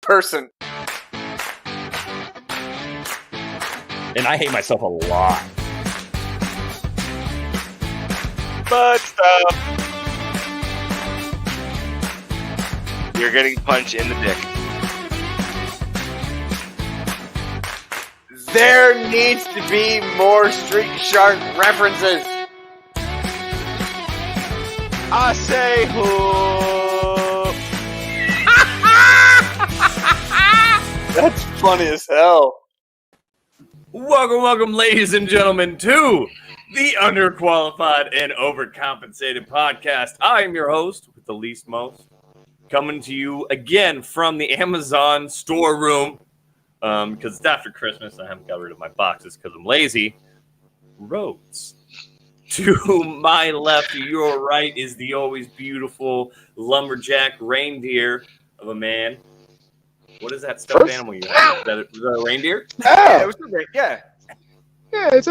person. And I hate myself a lot. But you're getting punched in the dick. There needs to be more Street Shark references. I say who? That's funny as hell. Welcome, ladies and gentlemen, to the Underqualified and Overcompensated Podcast. I am your host with the least most, coming to you again from the Amazon storeroom, because it's after Christmas. I haven't got rid of my boxes because I'm lazy. Rhodes. To my left, to your right, is the always beautiful lumberjack reindeer of a man. What is that stuffed animal you have? Is that a reindeer? Yeah, it was great. Yeah. Yeah, it's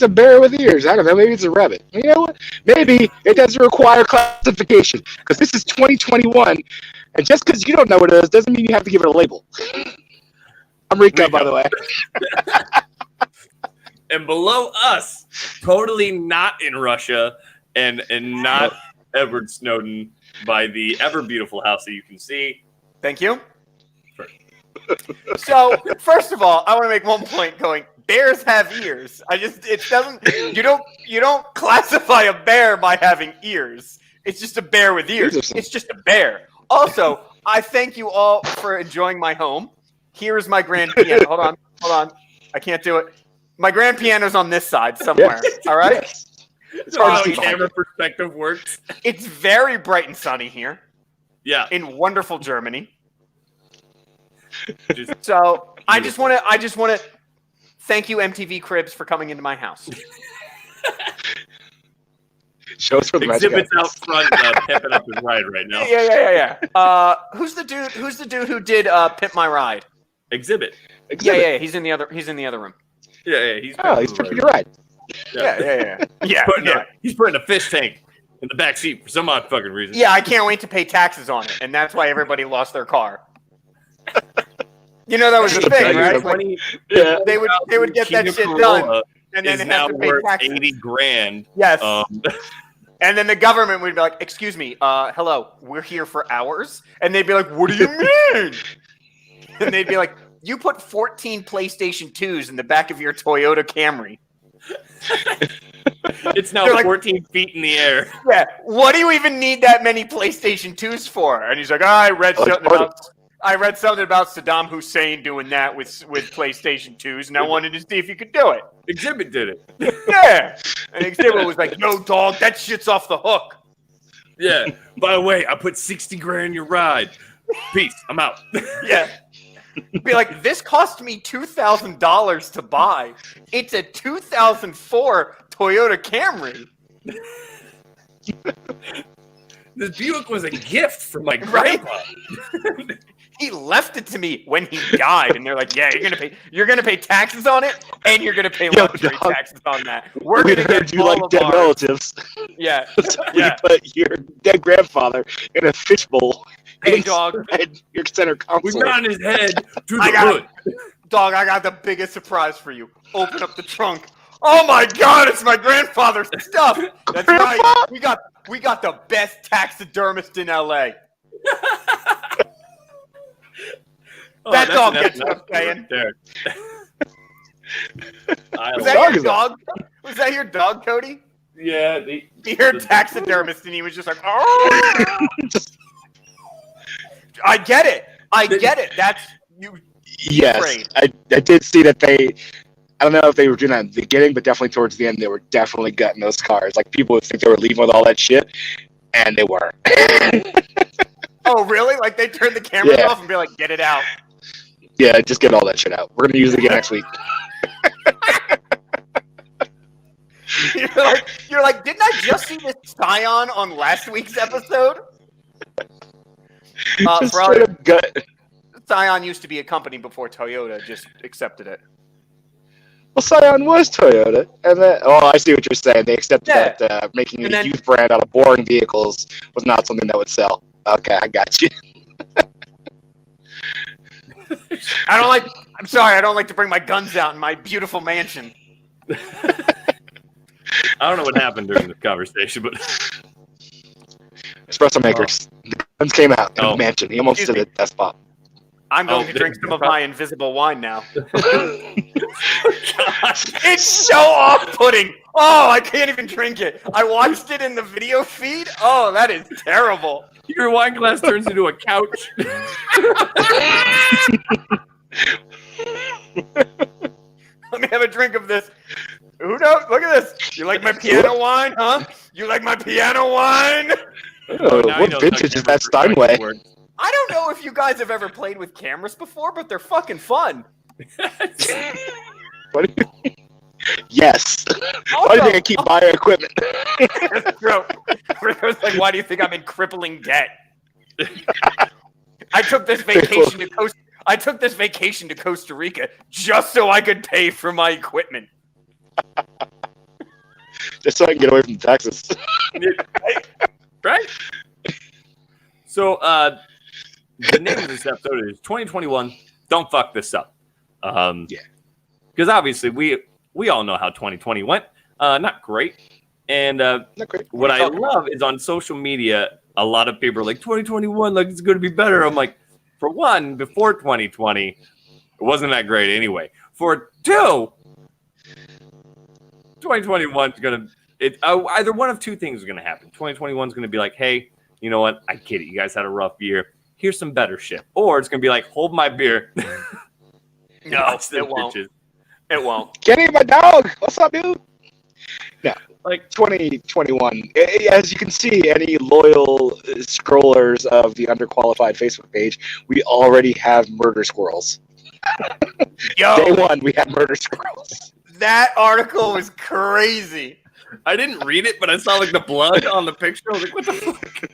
a bear with ears. I don't know. Maybe it's a rabbit. You know what? Maybe it doesn't require classification because this is 2021, and just because you don't know what it is doesn't mean you have to give it a label. I'm Rico, by the way. And below us, totally not in Russia and not Edward Snowden, by the ever beautiful house that you can see. Thank you. So, first of all, I want to make one point going, bears have ears. You don't classify a bear by having ears. It's just a bear with ears. It's just a bear. Also, I thank you all for enjoying my home. Here's my grand piano. Hold on. I can't do it. My grand piano's on this side somewhere. Yes. All right? It's how camera perspective works. It's very bright and sunny here. Yeah. In wonderful Germany. So I just want to thank you, MTV Cribs, for coming into my house. Show us for the Exhibit's out front, pimping up his ride right now. Yeah. Who's the dude who did Pimp My Ride? Exhibit. Yeah. He's in the other room. Yeah. He's pimping your ride. Yeah. He's putting a fish tank in the back seat for some odd fucking reason. Yeah, I can't wait to pay taxes on it, and that's why everybody lost their car. You know that was the thing, right? Like, they would get that shit done, and then they have to pay taxes. $80,000. Yes. And then the government would be like, "Excuse me, hello, we're here for hours," and they'd be like, "What do you mean?" And they'd be like, "You put 14 PlayStation 2s in the back of your Toyota Camry." It's now 14 feet in the air. Yeah. What do you even need that many PlayStation 2s for? And he's like, I read something about Saddam Hussein doing that with PlayStation 2s, and I wanted to see if you could do it. Exhibit did it. Yeah. And Exhibit was like, "Yo, dog, that shit's off the hook." Yeah. By the way, I put $60,000 in your ride. Peace. I'm out. Yeah. Be like, "This cost me $2,000 to buy. It's a 2004 Toyota Camry." This Buick was a gift from my grandpa. He left it to me when he died, and they're like, "Yeah, you're gonna pay taxes on it, and you're gonna pay luxury taxes on that. We're gonna get you all like dead relatives." Yeah, so you put your dead grandfather in a fishbowl. Hey, dog, your center console. We ran his head to the hood. Dog, I got the biggest surprise for you. Open up the trunk. Oh my God, it's my grandfather's stuff. That's right. We got the best taxidermist in LA. That dog gets what I'm saying. Was that your dog? Was that your dog, Cody? Yeah. He heard taxidermist and he was just like, "Oh." I get it. That's you. Yes, I did see that they. I don't know if they were doing that in the beginning, but definitely towards the end, they were definitely gutting those cars. Like, people would think they were leaving with all that shit, and they weren't. Oh, really? Like, they turned the cameras off and be like, "Get it out." Yeah, just get all that shit out. We're going to use it again next week. You're like, "Didn't I just see this sayin on last week's episode?" Straight up gut. Sayin used to be a company before Toyota just accepted it. Well, Sayin was Toyota, and then I see what you're saying. They accepted that making a youth brand out of boring vehicles was not something that would sell. Okay, I got you. I'm sorry, I don't like to bring my guns out in my beautiful mansion. I don't know what happened during this conversation, but Espresso makers. The guns came out in Oh. the mansion. He almost Excuse did that spot. I'm going to they- drink some of my invisible wine now. It's so off-putting. Oh, I can't even drink it. I watched it in the video feed. Oh, that is terrible. your wine glass turns into a couch. Let me have a drink of this. Who knows? Look at this. You like my piano wine, huh? You like my piano wine? Oh, Now what you know vintage is that camera Steinway? works. I don't know if you guys have ever played with cameras before, but they're fucking fun. What do you... Yes. Why do you think I keep buying equipment? Bro, Rico's like, why do you think I'm in crippling debt? I took this vacation to Costa Rica just so I could pay for my equipment. Just so I can get away from Texas. Right? So, the name of this episode is 2021. Don't fuck this up. Yeah. Because obviously we all know how 2020 went. Not great. And Not great. what I love is on social media, a lot of people are like 2021, like it's going to be better. I'm like, for one, before 2020, it wasn't that great anyway. For two, 2021 is going to either one of two things is going to happen. 2021 is going to be like, hey, you know what? I get it. You guys had a rough year. Here's some better shit. Or it's going to be like, hold my beer. No, Watch them it won't. bitches. It won't. Kenny, my dog. What's up, dude? No. Like 2021. As you can see, any loyal scrollers of the underqualified Facebook page, we already have murder squirrels. Yo, Day one, we had murder squirrels. that article was crazy. I didn't read it, but I saw like the blood on the picture. I was like, what the fuck?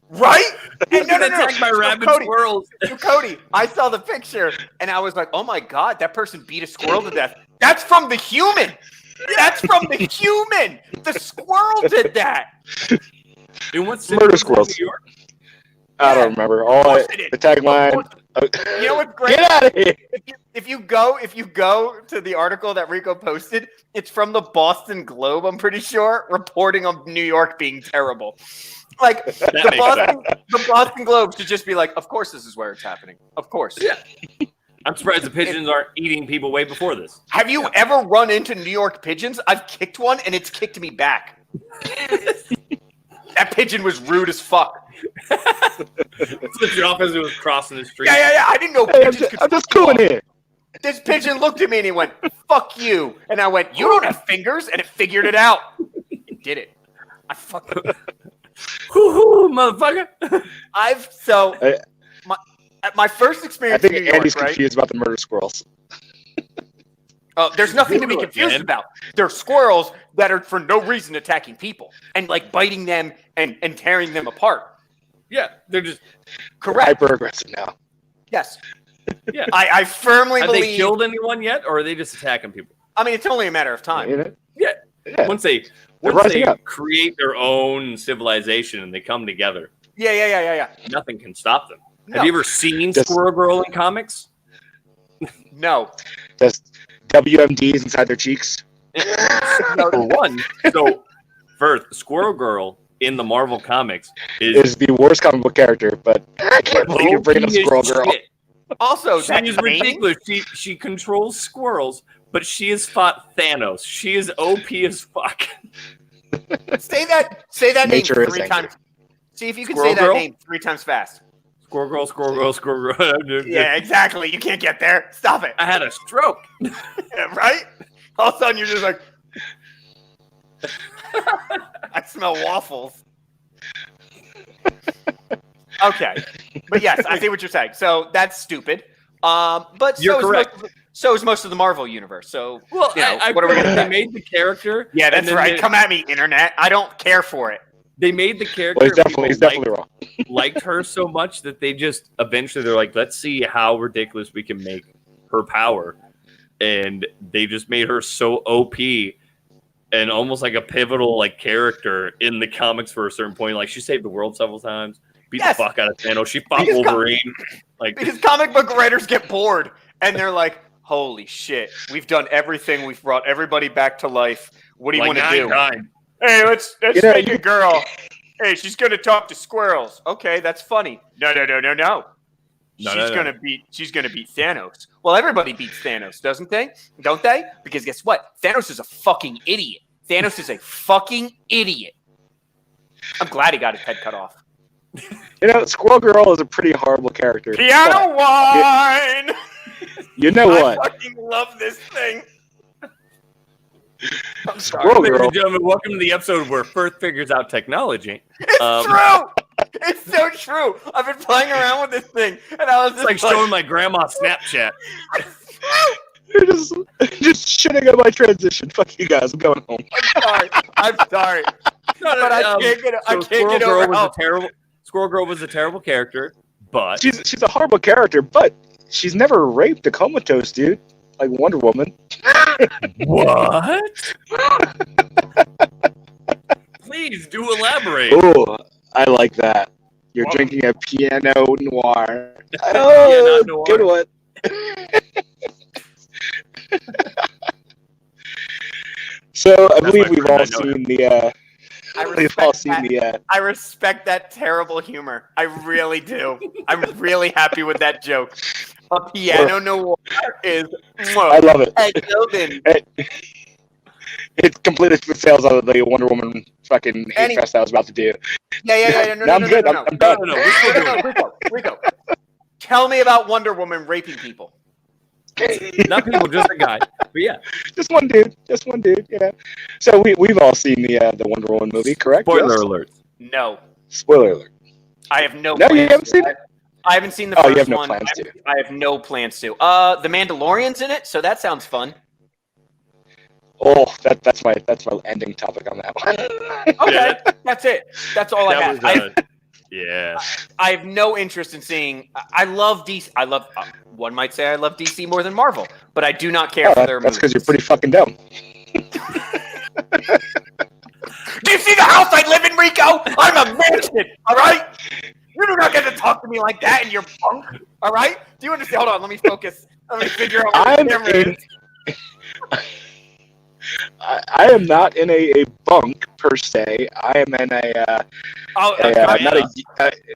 Right? And no, Attacked by rabid Cody, squirrels. so Cody, I saw the picture and I was like, oh my God, that person beat a squirrel to death. That's from the human. That's from the human. The squirrel did that. In what city? Murder was it in squirrels. New York? I don't remember. course it is. The tagline. You know what's great? Get out of here. If you go to the article that Rico posted, it's from the Boston Globe, I'm pretty sure, reporting on New York being terrible. Like the Boston Globe should just be like, of course this is where it's happening. Of course. Yeah. I'm surprised the pigeons aren't eating people way before this. Have you ever run into New York pigeons? I've kicked one and it's kicked me back. That pigeon was rude as fuck. Flipped it off as it was crossing the street. Yeah. I didn't know Hey, pigeons could I'm just fuck you cooling up. here. This pigeon looked at me and he went, fuck you. And I went, you don't have fingers. And it figured it out. It did it. I fucking... Hoo-hoo, motherfucker. My first I experience in think New York, Andy's right? confused about the murder squirrels. There's nothing to be confused about. They're squirrels that are for no reason attacking people and like biting them and tearing them apart. Yeah, they're just. Correct. Hyper aggressive now. Yes. Yeah. I firmly Have believe. they killed anyone yet, or are they just attacking people? I mean, it's only a matter of time. You know? Yeah. Yeah. Once they rising up. create their own civilization and they come together, Yeah. nothing can stop them. No. Have you ever seen Just- Squirrel Girl in comics? No. Just WMDs inside their cheeks. For one, so first, Squirrel Girl in the Marvel comics Is the worst comic book character, but I can't believe you're bringing up OP as Squirrel Girl. shit. Also, She that is name, ridiculous. She controls squirrels, but she has fought Thanos. She is OP as fuck. say that Nature name is 3 angry. times. See if you can Squirrel say that Girl? name 3 times fast. Squirrel Girl, Squirrel Girl, Squirrel Girl. Yeah, exactly. You can't get there. Stop it. I had a stroke. Right? All of a sudden, you're just like, I smell waffles. Okay, but yes, I see what you're saying. So that's stupid. But You're correct. So is most of the Marvel universe. So Well, you know, I what are we gonna they say? made the character. Yeah, and that's then right. Come at me, internet. I don't care for it. They made the character. Well, and he's people definitely wrong. liked her so much that they just eventually they're like, let's see how ridiculous we can make her power, and they just made her so OP and almost like a pivotal like character in the comics for a certain point. Like she saved the world several times. beat the fuck out of Thanos. She fought Because Wolverine. Because comic book writers get bored and they're like, holy shit, we've done everything. We've brought everybody back to life. What do you want to do? Hey, let's make a girl. Hey, she's gonna talk to squirrels. Okay, that's funny. No. She's gonna beat Thanos. Well, everybody beats Thanos, doesn't they? Don't they? Because guess what? Thanos is a fucking idiot. Thanos is a fucking idiot. I'm glad he got his head cut off. Squirrel Girl is a pretty horrible character. Piano wine! You know what? I fucking love this thing. I'm sorry. Squirrel Ladies Girl. and gentlemen, welcome to the episode where Firth figures out technology. It's true! It's so true. I've been playing around with this thing, and I was It's like showing my grandma Snapchat. You're just shitting on my transition. Fuck you guys. I'm going home. I'm sorry. But I can't get over how... Squirrel Girl was a terrible character, but... She's a horrible character, but she's never raped a comatose dude like Wonder Woman. What? Please do elaborate. Oh, I like that. You're drinking a Piano Noir. Piano Noir. Good one. So I believe we've all seen the. I respect that terrible humor. I really do. I'm really happy with that joke. A Piano Noir is. I love it. It completely fails out of the Wonder Woman fucking hate fest I was about to do. Yeah. No, I'm good. I'm done. No. Rico. Tell me about Wonder Woman raping people. Not people, just a guy. But yeah. Just one dude. Yeah. So we've all seen the Wonder Woman movie, correct? Spoiler alert. No. Spoiler alert. I have no No, plans you haven't seen it? I haven't seen the first one. You have no plans to. I have no plans to. The Mandalorian's in it, so that sounds fun. Oh, that's my ending topic on that one. Okay, that's it. That's all I have. I have no interest in seeing. I love DC. One might say I love DC more than Marvel, but I do not care for their movies. That's because you're pretty fucking dumb. Do you see the house I live in, Rico? I'm a mansion, all right? You do not get to talk to me like that in your punk, all right? Do you understand? Hold on, let me focus. Let me figure out what the camera is. I am not in a bunk per se. I am in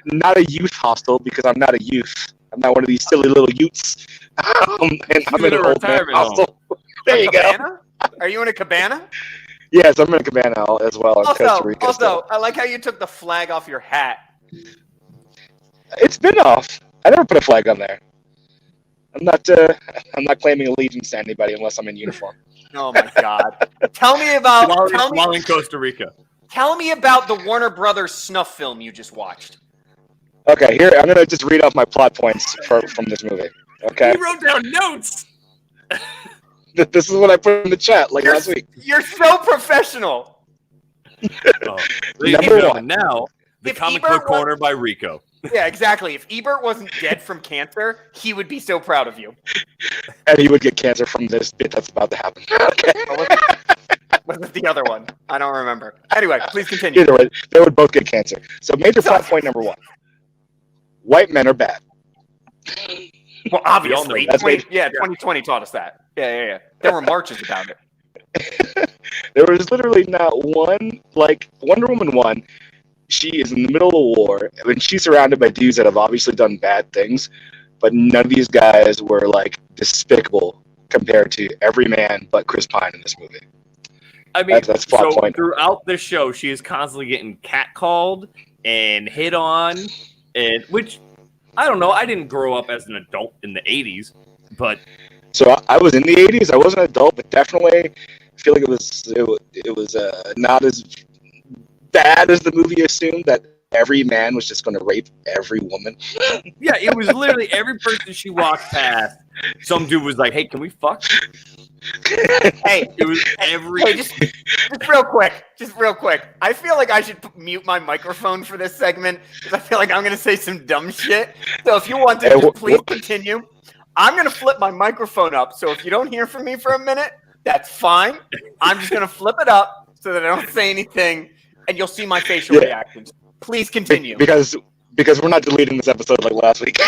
not a youth hostel because I'm not a youth. I'm not one of these silly little youths. And I'm in an old man hostel. There you go. Are you in a cabana? Yes, I'm in a cabana as well. Also, I like how you took the flag off your hat. It's been off. I never put a flag on there. I'm not claiming allegiance to anybody unless I'm in uniform. Oh my God! Tell me about while in Costa Rica. Tell me about the Warner Brothers snuff film you just watched. Okay, here I'm gonna just read off my plot points from this movie. Okay. You wrote down notes. This is what I put in the chat last week. You're so professional. Number one. Now, the comic book corner by Rico. Yeah, exactly. If Ebert wasn't dead from cancer, he would be so proud of you. And he would get cancer from this bit that's about to happen. Okay. Was it the other one? I don't remember. Anyway, please continue. Either way, they would both get cancer. So major plot point number one. White men are bad. Well, obviously. 2020 taught us that. Yeah. There were marches about it. There was literally not one, like, Wonder Woman 1, she is in the middle of the war, and she's surrounded by dudes that have obviously done bad things, but none of these guys were, like, despicable compared to every man but Chris Pine in this movie. I mean, that's plot point. Throughout the show, she is constantly getting catcalled and hit on, and which, I don't know, I didn't grow up as an adult in the 80s, but... So I was in the 80s, I wasn't an adult, but definitely I feel like it was not as bad as the movie assumed that every man was just going to rape every woman. Yeah, it was literally every person she walked past, some dude was like, hey, can we fuck? Hey, it was every... Hey, just real quick. I feel like I should mute my microphone for this segment because I feel like I'm going to say some dumb shit. So if you want to, please continue. I'm going to flip my microphone up, so if you don't hear from me for a minute, that's fine. I'm just going to flip it up so that I don't say anything, and you'll see my facial reactions. Please continue. Because because we're not deleting this episode like last week.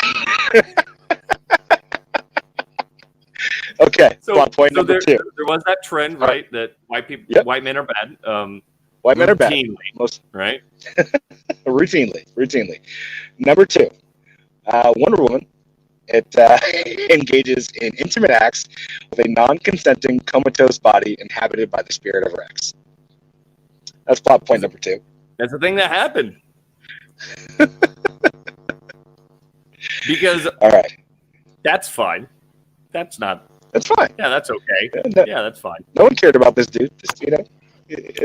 Okay, plot point number 2. There was that trend, right? That white men are bad. White men are bad. Most, right? routinely. Number 2, Wonder Woman. It engages in intimate acts with a non-consenting, comatose body inhabited by the spirit of her ex. That's plot point number 2. That's the thing that happened. Because all right, that's fine. That's fine. Yeah, that's okay. Yeah, that's fine. No one cared about this dude. It's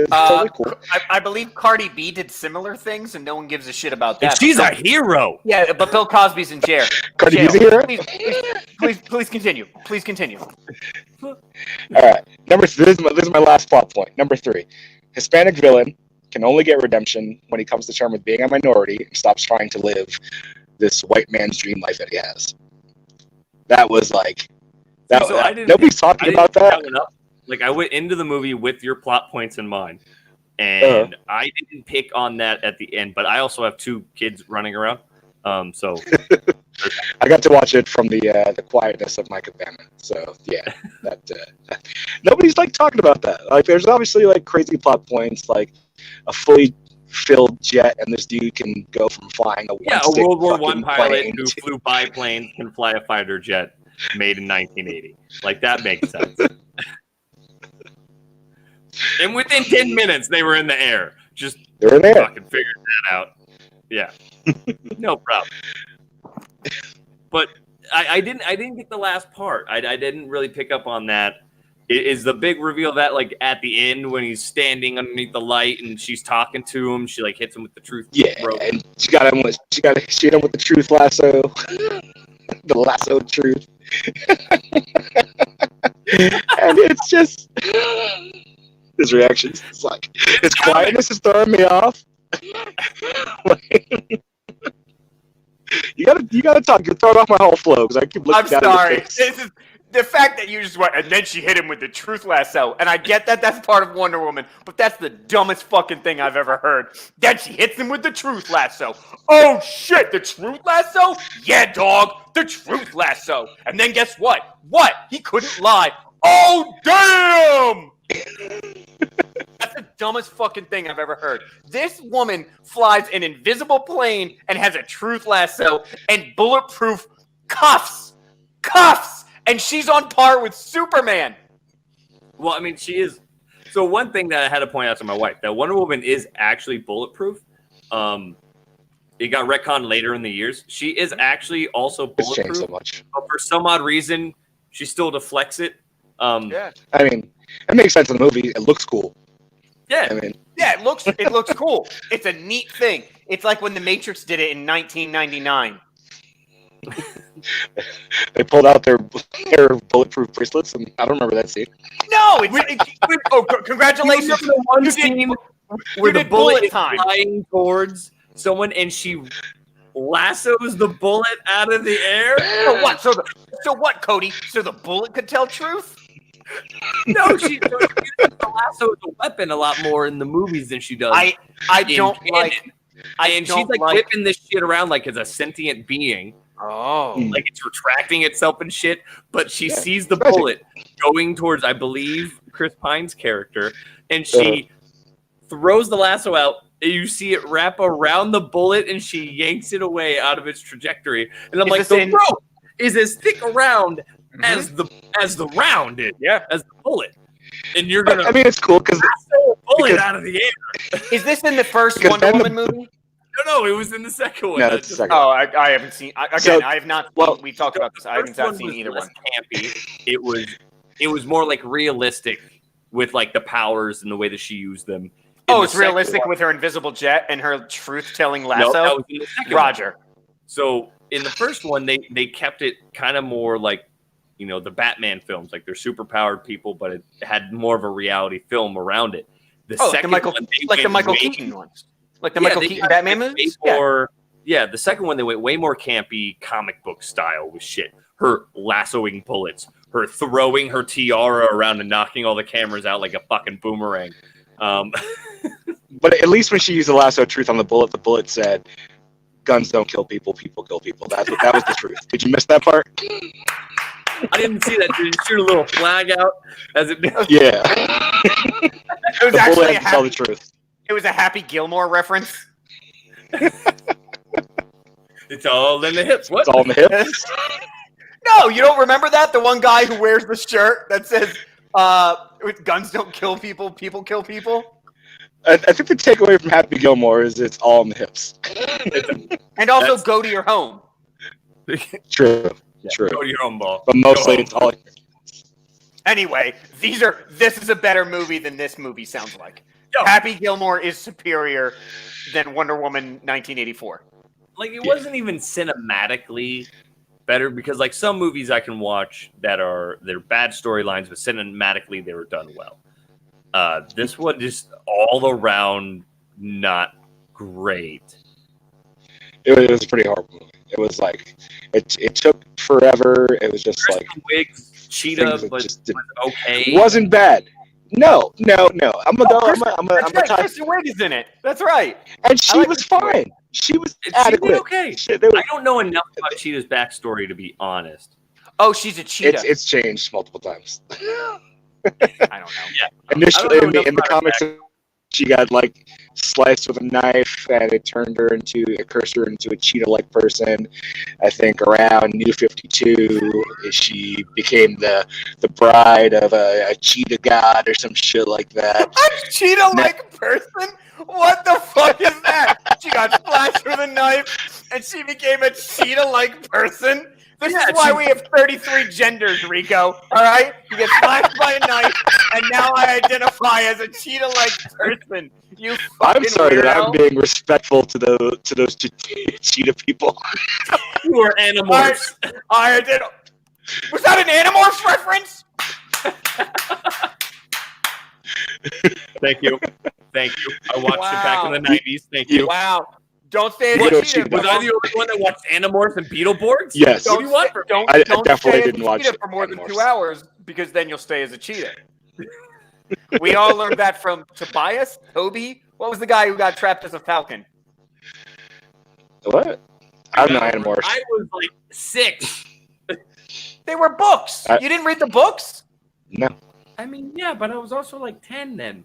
totally cool. I believe Cardi B did similar things, and no one gives a shit about that. And she's a hero. Yeah, but Bill Cosby's in jail. Cardi B's a hero? Please continue. Please continue. All right. This is my last plot point. Number 3. Hispanic villain can only get redemption when he comes to terms with being a minority and stops trying to live this white man's dream life that he has. That was like... nobody's talking about that. Like, I went into the movie with your plot points in mind, and I didn't pick on that at the end, but I also have 2 kids running around, so... I got to watch it from the quietness of my cabana, so yeah, nobody's, like, talking about that. Like, there's obviously, like, crazy plot points, like a fully filled jet, and this dude can go from flying a World War I pilot who flew biplanes can fly a fighter jet made in 1980. Like, that makes sense. And within 10 minutes, they were in the air. They were in the air. Fucking figured that out. Yeah. No problem. But I didn't get the last part. I didn't really pick up on that. Is the big reveal that, like, at the end when he's standing underneath the light and she's talking to him, she, like, hits him with the truth. Yeah, and she got him with the truth lasso. The lasso of truth. And it's just his reactions. It's like his quietness is throwing me off. You gotta talk. You're throwing off my whole flow because I keep looking. I'm sorry. This is the fact that you just went and then she hit him with the truth lasso, and I get that that's part of Wonder Woman, but that's the dumbest fucking thing I've ever heard. Then she hits him with the truth lasso. Oh shit, the truth lasso? Yeah, dog, the truth lasso. And then guess what? What? He couldn't lie. Oh damn! That's the dumbest fucking thing I've ever heard. This woman flies an invisible plane and has a truth lasso and bulletproof cuffs, and she's on par with Superman. Well, I mean, she is. So one thing that I had to point out to my wife, that Wonder Woman is actually bulletproof. It got retconned later in the years. She is actually also bulletproof. It's changed so much. But for some odd reason, she still deflects it. Yeah. I mean, it makes sense in the movie. It looks cool. Yeah. I mean, yeah, it looks cool. It's a neat thing. It's like when The Matrix did it in 1999. They pulled out their bulletproof bracelets, and I don't remember that scene. No, congratulations! The one scene where the bullet is time flying towards someone, and she lassos the bullet out of the air. So what? So what, Cody? So the bullet could tell truth? No, she uses the lasso as a weapon a lot more in the movies than she does. And she's like whipping this shit around like it's a sentient being. Oh, like it's retracting itself and shit. But she sees the bullet going towards, I believe, Chris Pine's character, and she throws the lasso out. And you see it wrap around the bullet, and she yanks it away out of its trajectory. And I'm like, the rope is as thick around as the round is, as the bullet. And you're gonna. I mean, it's cool because bullet out of the air. Is this in the first Wonder Woman movie? No, it was in the second one. No, that's the second one. Oh, I haven't seen. I have not. Well, we've talked about this. I haven't seen either one. Campy. It was more like realistic with like the powers and the way that she used them. Oh, it's realistic with her invisible jet and her truth-telling lasso. No, that was in the second Roger. One. So in the first one, they kept it kind of more like, you know, the Batman films, like they're superpowered people, but it had more of a reality film around it. The second one, the Michael Keaton ones. Like the Michael Keaton Batman movies? The second one, they went way more campy comic book style with shit. Her lassoing bullets, her throwing her tiara around and knocking all the cameras out like a fucking boomerang. But at least when she used the lasso of truth on the bullet said, guns don't kill people, people kill people. That was the truth. Did you miss that part? I didn't see that. Did you shoot a little flag out as it? Yeah. It was The actually bullet had to tell the truth. It was a Happy Gilmore reference. It's all in the hips. What? It's all in the hips. No, you don't remember that? The one guy who wears the shirt that says, guns don't kill people, people kill people? I think the takeaway from Happy Gilmore is it's all in the hips. And also go to your home. True. True. Go to your own ball. But mostly it's all. Anyway, this is a better movie than this movie sounds like. Yo. Happy Gilmore is superior than Wonder Woman 1984. Like, it wasn't even cinematically better, because like some movies I can watch they're bad storylines, but cinematically they were done well. This one just all around not great. It was a pretty horrible movie. It was like it took forever. It was just Kristen like Wiig's Cheetah was okay. It wasn't bad. No. I'm gonna touch. Kristen Wiig is in it. That's right. And she was fine. She was adequate. Okay. Shit, I don't know enough about Cheetah's backstory, to be honest. Oh, she's a cheetah. It's changed multiple times. I don't know. Yeah. Initially, I don't know in the comics, she got like sliced with a knife, and it cursed her into a cheetah-like person. I think around New 52, she became the bride of a cheetah god or some shit like that. A cheetah-like person? What the fuck is that? She got splashed with a knife, and she became a cheetah-like person? This is why we have 33 genders, Rico. All right? You get slashed by a knife, and now I identify as a cheetah-like person. You fucking I'm sorry weirdo. that I'm being respectful to those cheetah people. Who are Animorphs. I did. Was that an Animorphs reference? Thank you. I watched it back in the 90s. Thank you. Wow. Don't say You it's don't cheetah. Was I the only one that watched Animorphs and Beetleborgs? Yes. What do you want from me? I Don't definitely stay as didn't a watch cheetah it for more than Animorphs. 2 hours, because then you'll stay as a cheetah. We all learned that from Tobias, Toby. What was the guy who got trapped as a falcon? What? I don't know Animorphs. I was like 6. They were books. You didn't read the books? No. I mean, yeah, but I was also like 10 then.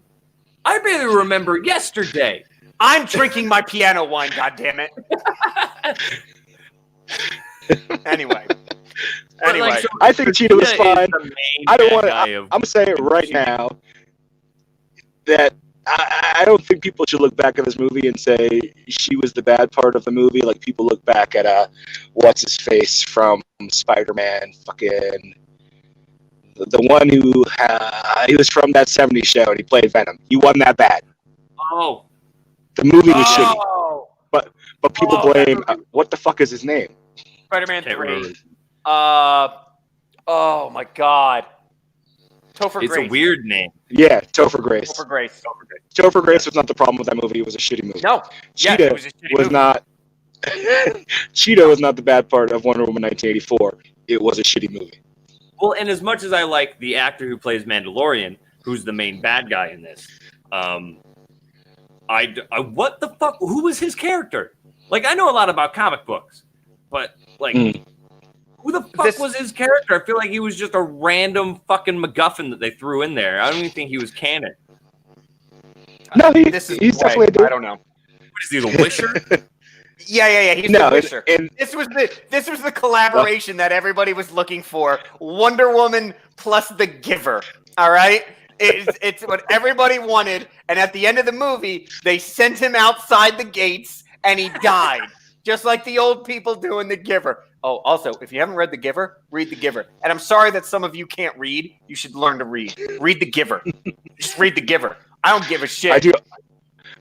I barely remember yesterday. I'm drinking my piano wine, goddammit. Anyway. Like, so I think Cheetah was Cheetah is fine. the main I don't bad want to. guy I'm of- gonna say it right now that I don't think people should look back at this movie and say she was the bad part of the movie. Like people look back at what's his face from Spider-Man, fucking the one who he was from that '70s show and he played Venom. He wasn't that bad. Oh. The movie was shitty, Oh, but people blame what the fuck is his name? Spider-Man Can't 3. remember. Oh my God. Topher It's Grace. a weird name. Yeah, Topher Grace. Topher Grace. Topher Grace was not the problem with that movie. It was a shitty movie. No. Yeah, Cheetah it was a shitty was movie. not. Cheetah was not the bad part of Wonder Woman 1984. It was a shitty movie. Well, and as much as I like the actor who plays Mandalorian, who's the main bad guy in this, what the fuck? Who was his character? Like, I know a lot about comic books, but like, who the fuck was his character? I feel like he was just a random fucking MacGuffin that they threw in there. I don't even think he was canon. No, he's Way. definitely a dude. I don't know. What is he, the Wisher? Yeah. He's No, the Wisher. and This was the collaboration that everybody was looking for. Wonder Woman plus the Giver. All right? It's what everybody wanted. And at the end of the movie, they sent him outside the gates and he died. Just like the old people do in The Giver. Oh, also, if you haven't read The Giver, read The Giver. And I'm sorry that some of you can't read. You should learn to read. Read The Giver. Just read The Giver. I don't give a shit.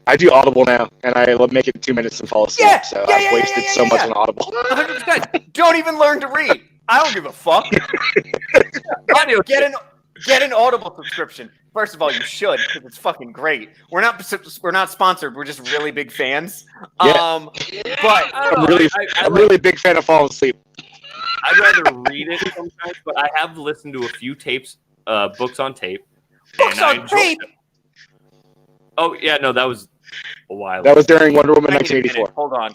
I do Audible now, and I make it 2 minutes and fall asleep. I've wasted so much on Audible. 100%. Don't even learn to read. I don't give a fuck. Get an Audible subscription. First of all, you should, because it's fucking great. We're not sponsored. We're just really big fans. Yeah. But I'm really a big fan of falling asleep. I'd rather read it sometimes, but I have listened to a few books on tape. books and I on enjoyed tape. them. Oh yeah, no, that was a while That ago. was during Wonder Woman Wait a minute, 1984. hold on.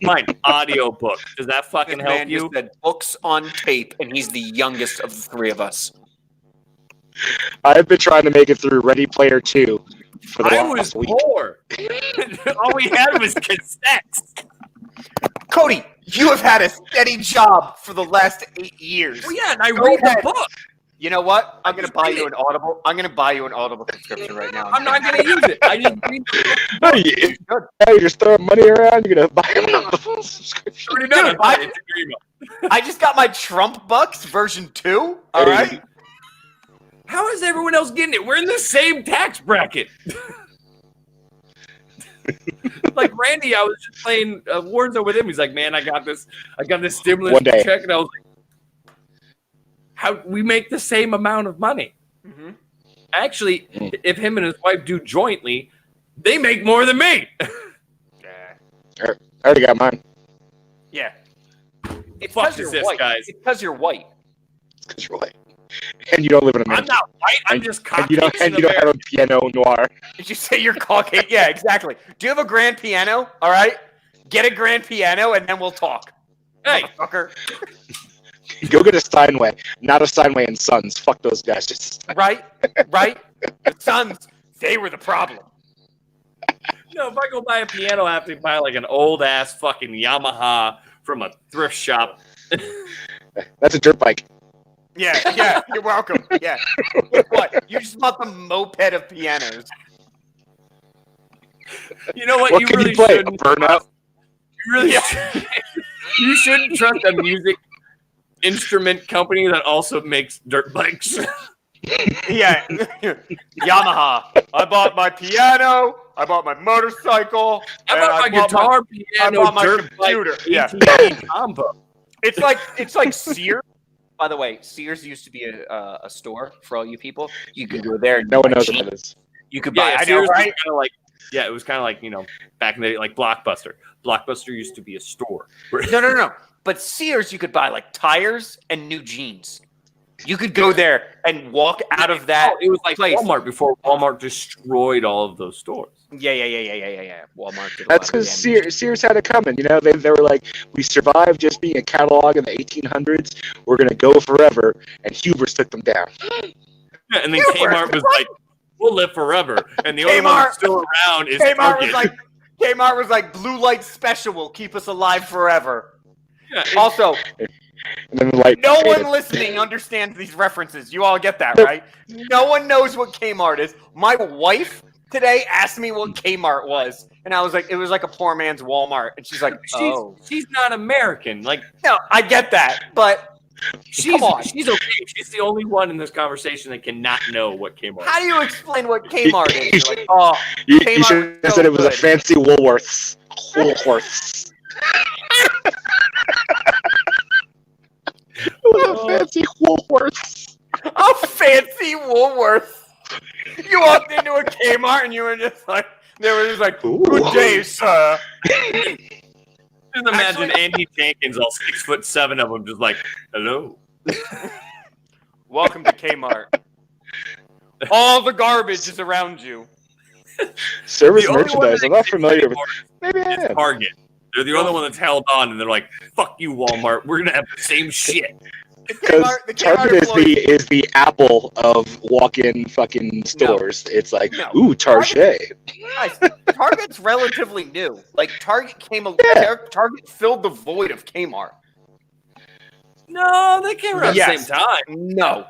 Fine, audiobook. Does that fucking This help man you? just said books on tape, and he's the youngest of the three of us. I've been trying to make it through Ready Player 2 for the I was last week. poor. All we had was cassettes. Cody, you have had a steady job for the last 8 years. Well, yeah, and I Go wrote the ahead. book. You know what? I'm I gonna just buy read you it. an Audible. I'm gonna buy you an Audible subscription right now. I'm not going to use it. I just read the book. Hey, Good. you're just throwing money around. You're gonna buy another subscription. Already done. Dude, I bought it. It's your email. I just got my Trump Bucks version 2. All Hey. right. How is everyone else getting it? We're in the same tax bracket. Like Randy, I was just playing Warzone with him. He's like, "Man, I got this stimulus One day. check," and I was like, "How we make the same amount of money?" Mm-hmm. Actually, if him and his wife do jointly, they make more than me. Yeah. I already got mine. Yeah. It's Fuck because is you're this, white. guys? It's because you're white. Because you're white. And you don't live in I'm America. not white. I'm And- just And you Caucasian. don't have a piano noir. Did you say you're Caucasian? Yeah, exactly. Do you have a grand piano? All right. Get a grand piano, and then we'll talk. Hey, Motherfucker. Go get a Steinway, not a Steinway and Sons. Fuck those guys. Just Right? Right? The Suns, they were the problem. no, if I go buy a piano, I have to buy like an old ass fucking Yamaha from a thrift shop. that's a dirt bike. Yeah, you're welcome. Yeah. Guess what? You just bought the moped of pianos. You know what? What You can really you play? A shouldn't. Burnout? You really you shouldn't trust a music instrument company that also makes dirt bikes. Yeah. Yamaha. I bought my piano. I bought my motorcycle. I and bought my guitar, piano, bought my dirt computer. bike, Yeah. AT&T combo. It's like Sears. By the way, Sears used to be a store for all you people. You could go there. And No one buy knows cheap. what it is. You could buy. Yeah, I know, Sears was right? kind of like it was kind of like back in the day, like Blockbuster. Blockbuster used to be a store. No. But Sears, you could buy like tires and new jeans. You could go there and walk out of that. it was like place. Walmart before Walmart destroyed all of those stores. Yeah. Walmart. Did a That's lot of because damage. Sears had it coming. They were like, we survived just being a catalog in the 1800s. We're going to go forever. And Hubers took them down. Yeah, and then Hubert, Kmart was like, "We'll live forever," and the only one Kmart- that's still around is Kmart Target. was like blue light special will keep us alive forever. Yeah, Also, And then like, no one listening understands these references. You all get that, right? No one knows what Kmart is. My wife today asked me what Kmart was, and I was like, it was like a poor man's Walmart, and she's like, oh, she's not American. Like no, I get that, but she's on. she's okay. She's the only one in this conversation that cannot know what Kmart. how do you explain what Kmart is? You're like, oh, you Kmart should was have so said it was a good. fancy Woolworths. Woolworths. It was a fancy Woolworths. a fancy Woolworth. You walked into a Kmart and you were just like, they were just like, good day, sir. Just imagine Andy Jenkins, all 6'7" of them, just like, "Hello." Welcome to Kmart. All the garbage is around you. Service The only one merchandise. that I'm not exists familiar with. anymore Maybe I is am. Target. They're the only one that's held on, and they're like, "Fuck you, Walmart. We're gonna have the same shit." Because The Target employees- is the Apple of walk-in fucking stores. It's like, No. ooh, Target. Guys, Target's relatively new. Like Target Yeah. Target filled the void of Kmart. No, they came around Yes. at the same time. No.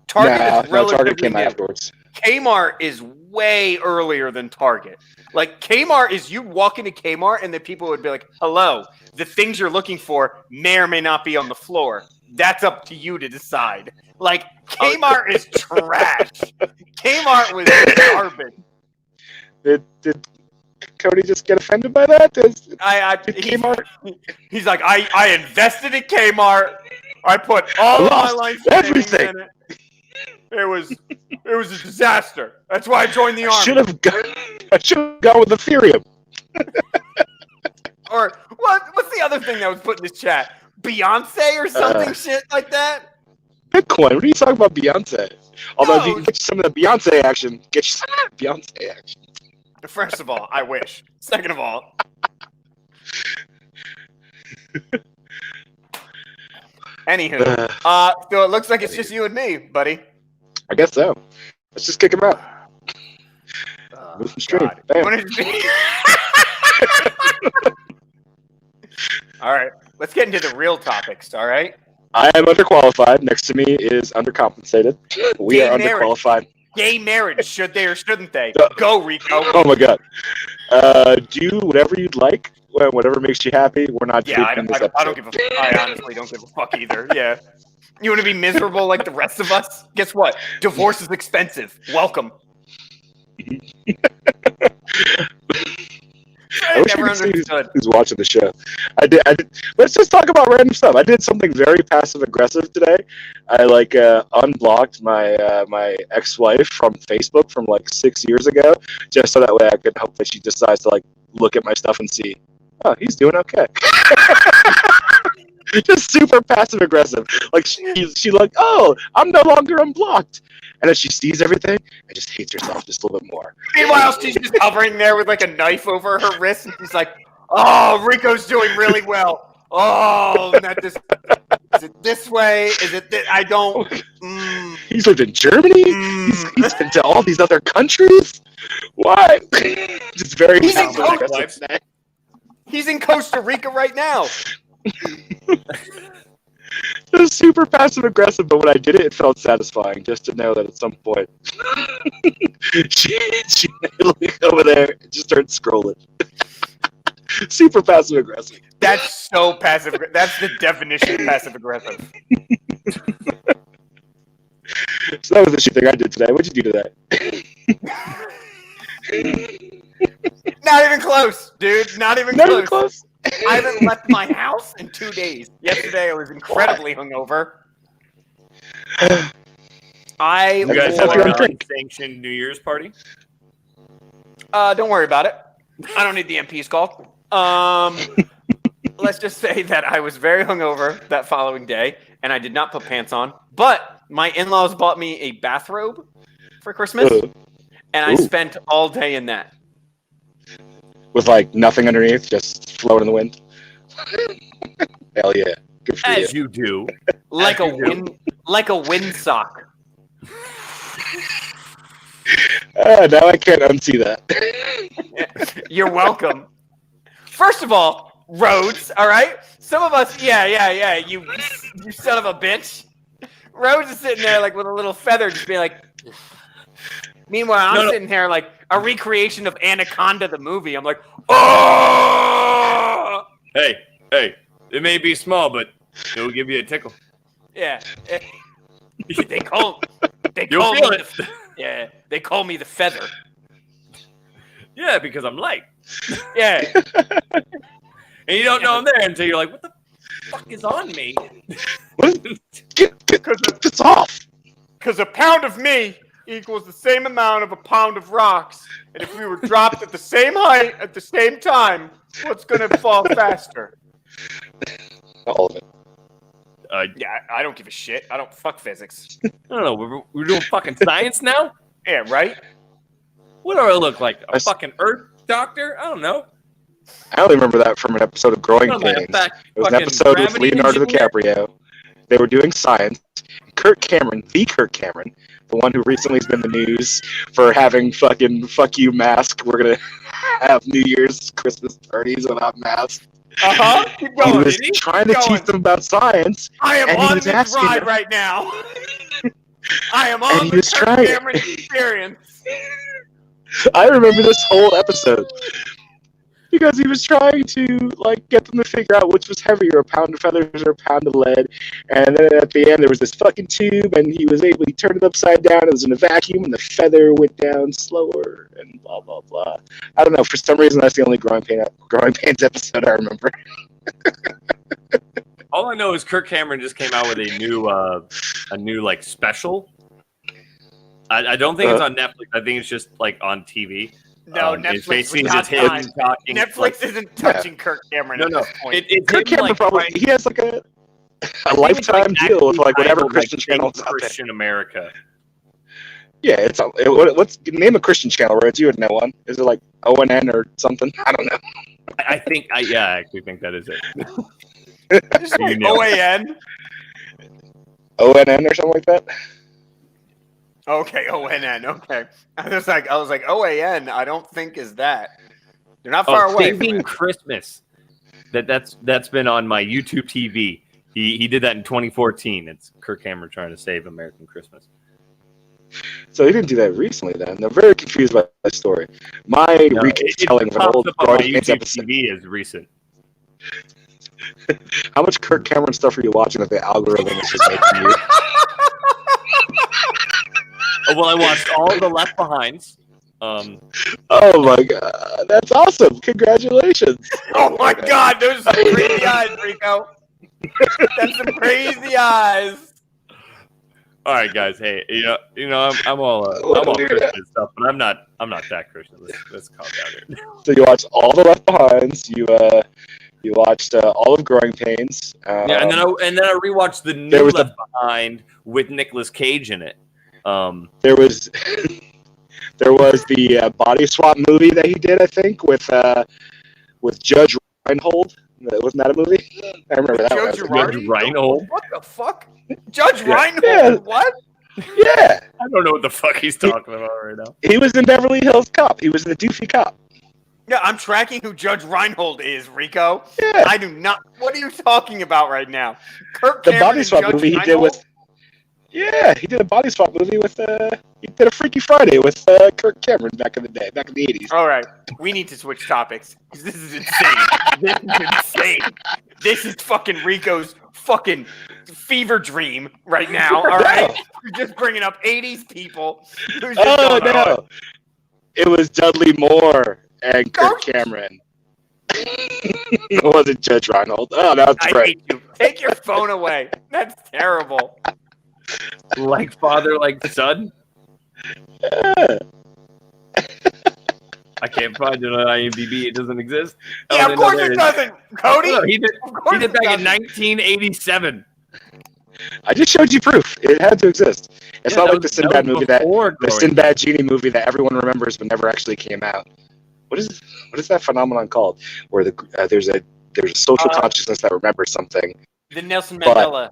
Target is No, relatively Target came new. afterwards. Kmart is way earlier than Target. Like Kmart is you walk into Kmart and the people would be like, "Hello, the things you're looking for may or may not be on the floor. That's up to you to decide." Like Kmart is trash. Kmart was garbage. Did Cody just get offended by that? Did Kmart? He's like, I invested in Kmart. I put all of my Lost life savings everything. in it. It was a disaster. That's why I joined the I army. should have gone with Ethereum. Or what's the other thing that was put in this chat? Beyonce or something shit like that? Bitcoin. What are you talking about, Beyonce? Although if you No. can get some of the Beyonce action, get you some of the Beyonce action. First of all, I wish. Second of all, anywho, so it looks like it's just you and me, buddy. I guess so. Let's just kick him out. Move from stream. God. Bam. All right, let's get into the real topics. All right. I am underqualified. Next to me is undercompensated. We are underqualified. Gay marriage, should they or shouldn't they? Go, Rico. Oh my god. Do whatever you'd like. Whatever makes you happy. We're not. Yeah, I don't give a. I honestly don't give a fuck either. Yeah. You want to be miserable like the rest of us? Guess what? Divorce is expensive. Welcome. I wish I could see who's watching the show. I did. Let's just talk about random stuff. I did something very passive aggressive today. I unblocked my ex-wife from Facebook from 6 years ago, just so that way I could hope that she decides to look at my stuff and see, oh, he's doing okay. Just super passive aggressive. She oh, I'm no longer unblocked. And then she sees everything and just hates herself just a little bit more. Meanwhile, she's just hovering there with a knife over her wrist, and she's like, "Oh, Rico's doing really well. Oh, is it this way? Is it this? I don't." He's lived in Germany. He's been to all these other countries. Why? Just very. He's in Costa Rica right now. It was super passive aggressive, but when I did it, it felt satisfying just to know that at some point she over there and just started scrolling. Super passive aggressive. That's so passive. That's the definition of passive aggressive. So that was the shit thing I did today. What'd you do today? Not even close, dude. Not even close. I haven't left my house in 2 days. Yesterday I was incredibly hungover. You guys have a sanctioned New Year's party? Don't worry about it. I don't need the MP's call. Let's just say that I was very hungover that following day, and I did not put pants on. But my in-laws bought me a bathrobe for Christmas, and I spent all day in that. With nothing underneath, just floating in the wind. Hell yeah. Good for As you do. Like a windsock. Now I can't unsee that. You're welcome. First of all, Rhodes, all right? Some of us, yeah, you son of a bitch. Rhodes is sitting there with a little feather just being like... Meanwhile, I'm sitting here a recreation of Anaconda the movie. I'm like, oh! Hey, it may be small, but it will give you a tickle. Yeah. They call me the feather. Yeah, because I'm light. Yeah. And you don't know I'm there until you're like, what the fuck is on me? Get this off! Because a pound of me equals the same amount of a pound of rocks. And if we were dropped at the same height at the same time, what's going to fall faster? All of it. Yeah, I don't give a shit. I don't fuck physics. I don't know. We're doing fucking science now? Yeah, right? What do I look like? A fucking Earth doctor? I don't know. I only remember that from an episode of Growing Pains. It was an episode with Leonardo DiCaprio. They were doing science. Kirk Cameron, the one who recently has been in the news for having fucking fuck you mask. We're gonna have New Year's Christmas parties without masks. Keep going. He was trying to teach them about science. I am on this ride right now. I am on the Kirk Cameron experience. I remember this whole episode. Because he was trying to get them to figure out which was heavier, a pound of feathers or a pound of lead. And then at the end there was this fucking tube, and he turned it upside down. It was in a vacuum, and the feather went down slower, and blah blah blah. I don't know. For some reason, that's the only Growing Pains episode I remember. All I know is Kirk Cameron just came out with a new special. I don't think it's on Netflix. I think it's just on TV. No, Netflix is not talking. Netflix isn't touching Kirk Cameron at this point. Kirk Cameron probably he has a lifetime deal with whatever Christian channels out there. Christian America. Yeah, what's name a Christian channel, Rhodes? You would know one. Is it ONN or something. I don't know. I actually think that is it. Just like know. OAN. ONN or something like that. Okay, ONN. Okay. I was like OAN. I don't think is that. They're not far away from Saving it. Christmas. That's been on my YouTube TV. He did that in 2014. It's Kirk Cameron trying to save American Christmas. So he didn't do that recently then. I'm very confused by that story. My retelling of an old Guardian Games YouTube episode. TV is recent. How much Kirk Cameron stuff are you watching that the algorithm is just making you? Well, I watched all the Left Behinds. Oh my god, that's awesome! Congratulations! Oh my god, those are some crazy eyes, Rico. That's some crazy eyes. All right, guys. Hey, I'm all Christian and stuff, but I'm not that Christian. Let's calm down here. So you watched all the Left Behinds. You watched all of Growing Pains. Yeah, and then I rewatched the new Left Behind with Nicolas Cage in it. There was the body swap movie that he did, I think, with Judge Reinhold. Wasn't that a movie? I remember that. Judge Reinhold. What the fuck? Judge Reinhold? Yeah. What? Yeah. I don't know what the fuck he's talking about right now. He was in Beverly Hills Cop. He was the doofy cop. Yeah, I'm tracking who Judge Reinhold is, Rico. Yeah. I do not. What are you talking about right now? Kirk The Cameron body and swap Judge movie he did Reinhold? with. Yeah, he did a body swap movie with. He did a Freaky Friday with Kirk Cameron back in the day, back in the 80s. All right, we need to switch topics because this is insane. This is insane. This is fucking Rico's fucking fever dream right now. All right, you're just bringing up 80s people. Who's just Oh going, no! It was Dudley Moore and Kirk Cameron. It wasn't Judge Reinhold. Oh, that's I great. hate you. Take your phone away. That's terrible. Like father, like son. Yeah. I can't find it on IMDb. It doesn't exist. Yeah, of course it doesn't, Cody. No, he did Of course back it in doesn't. 1987. I just showed you proof. It had to exist. It's not like the Sinbad movie the Sinbad Genie movie that everyone remembers but never actually came out. What is that phenomenon called? Where there's a social consciousness that remembers something. The Nelson Mandela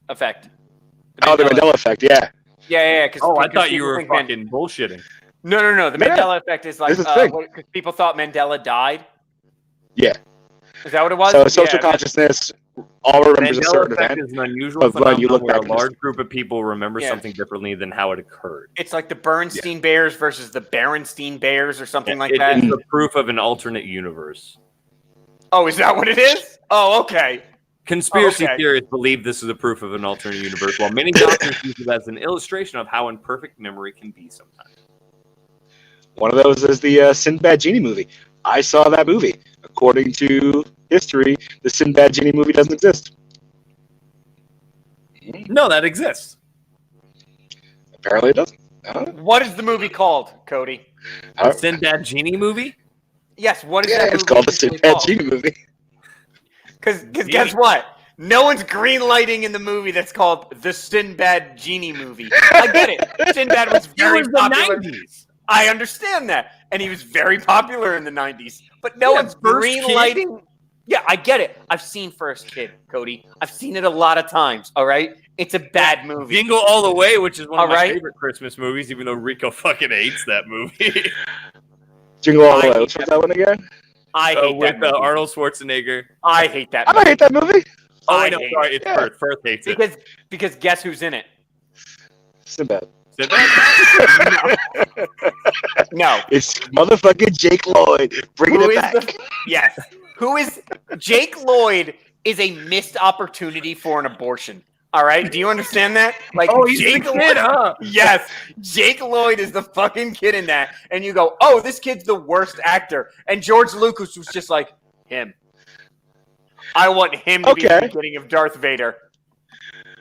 effect. The Mandela effect, yeah. Yeah. I thought you were fucking bullshitting. No. The Mandela effect is like because people thought Mandela died. Yeah. Is that what it was? So social consciousness all remembers a certain Mandela effect event. is an unusual but when phenomenon you look where a back large group of people remember something differently than how it occurred. It's like the Bernstein Bears versus the Berenstein Bears or something like It's that. the proof of an alternate universe. Oh, is that what it is? Oh, okay. Conspiracy theorists believe this is a proof of an alternate universe, while many doctors use it as an illustration of how imperfect memory can be sometimes. One of those is the Sinbad Genie movie. I saw that movie. According to history, the Sinbad Genie movie doesn't exist. No, that exists. Apparently it doesn't. What is the movie called, Cody? The Sinbad Genie movie? Yes, what is that movie? It's called the Sinbad Genie movie. Because guess what? No one's greenlighting in the movie that's called the Sinbad Genie movie. I get it. Sinbad was very popular. The 90s. I understand that. And he was very popular in the 90s. But no one's greenlighting. Yeah, I get it. I've seen First Kid, Cody. I've seen it a lot of times, all right? It's a bad movie. Jingle All the Way, which is one of my right. favorite Christmas movies, even though Rico fucking hates that movie. Jingle All the Way. What's that one again? I hate with that movie. Arnold Schwarzenegger. I hate that I movie. don't hate that movie. Oh, no, sorry. It's Firth. Firth hates it. Because guess who's in it? Sinbad. No. It's motherfucking Jake Lloyd. Bringing it back. Yes. Who is Jake Lloyd is a missed opportunity for an abortion. All right? Do you understand that? Like, he's Jake the kid, huh? Yes. Jake Lloyd is the fucking kid in that. And you go, oh, this kid's the worst actor. And George Lucas was just like, him. I want him to be the beginning of Darth Vader.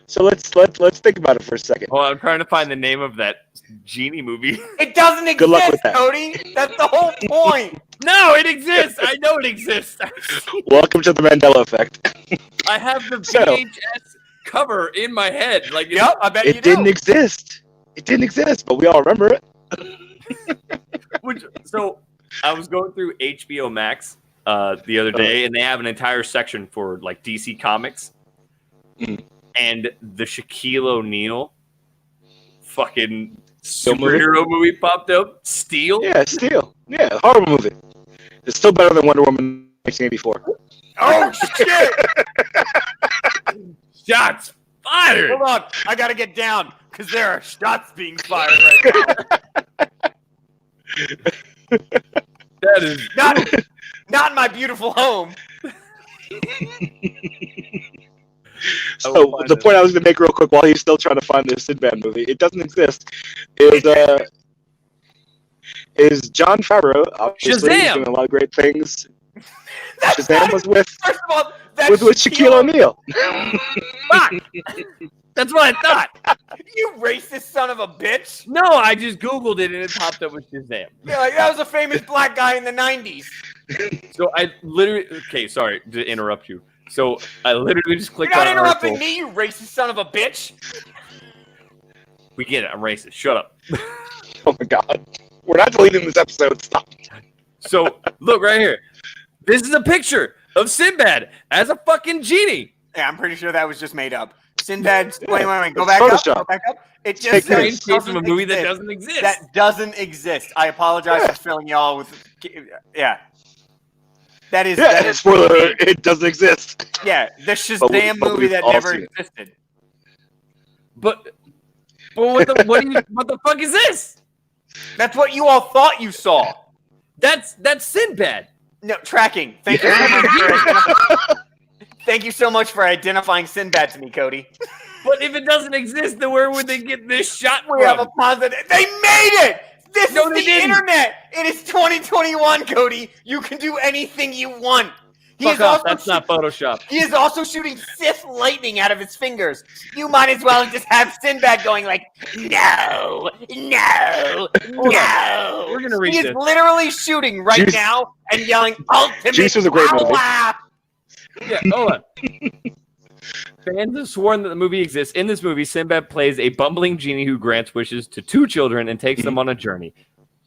So let's think about it for a second. Well, I'm trying to find the name of that genie movie. It doesn't exist, Good luck with that. Cody. That's the whole point. No, it exists. I know it exists. Welcome to the Mandela effect. I have the VHS cover in my head. Like, yep, I bet you do. It didn't exist. It didn't exist, but we all remember it. I was going through HBO Max the other day, and they have an entire section for like DC Comics, and the Shaquille O'Neal fucking superhero movie popped up. Steel. Yeah, Steel. Yeah, horrible movie. It's still better than Wonder Woman 1984. Oh shit! Shots fired. Hold on, I gotta get down because there are shots being fired right now. That is Not in my beautiful home. So the point I was going to make real quick while he's still trying to find this Sinbad movie, it doesn't exist, is John Favreau, obviously Shazam! doing a lot of great things. Shazam was with First of all, that's Shaquille O'Neal. Fuck. That's what I thought. You racist son of a bitch. No, I just Googled it and it popped up with Shazam. Yeah, like, that was a famous black guy in the 90s. So I literally, okay, sorry to interrupt you. So I literally just You're clicked not on an interrupting article. me, you racist son of a bitch. We get it. I'm racist. Shut up. Oh my god. We're not deleting this episode. Stop. So look right here. This is a picture of Sinbad as a fucking genie. Yeah, I'm pretty sure that was just made up. Sinbad, wait, go It's back Photoshop. up. Go back up. It just Take says Strange case of a doesn't movie that exist. doesn't exist. That doesn't exist. I apologize for filling y'all with. Yeah. That is. Yeah, that is spoiler alert, it doesn't exist. Yeah, the But Shazam movie we've that all never seen it. existed. But what the fuck is this? That's what you all thought you saw. That's Sinbad. No, tracking. Thank you. Thank you so much for identifying Sinbad to me, Cody. But if it doesn't exist, then where would they get this shot We have a from? positive. They made it. This No, is they the didn't. internet. It is 2021, Cody. You can do anything you want. Fuck off. That's not Photoshop. He is also shooting Sith lightning out of his fingers. You might as well just have Sinbad going like, no, no, no. We're gonna read He is this. literally shooting right Juice- now and yelling, ultimate Juice was a great movie. power. Yeah, hold on. Fans have sworn that the movie exists. In this movie, Sinbad plays a bumbling genie who grants wishes to two children and takes them on a journey.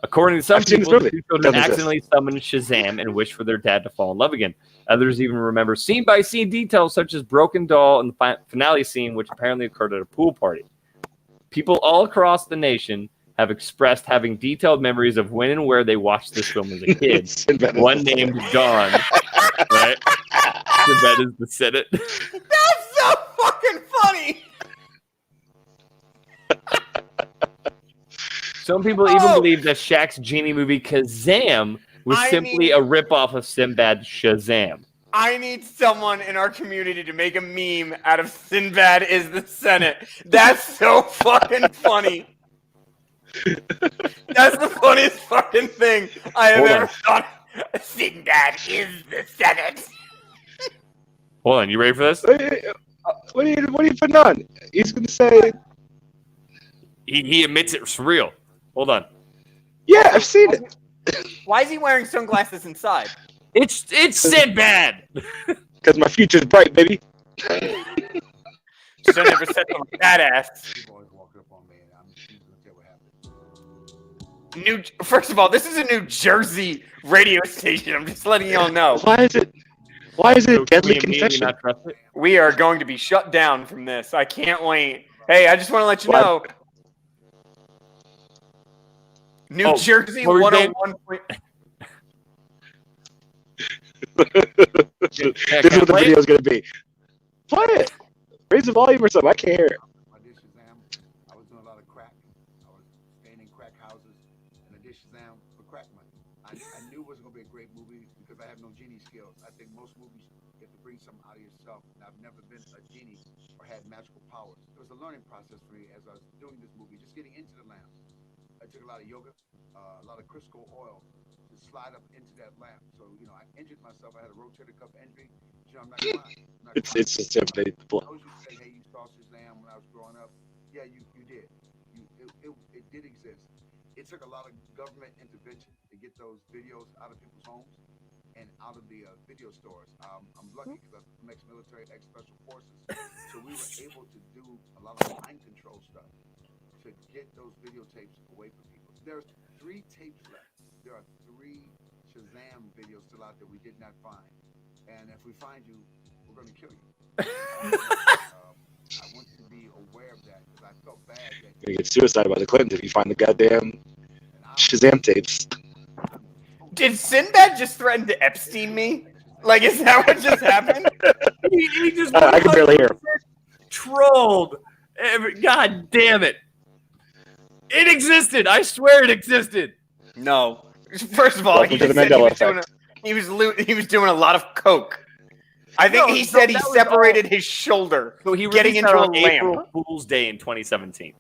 According to some I've seen this people, the movie. two children Doesn't accidentally summon Shazam and wish for their dad to fall in love again. Others even remember scene-by-scene details such as broken doll and the finale scene, which apparently occurred at a pool party. People all across the nation have expressed having detailed memories of when and where they watched this film as a kid. Sinbad is One the named Don, right? Sinbad is the Senate. That's so fucking funny. Some people even believe that Shaq's genie movie Kazam was I simply need- a ripoff of Sinbad's Shazam. I need someone in our community to make a meme out of Sinbad is the Senate. That's so fucking funny. That's the funniest fucking thing I have Hold ever on. thought. Sinbad is the Senate. Hold on, you ready for this? What are you putting on? He's going to say, He admits it's real. Hold on. yeah, I've seen it. Why is he wearing sunglasses inside? It's Sinbad. Because my future's bright, baby. Should never said I'm a badass. First of all, this is a New Jersey radio station. I'm just letting y'all know. Why is it So deadly can we immediately confession? not trust it? We are going to be shut down from this. I can't wait. Hey, I just want to let you know. New Oh, Jersey what were you saying? 101. This is what the video is going to be. Play it. Raise the volume or something. I can't hear it. I did Shazam. I was doing a lot of crack. I was staying in crack houses, and I did Shazam for crack money. I knew it was going to be a great movie because I have no genie skills. I think most movies you have to bring something out of yourself, and I've never been a genie or had magical powers. It was a learning process for me as I was doing this movie, just getting into the lamp. I took a lot of yoga, a lot of Crisco oil to slide up into that lamp. So, I injured myself. I had a rotator cuff injury. I'm not crying. It's just everybody. I always used to say, hey, you saw Shazam when I was growing up. Yeah, you did. It did exist. It took a lot of government intervention to get those videos out of people's homes and out of the video stores. I'm lucky because I'm ex-military, ex-special forces. So we were able to do a lot of mind control stuff to get those videotapes away from people. There's 3 tapes left there are 3 Shazam videos still out there we did not find. And if we find you, we're going to kill you. I want you to be aware of that because I felt bad that You're gonna get suicided by the Clintons if you find the goddamn Shazam tapes. Did Sinbad just threaten to Epstein me? Like, is that what just happened? He just I can barely hear him. trolled. God damn it! It existed. I swear it existed. No. First of all, Welcome he to the just said Mandela he was doing a lot of coke. I think he said he separated his shoulder. So he getting released into that a on lamp. April Fool's Day in 2017.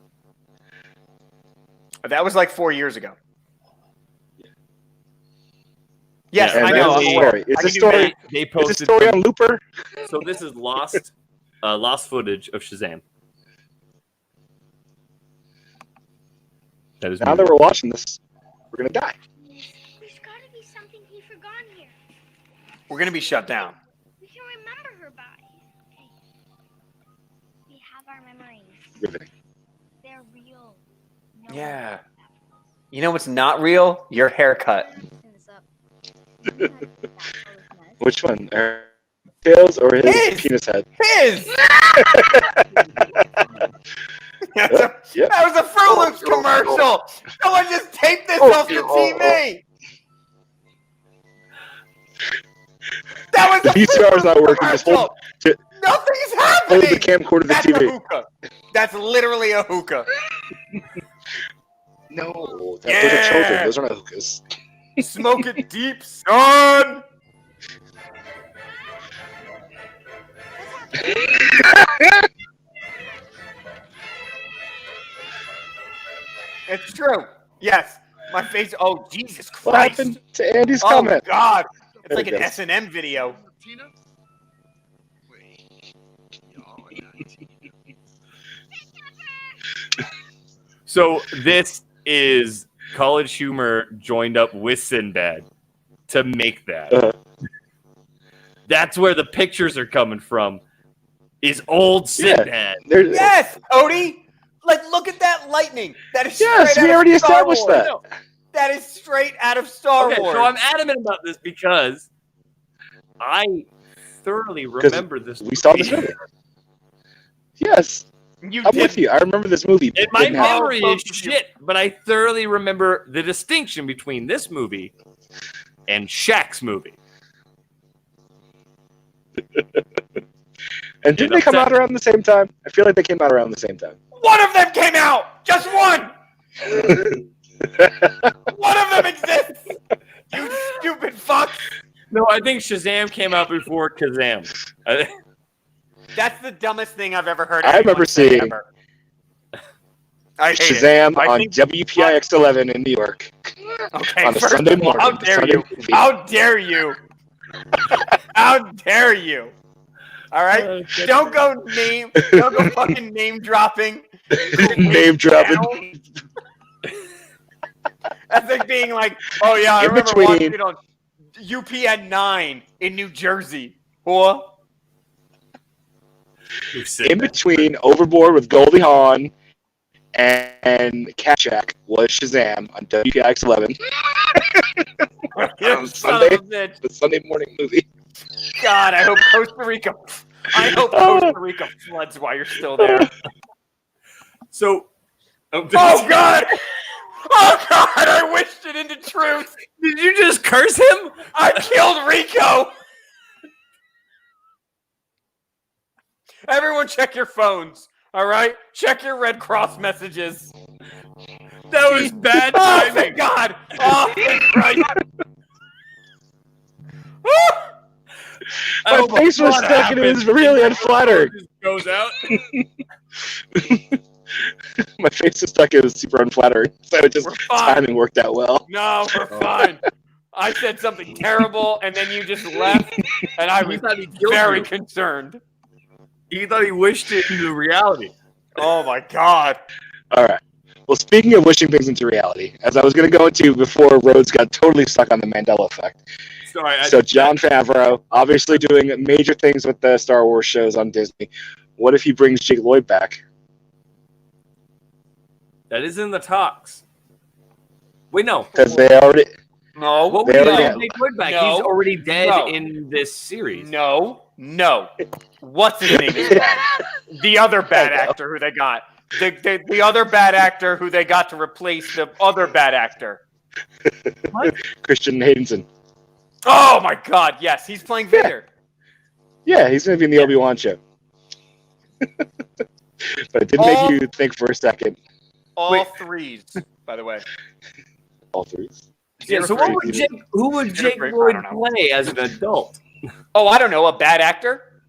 That was like 4 years ago. Yes, Yeah, I And know. that's I'm the aware. story. Is I this can do story? math. They Is posted this story on Looper? So this is lost footage of Shazam. That is Now that we're watching this, we're gonna die. There's gotta be something he forgot here. We're gonna be shut down. We can remember her by. Okay. We have our memories. Riveting. They're real. No one Yeah. can You know what's not real? Your haircut. clean this up. Which one? Tails or his His! penis head? His! Yep. That was a Fruit Loops commercial! Someone just taped this off the TV! That was The a Fruit VCR is not Loops working. Just hold, commercial! Nothing's hold the happening! camcorder to the That's a TV. hookah. That's literally a hookah. No, those are children. Those are not hookahs. Smoke it deep, son! It's true. Yes. My face. Oh, Jesus Christ. What happened to Andy's Oh, comment? God. It's There like it an goes. S&M video. So this is College Humor joined up with Sinbad to make that. Uh-huh. That's where the pictures are coming from. Is old Yeah. Sinbad. There- Yes, Cody. Like, look at that lightning. That is Yes, straight we out of already Star established Wars. that. That is straight out of Star Okay, Wars. so I'm adamant about this because I thoroughly remember this. We saw this movie. Yes, You I'm did. with you. I remember this movie. And my Didn't happen. memory Oh, is both of you. shit, but I thoroughly remember the distinction between this movie and Shaq's movie. And didn't they come out around the same time? I feel like they came out around the same time. One of them came out. Just one. One of them exists. You stupid fuck. No, I think Shazam came out before Kazam. That's the dumbest thing I've ever heard. I remember anyone say seeing ever. I hate Shazam it. I on think- WPIX 11 in New York Okay, on a first Sunday of all, morning. how The dare Sunday you? movie. How dare you? How dare you? All right, don't go fucking name dropping. Name dropping. That's like being like, oh yeah, I In remember between- watching it on UPN 9 in New Jersey. Or In between Overboard with Goldie Hawn and Cat Shack was Shazam on WPIX 11, you son of a bitch. the Sunday morning movie. God, I hope Costa Rica floods while you're still there. So, Oh God! Oh God! I wished it into truth. did you just curse him? I killed Rico. Everyone, check your phones. All right, check your Red Cross messages. That was bad Oh, timing. thank God! Oh, thank Christ! I My hope a face was flood stuck and it was happens. really unflattering. Just goes out. My face was stuck. It was super unflattering. So it just We're fine. timing worked out well. No, we're fine. I said something terrible, and then you just left, and I was He thought he killed very you. concerned. He thought he wished it into reality. Oh my God! All right. Well, speaking of wishing things into reality, as I was going to go into before Rhodes got totally stuck on the Mandela effect. Sorry, So Jon Favreau, obviously doing major things with the Star Wars shows on Disney. What if he brings Jake Lloyd back? that is in the talks. Wait, no. Because they already No. What would They you already get have- Jake Lloyd back? No. He's already dead No. in this series. No. What's his name? The other bad I know. actor who they got. The other bad actor who they got to replace the other bad actor. Christian Haydenson. Oh my God! Yes, he's playing Vader. Yeah, he's going to be in the Obi-Wan show. But it did make you think for a second. All threes, by the way. All three. Yeah, so Zero who three. would Jake I Lloyd don't know. play as an adult? Oh, I don't know. A bad actor?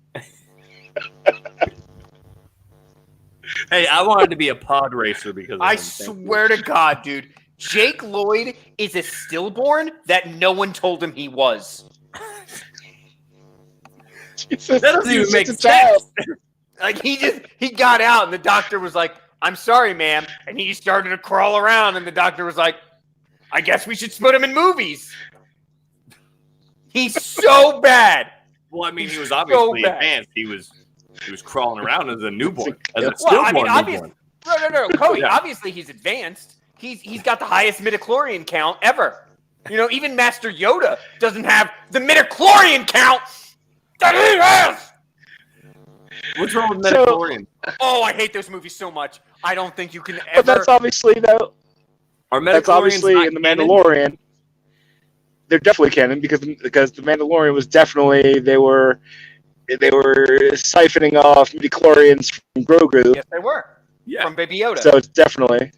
Hey, I wanted to be a pod racer because of I him. Thank you. swear to God, dude. Jake Lloyd is a stillborn that no one told him he was. Jesus, That doesn't even he's make just a child. sense. Like he got out and the doctor was like, "I'm sorry, ma'am," and he started to crawl around and the doctor was like, "I guess we should put him in movies." He's so bad. Well, I mean, he was So obviously bad. advanced. He was crawling around as a newborn, as a Well, stillborn I mean, newborn. No, Cody. Yeah. Obviously, he's advanced. He's got the highest midichlorian count ever. You know, even Master Yoda doesn't have the midichlorian count that he has. What's wrong with So- midichlorian? Oh, I hate those movies so much. I don't think you can But ever. that's obviously, though, Are that's midichlorians obviously not in The canon? Mandalorian. They're definitely canon because The Mandalorian was definitely, they were siphoning off midichlorians from Grogu. Yes, they were Yeah, from Baby Yoda. So it's definitely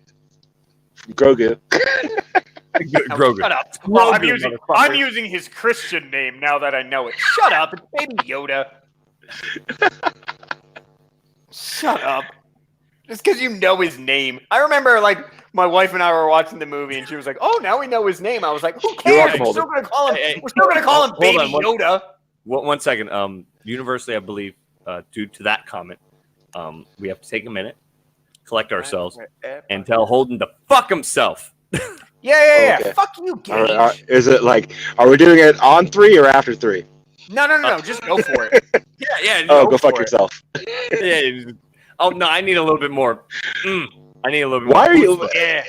from Grogu. Grogu. Shut up. Grogu, Well, motherfucker. I'm using his Christian name now that I know it. Shut up. It's Baby Yoda. Shut up. Just because you know his name. I remember, like, my wife and I were watching the movie, and she was like, "Oh, now we know his name." I was like, "Who You're cares? welcome, We're still Holden. gonna call him. Hey, We're still gonna call him hold Baby on, Yoda." One second. Universally, I believe, due to that comment, we have to take a minute, collect ourselves, and tell Holden to fuck himself. Yeah. Okay. Fuck you, Gage. Is it like, are we doing it on 3 or after 3? No. Just go for it. Yeah. Oh, go fuck for it. yourself. Yeah. Oh no, I need a little bit more. I need a little bit. Why more are you? chutzpah. Yeah.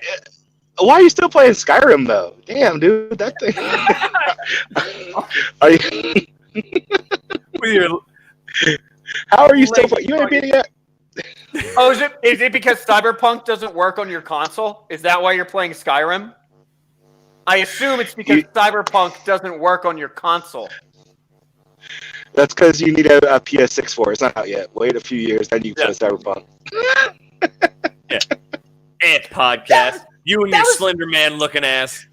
Why are you still playing Skyrim though? Damn, dude, that thing. Are you, With your- how are you still playing? You ain't beat it yet. Oh, is it because Cyberpunk doesn't work on your console? Is that why you're playing Skyrim? I assume it's because Cyberpunk doesn't work on your console. That's because you need a PS6 for it. It's not out yet. Wait a few years, then you play Cyberpunk. podcast. You and that your was- Slender Man looking ass.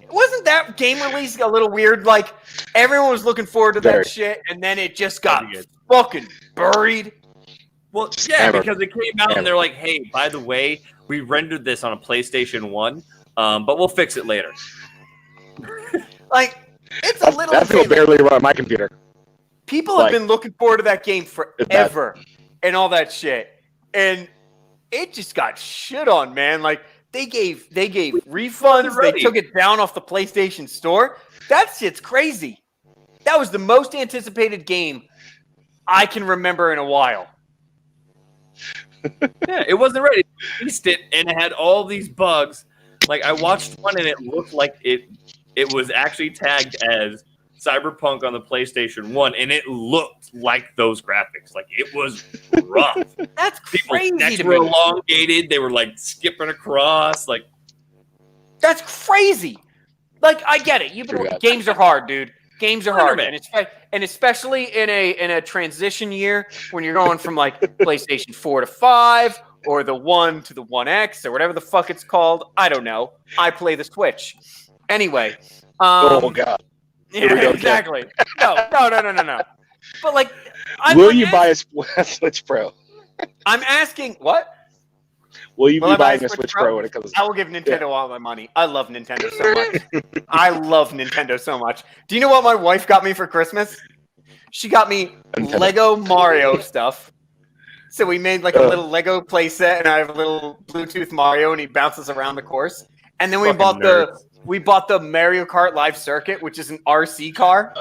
Wasn't that game release a little weird? Like, everyone was looking forward to Very. that shit, and then it just got Very good. fucking buried. Well, Just yeah, hammer. because it came out and they're like, "Hey, by the way, we rendered this on a PlayStation 1, but we'll fix it later." Like, it's a little That thing will thing. barely run on my computer. People have like- been looking forward to that game It's bad. forever and all that shit. And it just got shit on, man. Like, they gave refunds. They ready. took it down off the PlayStation Store. That shit's crazy. That was the most anticipated game I can remember in a while. Yeah, it wasn't ready. They released it and it had all these bugs. Like I watched one and it looked like it was actually tagged as Cyberpunk on the PlayStation 1 and it looked like those graphics. Like it was rough. That's People's crazy necks to were me. elongated. They were like skipping across. Like That's crazy. Like, I get it. Forgot. Games are hard, dude. Games are hard, Spider-Man. and especially in a transition year when you're going from like PlayStation 4 to 5 or the 1 to the 1X or whatever the fuck it's called. I don't know. I play the Switch. Anyway. Oh god. Yeah, we go, exactly. No. But like, Will you buy a Switch Pro? I'm asking what? Will you Will be I buy a buying a Switch Switch Pro? Pro when it comes? I will give Nintendo all my money. I love Nintendo so much. I love Nintendo so much. Do you know what my wife got me for Christmas? She got me Nintendo. Lego Mario stuff. So we made like a Oh. little Lego playset, and I have a little Bluetooth Mario, and he bounces around the course. And then we Fucking bought the Mario Kart Live Circuit, which is an RC car.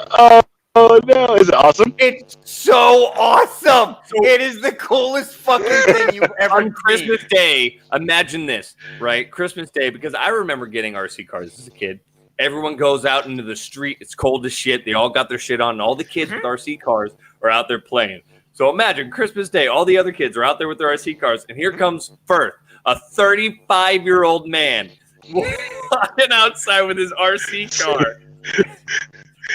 Oh no! Is it awesome? It's so awesome! It is the coolest fucking thing you've ever on seen. Christmas Day, imagine this, right? Christmas Day, because I remember getting RC cars as a kid, everyone goes out into the street. It's cold as shit. They all got their shit on. And all the kids with RC cars are out there playing. So imagine Christmas Day, all the other kids are out there with their RC cars, and here comes Firth, a 35-year-old man walking outside with his RC car.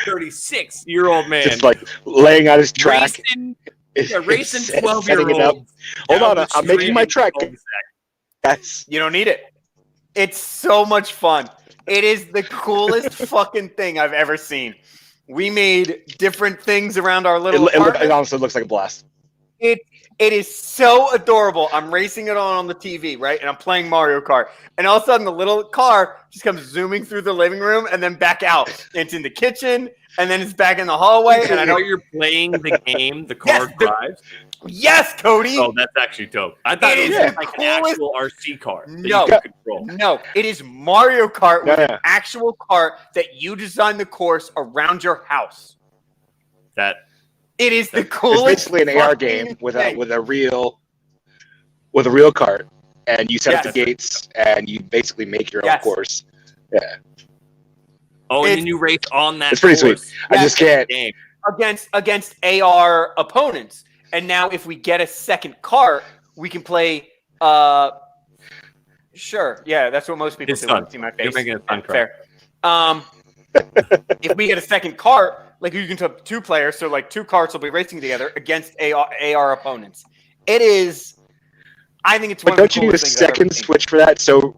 36-year-old man. Just like laying out his track. Racing 12-year-olds. Hold on, I'm making my track. Yes. You don't need it. It's so much fun. It is the coolest fucking thing I've ever seen. We made different things around our little apartment. It honestly looks like a blast. It is so adorable. I'm racing it on the TV, right? And I'm playing Mario Kart. And all of a sudden, the little car just comes zooming through the living room and then back out. It's in the kitchen, and then it's back in the hallway. And I know you're playing the game, the car drives. Yes, Cody. Oh, that's actually dope. I thought it was like an actual RC car that you could control. No, it is Mario Kart with an actual cart that you design the course around your house. It is the coolest. It's basically an AR game with a real cart, and you set up the gates, and you basically make your own course. Yeah. Oh, and then you race on that. It's pretty sweet. I just can't against AR opponents. And now, if we get a second cart, we can play. Sure, yeah, that's what most people do. See my face. You're making it fun. Fair. If we get a second cart, like you can take 2 players, so like 2 carts will be racing together against AR opponents. It is. I think it's one. But don't you need a second Switch for that? So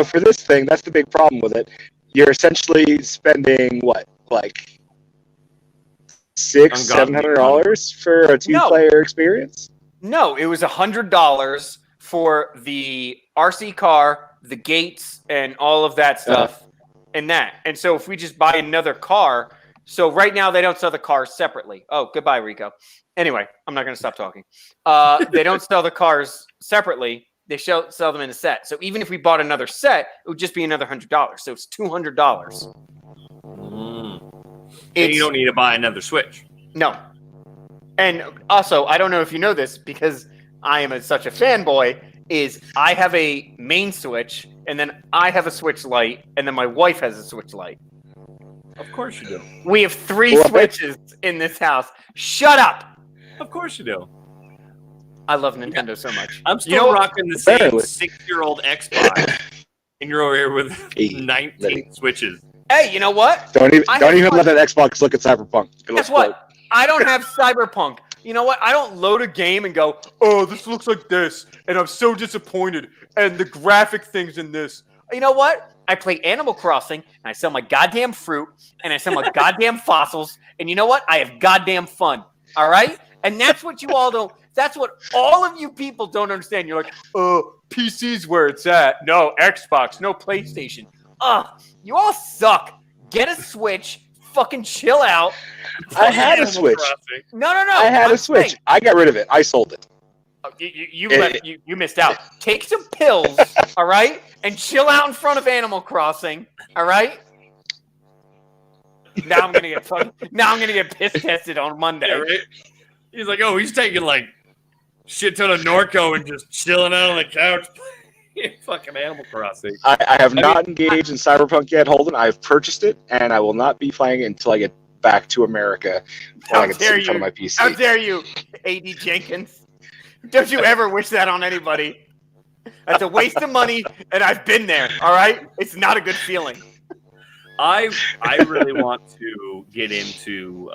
for this thing, that's the big problem with it. You're essentially spending what, like $600-$700 for a 2-player experience? No, it was $100 for the RC car, the gates, and all of that stuff, and that. And so if we just buy another car, so right now they don't sell the cars separately. Oh, goodbye, Rico. Anyway, I'm not going to stop talking. They don't sell the cars separately. They sell them in a set. So even if we bought another set, it would just be another $100. So it's $200. And you don't need to buy another Switch. No. And also, I don't know if you know this, because I am such a fanboy, is I have a main Switch, and then I have a Switch Lite, and then my wife has a Switch Lite. Of course you do. We have 3 Switches in this house. Shut up! Of course you do. I love Nintendo so much. I'm still rocking the same 6-year-old Xbox, and you're over here with 19 Switches. Hey, you know what? Don't even let that Xbox look at Cyberpunk. Guess what? I don't have Cyberpunk. You know what? I don't load a game and go, oh, this looks like this, and I'm so disappointed, and the graphic things in this. You know what? I play Animal Crossing, and I sell my goddamn fruit, and I sell my goddamn fossils, and you know what? I have goddamn fun. All right? And that's what you all don't. That's what all of you people don't understand. You're like, oh, PC's where it's at. No, Xbox, no PlayStation. You all suck. Get a Switch. Fucking chill out. I had a Switch. No. I had a Switch. I got rid of it. I sold it. You missed out. Take some pills, all right, and chill out in front of Animal Crossing, all right. Now I'm gonna get piss tested on Monday. Yeah, right? He's like, oh, he's taking like shit ton of Norco and just chilling out on the couch. Fucking Animal Crossing. I have not engaged in Cyberpunk yet, Holden. I've purchased it, and I will not be playing it until I get back to America. How I can sit in front of my PC. How dare you, A.D. Jenkins? Don't you ever wish that on anybody. That's a waste of money, and I've been there, all right? It's not a good feeling. I really want to get into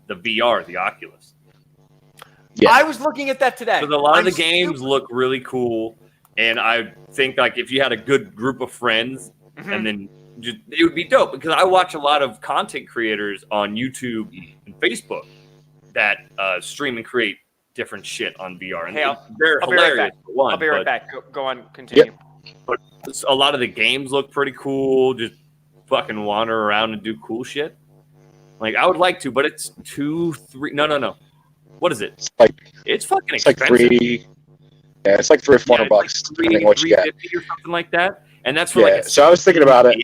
the VR, the Oculus. Yeah. I was looking at that today. Because a lot of the games look really cool. And I think, like, if you had a good group of friends, and then it would be dope. Because I watch a lot of content creators on YouTube and Facebook that stream and create different shit on VR. And they're hilarious. I'll be right back. Go on, continue. Yep. But a lot of the games look pretty cool. Just fucking wander around and do cool shit. Like, I would like to, but it's No. What is it? It's fucking expensive. Like $3. Yeah, it's like $300 or $400 bucks, depending on what you get. Or something like that. And that's for so I was thinking about it.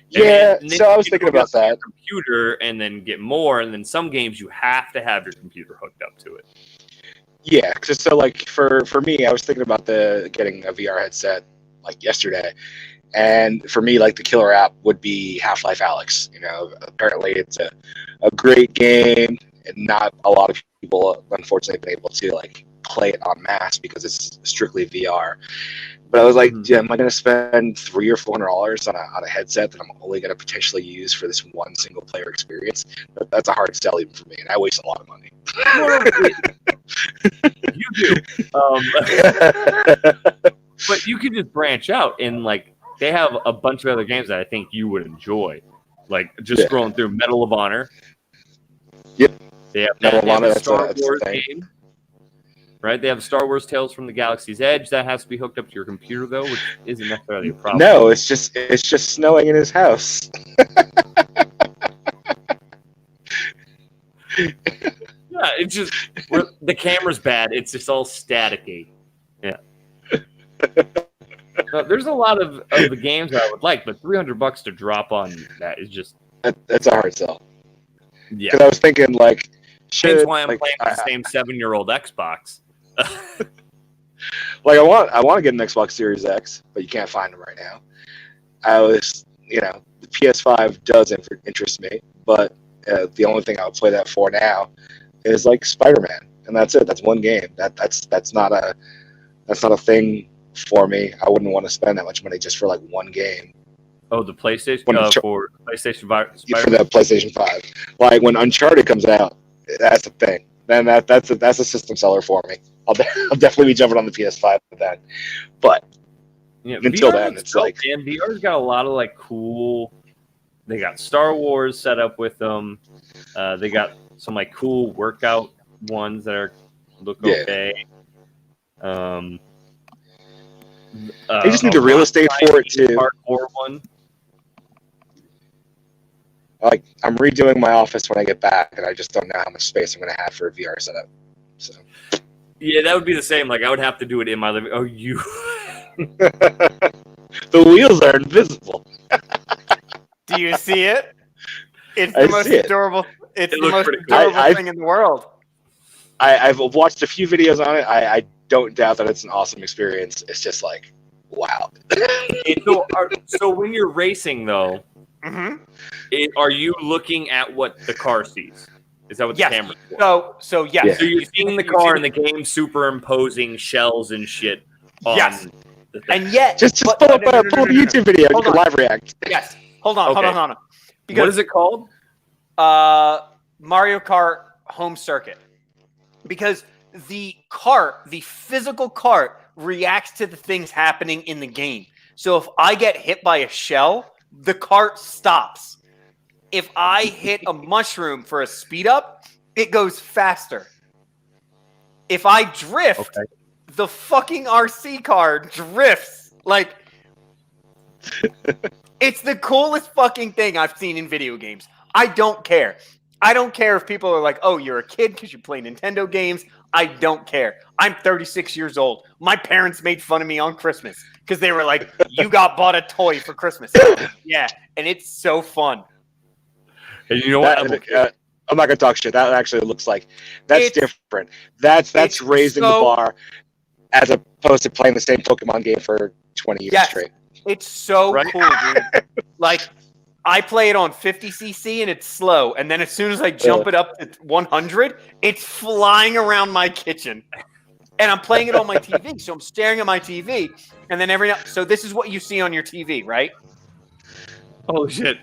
Yeah, so I was thinking about that. Computer, and then get more, and then some games you have to have your computer hooked up to it. Yeah, so like for me, I was thinking about getting a VR headset like yesterday, And for me, like the killer app would be Half-Life Alyx. You know, apparently it's a great game, and not a lot of people, unfortunately, have been able to like play it en masse because it's strictly VR. But I was like, yeah, am I going to spend $300 or $400 on a headset that I'm only going to potentially use for this one single player experience? But that's a hard sell even for me, and I waste a lot of money. You do, but you could just branch out and like they have a bunch of other games that I think you would enjoy, like just scrolling through Medal of Honor. Yep, they have Medal of Honor. A That's Star a Wars game, right? They have Star Wars Tales from the Galaxy's Edge that has to be hooked up to your computer though, which isn't necessarily a problem. No, it's just snowing in his house. Yeah, it's just the camera's bad. It's just all staticky. Yeah. There's a lot of the games that I would like, but $300 to drop on that is just that's a hard sell. Yeah, because I was thinking like, that's why I'm playing the same 7-year-old Xbox. Like I want to get an Xbox Series X, but you can't find them right now. The PS5 does interest me, but the only thing I would play that for now is like Spider-Man, and that's it. That's one game. That's not a thing for me. I wouldn't want to spend that much money just for like one game. Oh, the PlayStation for PlayStation 5. For the PlayStation 5. Like when Uncharted comes out, that's the thing. Then that's a system seller for me. I'll definitely be jumping on the PS5 with that. But until then, it's like and VR's got a lot of like cool. They got Star Wars set up with them. They got some like cool workout ones that look okay. They just need the real estate for it too. Hardcore one. Like I'm redoing my office when I get back, and I just don't know how much space I'm going to have for a VR setup. So yeah, that would be the same. Like I would have to do it in my living. Oh, you. The wheels are invisible. Do you see it? It's the most adorable. It's the most adorable thing in the world. I've watched a few videos on it. I don't doubt that it's an awesome experience. It's just like, wow. So when you're racing, though, are you looking at what the car sees? Is that what the camera's for? So yes. Yeah. So you're seeing the car and the game superimposing shells and shit on the thing. And yet... Just pull up a YouTube video and you can live react. Yes. Hold on. Because, what is it called? Mario Kart Home Circuit. Because the physical cart, reacts to the things happening in the game. So if I get hit by a shell, the cart stops. If I hit a mushroom for a speed up, it goes faster. If I drift, the fucking RC car drifts. Like, it's the coolest fucking thing I've seen in video games. I don't care. I don't care if people are like, oh, you're a kid because you play Nintendo games. I don't care. I'm 36 years old. My parents made fun of me on Christmas because they were like, you got bought a toy for Christmas. Yeah, and it's so fun. And you know what? I'm not gonna talk shit. That actually looks like that's different. That's raising the bar as opposed to playing the same Pokemon game for 20 years straight. It's so cool, dude. Like, I play it on 50cc and it's slow, and then as soon as I jump it up to 100, it's flying around my kitchen. And I'm playing it on my TV, so I'm staring at my TV, and then so this is what you see on your TV, right? Oh shit.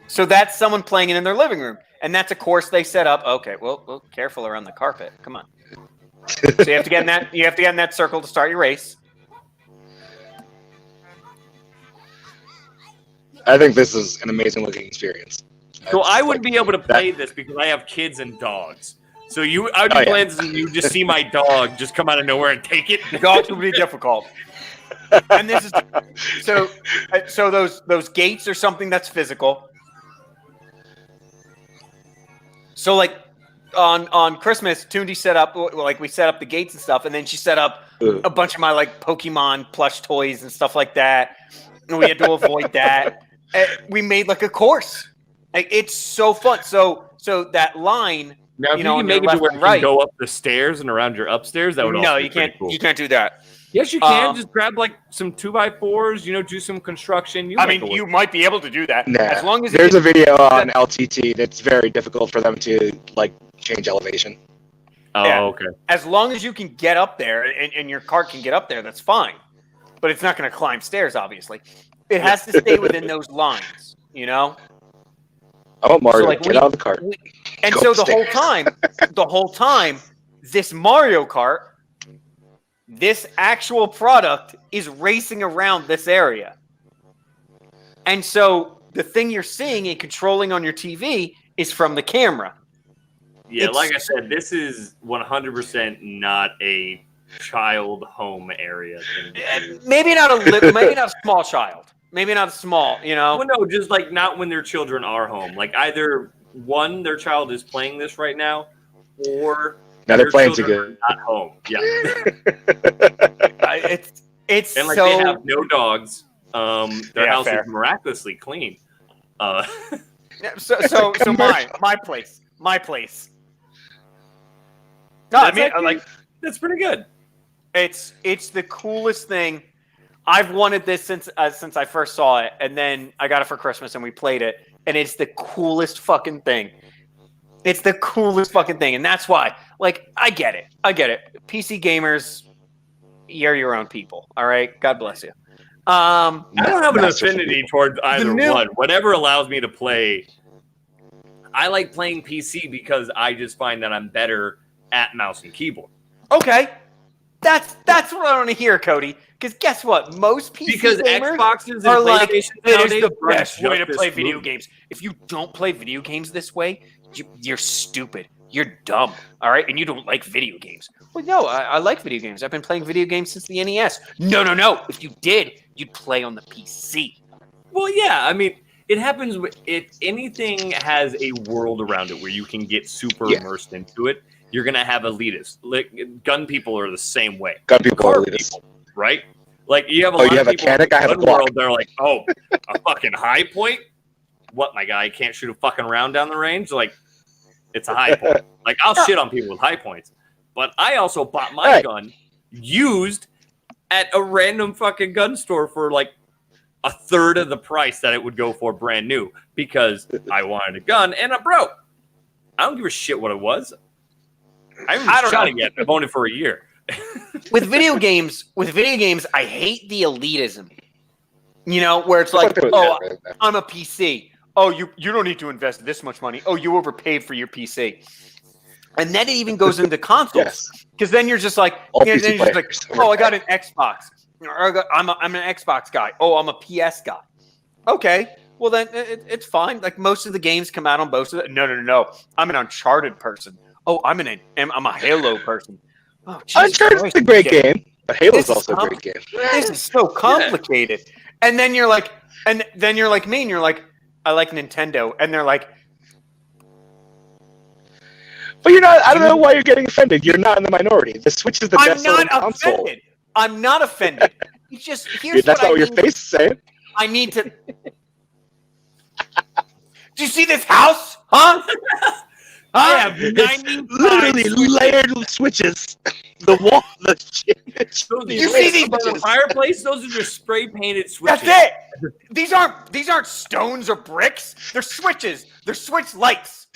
So that's someone playing it in their living room, and that's a course they set up. Okay, well, careful around the carpet. Come on. So you have to get in that. You have to get in that circle to start your race. I think this is an amazing looking experience. So I wouldn't be able to play this because I have kids and dogs. So I'd be playing this and you just see my dog just come out of nowhere and take it. The dogs would be difficult. And this is so those gates are something that's physical. So like on Christmas, Tundi set up we set up the gates and stuff, and then she set up a bunch of my like Pokemon plush toys and stuff like that. And we had to avoid that. We made like a course. Like, it's so fun. So that line. Now, if you can make it to where you can go up the stairs and around your upstairs, that would also be you can't. cool. You can't do that. Yes, you can. Just grab like some 2x4s, do some construction. You might be able to do that as long as there's a video on LTT that's very difficult for them to like change elevation. Oh, yeah. Okay. As long as you can get up there and your cart can get up there, that's fine. But it's not going to climb stairs, obviously. It has to stay within those lines, Oh, Mario, get out of the cart. And Go so upstairs. the whole time, this Mario Kart, this actual product is racing around this area. And so the thing you're seeing and controlling on your TV is from the camera. Yeah, like I said, this is 100% not a child home area thing. Maybe not a small child. Maybe not a small, Well, no, just like not when their children are home. Like either one, their child is playing this right now, or Now they're playing children together. are not home. Yeah. It's And like so, they have no dogs. Their house fair. is miraculously clean. so my place. No, I mean, that's pretty good. it's the coolest thing. I've wanted this since I first saw it, and then I got it for Christmas, and we played it, and it's the coolest fucking thing. It's the coolest fucking thing, and that's why. Like, I get it. PC gamers, you're your own people. All right, God bless you. I don't have an Masterful affinity towards either new- one. Whatever allows me to play. I like playing PC because I just find that I'm better at mouse and keyboard. Okay, that's what I want to hear, Cody. Because guess what? Most PC Because gamers Xboxes are and like, PlayStations it is nowadays the run best way to just play as video smooth. games. If you don't play video games this way, you're stupid. You're dumb. All right, and you don't like video games. Well, no, I like video games. I've been playing video games since the NES. No. If you did, you'd play on the PC. Well, yeah. I mean, it happens if anything has a world around it where you can get super immersed into it. You're gonna have elitists. Like gun people are the same way. Gun people Car are elitist. people, right? Like you have a Oh, lot you of have a people in Canik, the I have a gun Glock. world. They're like, oh, a fucking high point. What, my guy can't shoot a fucking round down the range? Like, it's a high point. Like, I'll shit on people with high points, but I also bought my gun used at a random fucking gun store for like a third of the price that it would go for brand new because I wanted a gun and bro, I don't give a shit what it was. I haven't shot it yet. I've owned it for a year. With video games, I hate the elitism. Where it's like, oh, I'm a PC. Oh, you don't need to invest this much money. Oh, you overpaid for your PC. And then it even goes into consoles. Because then you're just like, All then PC you're just like, players oh, I got an Xbox. Or I'm an Xbox guy. Oh, I'm a PS guy. Okay, well then it's fine. Like most of the games come out on both of them. No. I'm an Uncharted person. Oh, I'm a Halo person. Oh, Jesus Uncharted's Christ, a great okay. game, but Halo's This is also a great game. This is so complicated. And then you're like, me, and you're like, I like Nintendo, and they're like, But you're not. I don't know why you're getting offended. You're not in the minority. The Switch is the I'm best selling not console. offended. I'm not offended. It's just here's That's not what your face is saying. I need to. Do you see this house? Huh? I have It's 95 literally switches. layered switches. The wall, the shit. You see these by the fireplace? Those are just spray painted switches. That's it. These aren't stones or bricks. They're switches. They're switch lights.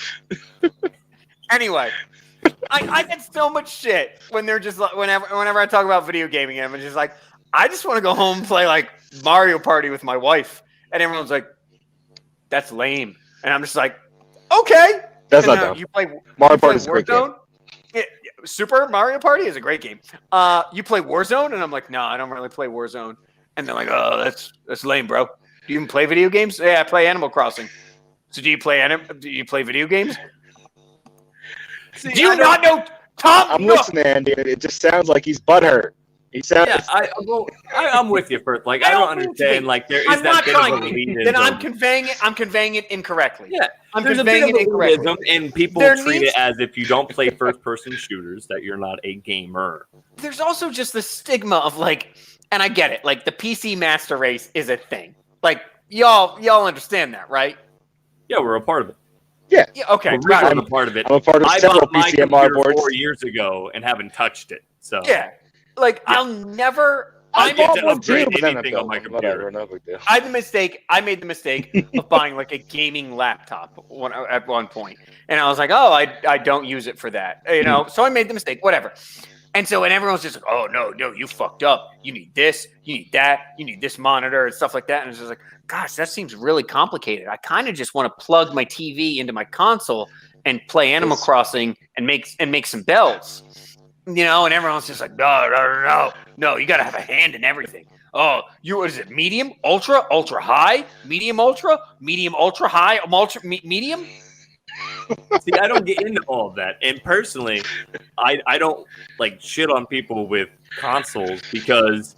Anyway, I get so much shit when they're just like whenever I talk about video gaming, and I'm just like, I just want to go home and play like Mario Party with my wife, and everyone's like, that's lame, and I'm just like, okay. That's And not now dumb. you play Mario Party's a great game. Warzone? Yeah, Super Mario Party is a great game. You play Warzone, and I'm like, no, I don't really play Warzone. And they're like, oh, that's lame, bro. Do you even play video games? Yeah, I play Animal Crossing. So do you play video games? See, Do you not know Tom? I'm Nook? listening, Andy. It just sounds like he's butthurt. He sounds. Yeah, I'm with you, Firth. Like, I don't mean to understand. be. Like, there is I'm that not bit of trying to be. elitism. Then I'm conveying it incorrectly. Yeah, I'm there's a conveying bit it of incorrectly. elitism, and people There treat needs- it as if you don't play first-person shooters, that you're not a gamer. There's also just the stigma of like, and I get it. Like the PC master race is a thing. Like y'all understand that, right? Yeah, we're a part of it. Yeah. Okay. We're Got really it. a part of it. I'm a part of I several bought my PCMR computer boards. 4 years ago and haven't touched it. So Yeah. Like I'll never. I get to bought one upgrade too, but then I anything on built my one. computer. Whatever, no big deal. I made the mistake of buying like a gaming laptop at one point, and I was like, oh, I don't use it for that, you know. So I made the mistake, whatever. And so, and everyone's just like, oh no, you fucked up. You need this, you need that, you need this monitor and stuff like that. And it's just like, gosh, that seems really complicated. I kind of just want to plug my TV into my console and play Animal Crossing and make some bells, you know. And everyone's just like, no, you got to have a hand in everything. Oh, what is it? Medium, ultra, ultra high, medium, ultra high, medium. See, I don't get into all of that. And personally, I don't like shit on people with consoles because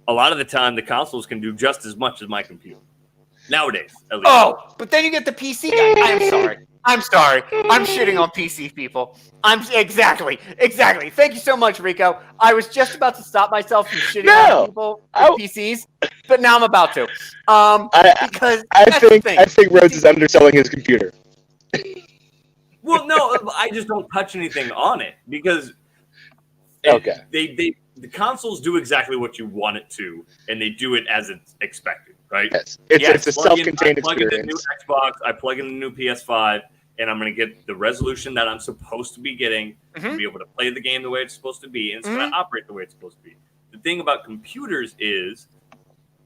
a lot of the time the consoles can do just as much as my computer. Nowadays, at least. Oh, but then you get the PC guy. I'm sorry. I'm shitting on PC people. Exactly. Thank you so much, Rico. I was just about to stop myself from shitting on people with PCs, but now I'm about to. Because I think Rhodes is underselling his computer. Well, no, I just don't touch anything on it because the consoles do exactly what you want it to, and they do it as it's expected, right? Yes, it's a self-contained experience. I plug in the new Xbox, I plug in the new PS5, and I'm going to get the resolution that I'm supposed to be getting to be able to play the game the way it's supposed to be, and it's going to operate the way it's supposed to be. The thing about computers is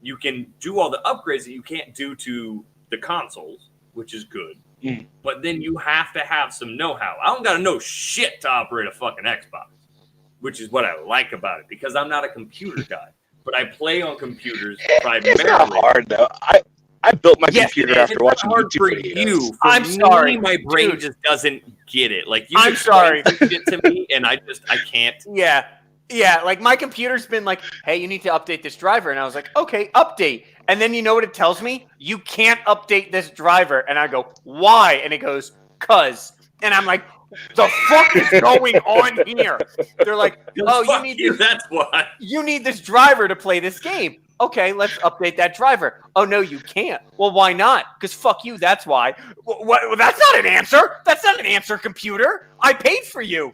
you can do all the upgrades that you can't do to the consoles, which is good. But then you have to have some know-how. I don't got to know shit to operate a fucking Xbox, which is what I like about it because I'm not a computer guy. But I play on computers primarily. It's not hard though. I built my computer after watching hard YouTube for videos. you. I'm sorry, my brain just doesn't get it. Like I'm sorry, shit to me, and I can't. Yeah. Like my computer's been like, hey, you need to update this driver, and I was like, okay, update. And then you know what it tells me? You can't update this driver, and I go, why? And it goes, cause. And I'm like, the fuck is going on here? They're like, oh, you need this. That's why you need this driver to play this game. Okay, let's update that driver. Oh no, you can't. Well, why not? Because fuck you. That's why. Well, that's not an answer. That's not an answer, computer. I paid for you.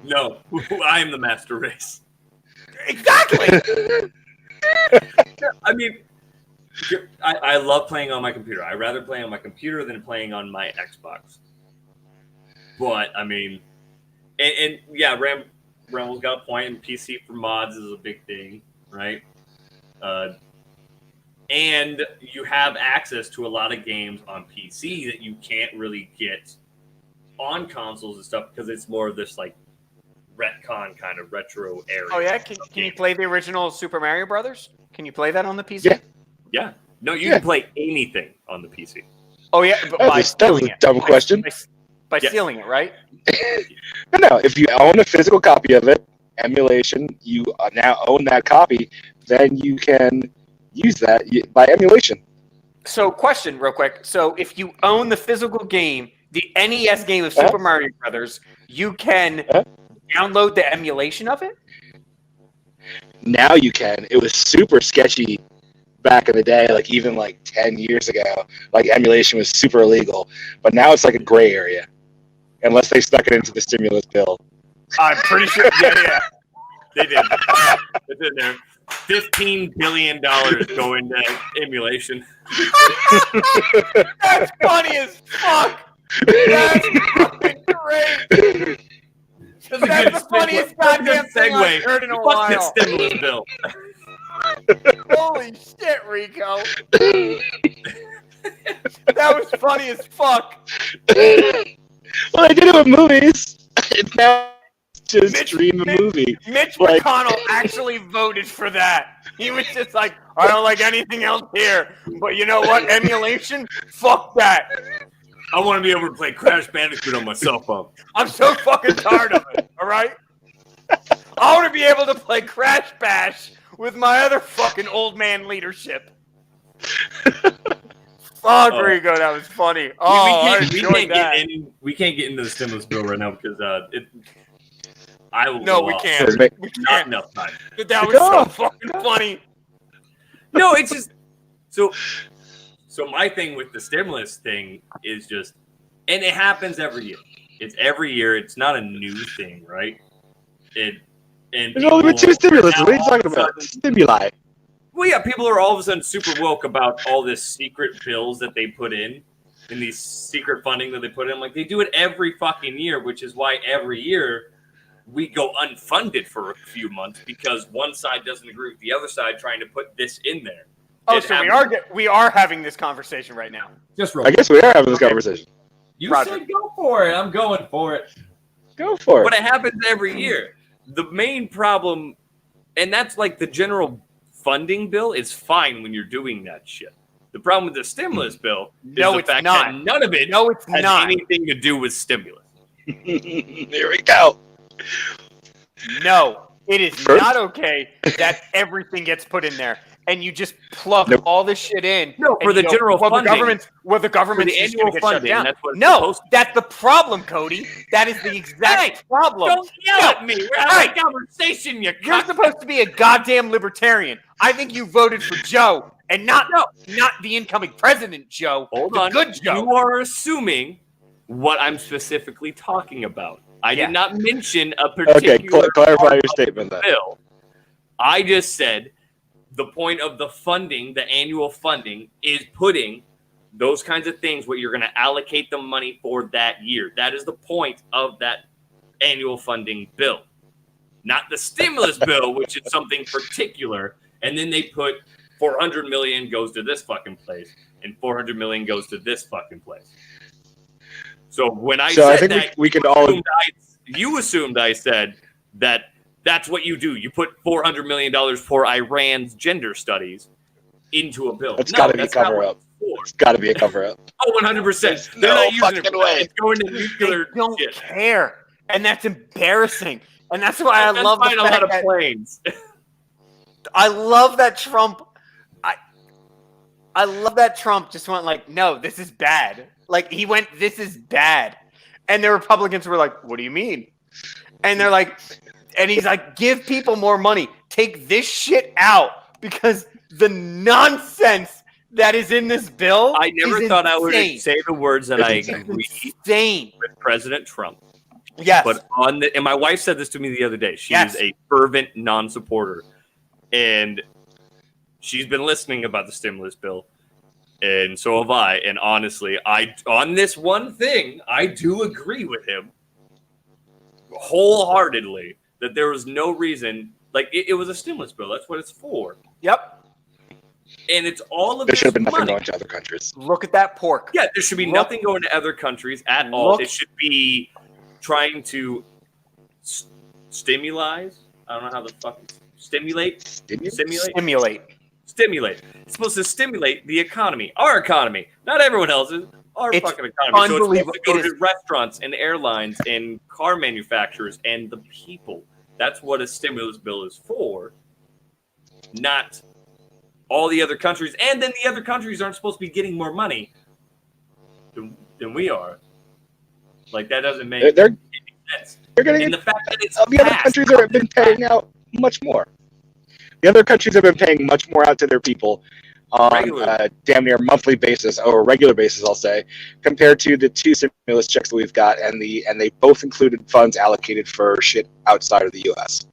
No, I am the master race. Exactly. I mean, I love playing on my computer. I'd rather play on my computer than playing on my Xbox. But I mean, and yeah, Rambo's got a point. And PC for mods is a big thing, right? And you have access to a lot of games on PC that you can't really get on consoles and stuff because it's more of this like retcon kind of retro area. Oh yeah, can you play the original Super Mario Brothers? Can you play that on the PC? Yeah. No, you can play anything on the PC. Oh yeah, but by stealing it. Dumb question. By stealing it, right? No, if you own a physical copy of it, emulation, you now own that copy, then you can use that by emulation. So, question real quick. So, if you own the physical game, the NES game of Super Mario Brothers, you can download the emulation of it? Now you can. It was super sketchy back in the day, like even like 10 years ago. Like emulation was super illegal. But now it's like a gray area. Unless they stuck it into the stimulus bill. I'm pretty sure. Yeah. They did. It's in there. $15 billion going to emulation. That's funny as fuck. That's fucking great. That's the funniest goddamn thing I've heard in a while. Fuck this stimulus bill. Holy shit, Rico. That was funny as fuck. Well, they did it with movies. It's now just stream a movie. Mitch McConnell actually voted for that. He was just like, I don't like anything else here. But you know what? Emulation? Fuck that. I want to be able to play Crash Bandicoot on my cell phone. I'm so fucking tired of it, all right? I want to be able to play Crash Bash with my other fucking old man leadership. Fuck, Rico, that was funny. Oh, we can't get into the stimulus bill right now because we can't. We can't. Not enough time. That was so fucking funny. No, it's just so my thing with the stimulus thing is just, and it happens every year. It's every year. It's not a new thing, right? And There's only been two stimuluses. now What are you all of talking a about? sudden- Stimuli. Well, yeah, people are all of a sudden super woke about all this secret bills that they put in these secret funding that they put in. Like, they do it every fucking year, which is why every year we go unfunded for a few months because one side doesn't agree with the other side trying to put this in there. Oh, so we are having this conversation right now. Just real I guess we are having this conversation. You Roger. said go for it. I'm going for it. Go for But it. it happens every year. The main problem, and that's like the general funding bill, is fine when you're doing that shit. The problem with the stimulus bill is No, the it's fact not. that none of it No, it's has not. anything to do with stimulus. Here we go. No, it is First- not okay that everything gets put in there and you just plug Nope. all this shit in. No, and for the you go, general funding. The government's For the just gonna annual get shut funding, down. that's what it's No, supposed to be. that's the problem, Cody. That is the exact problem. Don't yell No. at me. We're having a conversation, you You're cuck. supposed to be a goddamn libertarian. I think you voted for Joe and not the incoming president, Joe. Hold the on. good Joe. You are assuming what I'm specifically talking about. I Yeah. did not mention a Okay, particular clarify part your of statement the then. bill. I just said the point of the funding, the annual funding, is putting those kinds of things where you're going to allocate the money for that year. That is the point of that annual funding bill, not the stimulus bill, which is something particular. And then they put 400 million goes to this fucking place and 400 million goes to this fucking place. So when I So said I think that, we can all. you assumed I said that that's what you do. You put $400 million for Iran's gender studies into a bill. It's got to be a that's not cover what up. it's for. It's got to be a cover up. Oh, 100%. There's They're no not using it fucking for that. way. It's going to They nuclear don't shit. care, and that's embarrassing. And that's why I That's love the fine, a lot fact of that planes. I love that Trump. I love that Trump just went like, no, this is bad. Like he went, this is bad, and the Republicans were like, what do you mean? And they're like, and he's like, give people more money. Take this shit out because the nonsense that is in this bill. I never is thought I would insane. say the words that I It's agree insane. with President Trump. Yes. But and my wife said this to me the other day. She Yes. is a fervent non-supporter, and she's been listening about the stimulus bill, and so have I. And honestly, on this one thing, I do agree with him wholeheartedly that there was no reason. Like it was a stimulus bill. That's what it's for. Yep. And it's all of There this should have been nothing money. going to other countries. Look at that pork. Yeah, there should be Look- nothing going to other countries at all. Look- It should be trying to stimulate. I don't know how the fuck stimulate. Stimulate. It's supposed to stimulate the economy, our economy, not everyone else's. Our It's fucking economy. So it's unbelievable. supposed to go It to restaurants and airlines and car manufacturers and the people. That's what a stimulus bill is for, not all the other countries. And then the other countries aren't supposed to be getting more money than we are. Like that doesn't make They're any sense. going And to the fact that it's the other passed- countries have been paying out much more. The other countries have been paying much more out to their people on Regular. a damn near monthly basis or a regular basis, I'll say, compared to the two stimulus checks that we've got, and they both included funds allocated for shit outside of the U.S.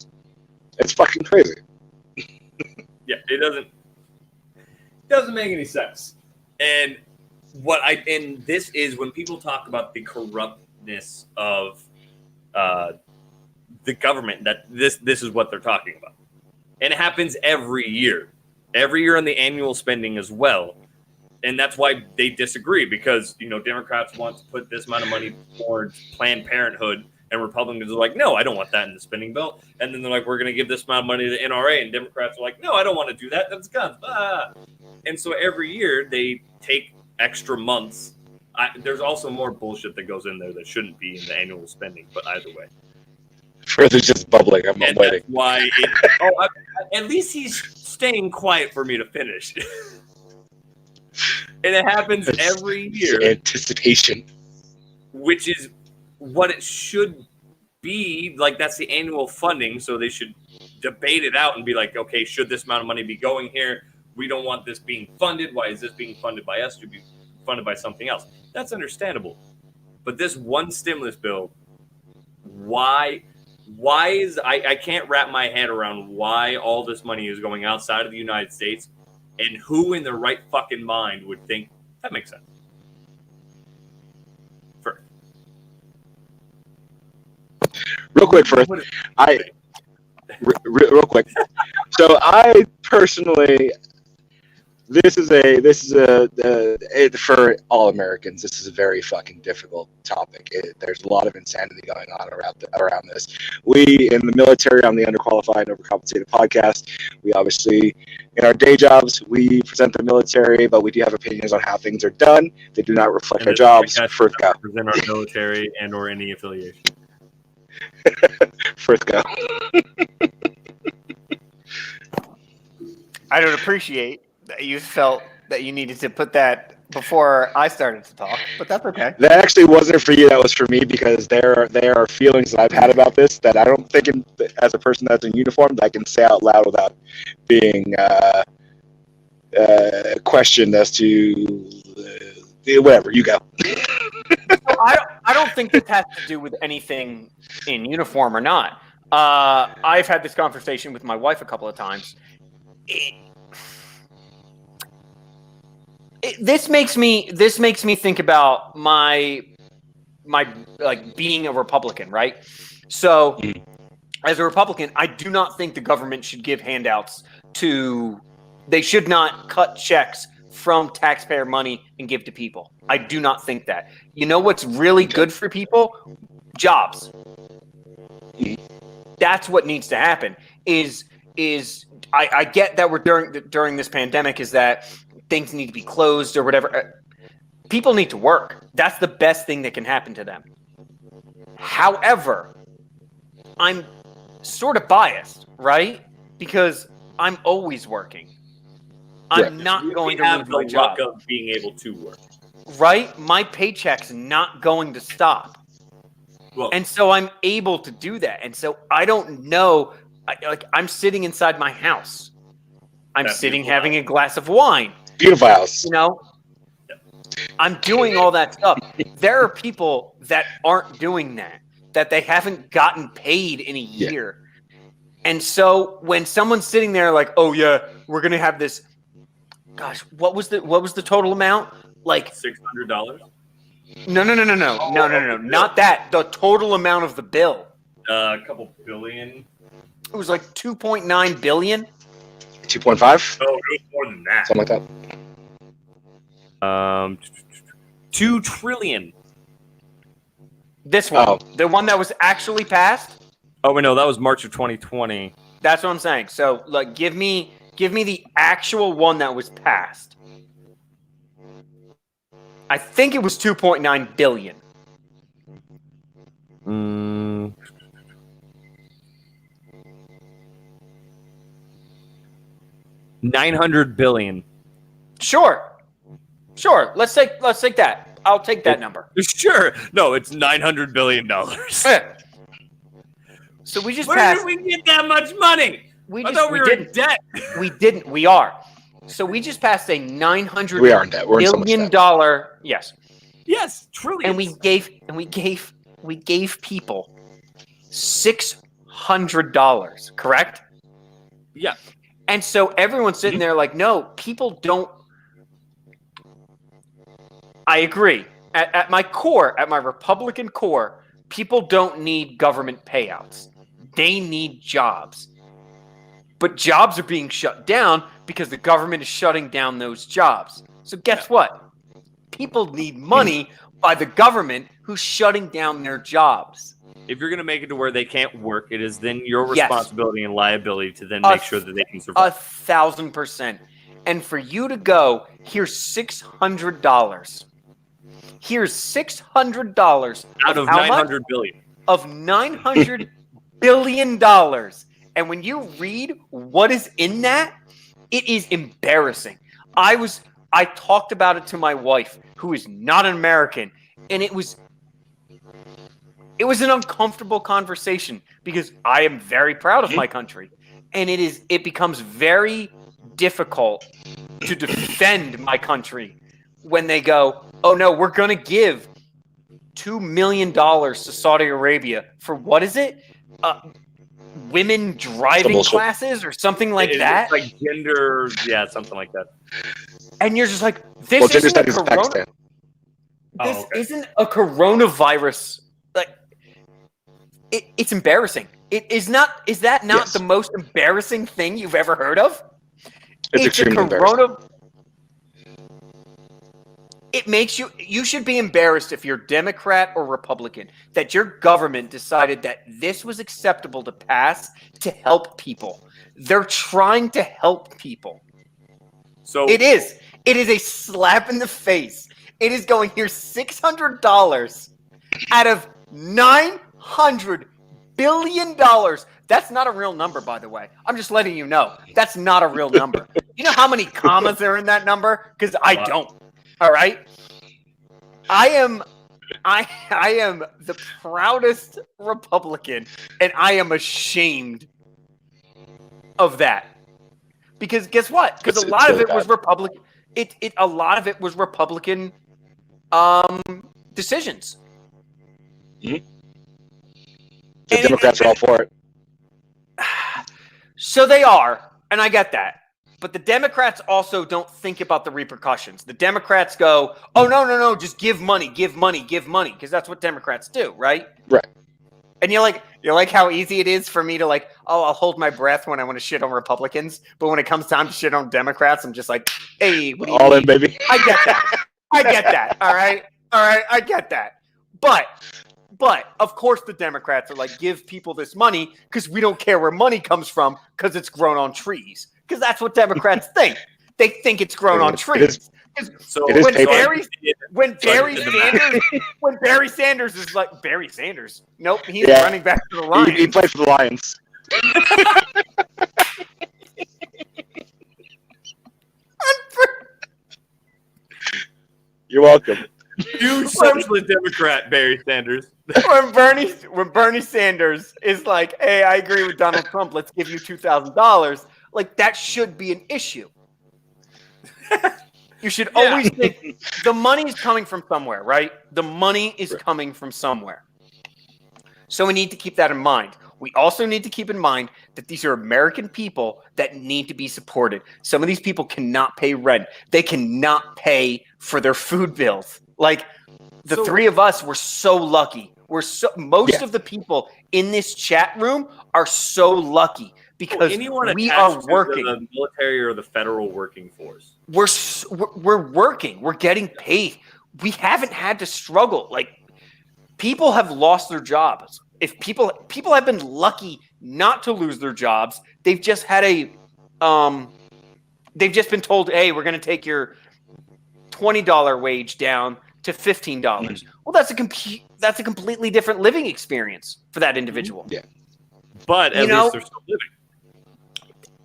It's fucking crazy. Yeah, it doesn't make any sense. And this is when people talk about the corruptness of the government, that this is what they're talking about. And it happens every year on the annual spending as well. And that's why they disagree, because Democrats want to put this amount of money towards Planned Parenthood, and Republicans are like, no, I don't want that in the spending bill. And then they're like, we're going to give this amount of money to the NRA, and Democrats are like, no, I don't want to do that. That's guns. And so every year they take extra months. There's also more bullshit that goes in there that shouldn't be in the annual spending, but either way. Further just bubbling. I'm And waiting. that's why at least he's staying quiet for me to finish. And it happens every year, Anticipation. which is what it should be. Like, that's the annual funding, so they should debate it out and be like, okay, should this amount of money be going here? We don't want this being funded. Why is this being funded by us to be funded by something else? That's understandable. But this one stimulus bill, why I can't wrap my head around why all this money is going outside of the United States, and who in their right fucking mind would think that makes sense. Real quick, first, real quick. So I personally, this is for all Americans. This is a very fucking difficult topic. There's a lot of insanity going on around this. We in the military, on the Underqualified and Overcompensated podcast, we obviously in our day jobs we present the military, but we do have opinions on how things are done. They do not reflect our jobs. First go. Present our military and or any affiliation. First go. I don't appreciate that you felt that you needed to put that before I started to talk, but that's okay. That actually wasn't for you. That was for me, because there are feelings that I've had about this that I don't think, as a person that's in uniform, that I can say out loud without being questioned as to whatever. You go. I don't think this has to do with anything in uniform or not. I've had this conversation with my wife a couple of times. This makes me think about my like being a Republican, right? So as a Republican, I do not think the government should give handouts they should not cut checks from taxpayer money and give to people. I do not think that. You know what's really good for people? Jobs. That's what needs to happen. I get that we're during this pandemic, is that things need to be closed or whatever. People need to work. That's the best thing that can happen to them. However, I'm sort of biased, right? Because I'm always working. I'm not going to lose my job. Of being able to work. Right? My paycheck's not going to stop. Well, and so I'm able to do that. And so I don't know. I'm sitting inside my house. I'm sitting having a glass of wine. Beautiful house. You know, I'm doing all that stuff. There are people that aren't doing that they haven't gotten paid in a year. And so when someone's sitting there like, oh yeah, we're going to have this, gosh, what was the total amount? Like $600? No. Not that. The total amount of the bill. A couple billion. It was like 2.9 billion. 2.5? Oh, it was more than that. Something like that. 2 trillion. This one, the one that was actually passed. Oh, wait, no, that was March of 2020. That's what I'm saying. So, like, give me the actual one that was passed. I think it was 2.9 billion. 900 billion. Sure. Let's take that. I'll take that number. Sure. No, it's $900 billion. So we just Where passed. did we get that much money? I thought we were in debt. We didn't. We are. So we just passed a $900 we are in debt. We're in so much billion debt. Yes, trillions. And we gave people $600, correct? Yeah. And so everyone's sitting there like, no, people don't. I agree. At my core, at my Republican core, people don't need government payouts. They need jobs. But jobs are being shut down because the government is shutting down those jobs. So guess what? People need money by the government who's shutting down their jobs. If you're going to make it to where they can't work, it is then your responsibility and liability to then make sure that they can survive. 1,000%. And for you to go, here's $600. Here's $600 out of $900 billion. Of $900 billion. And when you read what is in that, it is embarrassing. I talked about it to my wife, who is not an American, and it was an uncomfortable conversation because I am very proud of my country, and it becomes very difficult to defend my country when they go, oh no, we're going to give $2 million to Saudi Arabia for what is it? Women driving classes or something like that? It's like gender, yeah, something like that. And you're just like, this isn't a corona. This okay. isn't a coronavirus. Like, it's embarrassing. Is that not the most embarrassing thing you've ever heard of? It's extremely embarrassing. It makes you should be embarrassed if you're Democrat or Republican that your government decided that this was acceptable to pass to help people. They're trying to help people. So it is a slap in the face. It is going, here's $600 out of $900 billion. That's not a real number, by the way. I'm just letting you know. That's not a real number. You know how many commas are in that number? Because I don't. All right. I am the proudest Republican, and I am ashamed of that. Because guess what? Because a lot of it was Republican. A lot of it was Republican decisions. Mm-hmm. The Democrats are all for it. So they are, and I get that. But the Democrats also don't think about the repercussions. The Democrats go, oh, no, just give money, because that's what Democrats do, right? Right. And you're like how easy it is for me to I'll hold my breath when I want to shit on Republicans, but when it comes time to shit on Democrats, I'm just like, hey, what do you all mean? in, baby. I get that. All right, I get that. But of course the Democrats are like, give people this money because we don't care where money comes from because it's grown on trees. Because that's what Democrats think. They think it's grown on trees. When Barry Sanders is like Barry Sanders. Nope, he's running back to the Lions. He played for the Lions. You're welcome. You socialist Democrat, Barry Sanders. when Bernie Sanders is like, hey, I agree with Donald Trump, let's give you $2,000. Like, that should be an issue. You should always think the money is coming from somewhere, right? The money is coming from somewhere. So we need to keep that in mind. We also need to keep in mind that these are American people that need to be supported. Some of these people cannot pay rent. They cannot pay for their food bills. Like, the three of us were so lucky. Most of the people in this chat room are so lucky. Because we are working. To the military or the federal working force. We're working. We're getting paid. We haven't had to struggle. Like, people have lost their jobs. If people have been lucky not to lose their jobs, they've just had they've just been told, hey, we're going to take your $20 wage down to $15. Mm-hmm. Well, that's a completely different living experience for that individual. Yeah. But at least they're still living.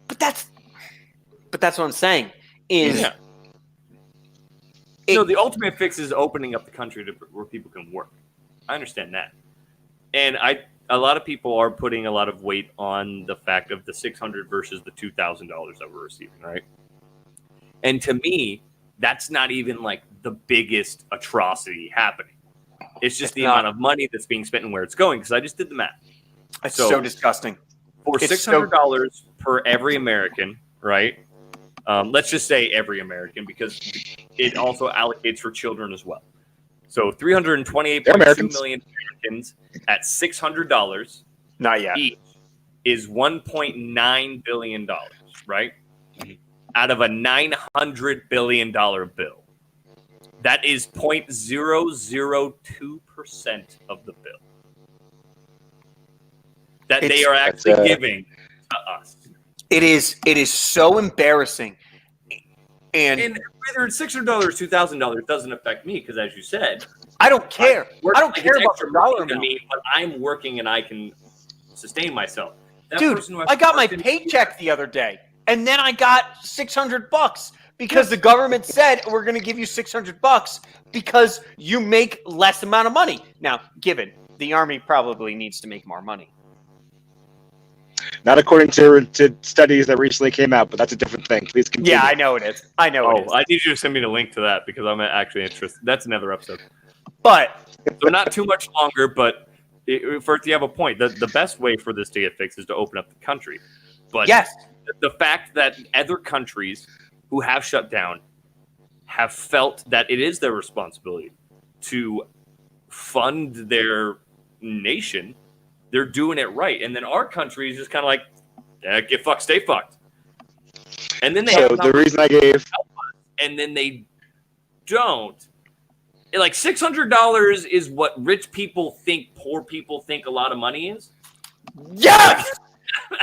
But that's what I'm saying. The ultimate fix is opening up the country to where people can work. I understand that, and a lot of people are putting a lot of weight on the fact of the $600 versus the $2,000 that we're receiving, right? And to me, that's not even like the biggest atrocity happening. It's just the amount of money that's being spent and where it's going. Because I just did the math. It's so disgusting. For $600 per every American, right? Let's just say every American because it also allocates for children as well. So 328.2 million Americans at $600 not yet each is $1.9 billion, right? Mm-hmm. Out of a $900 billion bill. That is 0.002% of the bill. That they are actually giving to us. It is so embarrassing. And whether it's $600 or $2,000 doesn't affect me because, as you said, I don't care. I don't care about the dollar amount. But I'm working and I can sustain myself. Dude, I got my paycheck the other day, and then I got $600 because the government said we're going to give you $600 because you make less amount of money. Now, given the Army probably needs to make more money. Not according to studies that recently came out, but that's a different thing. Please continue. Yeah, I know it is. I know it is. I need you to send me the link to that because I'm actually interested. That's another episode. But So not too much longer, but first you have a point. The best way for this to get fixed is to open up the country. But Yes. the fact that other countries who have shut down have felt that it is their responsibility to fund their nation, they're doing it right. And then our country is just kind of like, get fucked, stay fucked. And then they So have the reason I gave, and then they don't. Like $600 is what rich people think poor people think a lot of money is. Yes!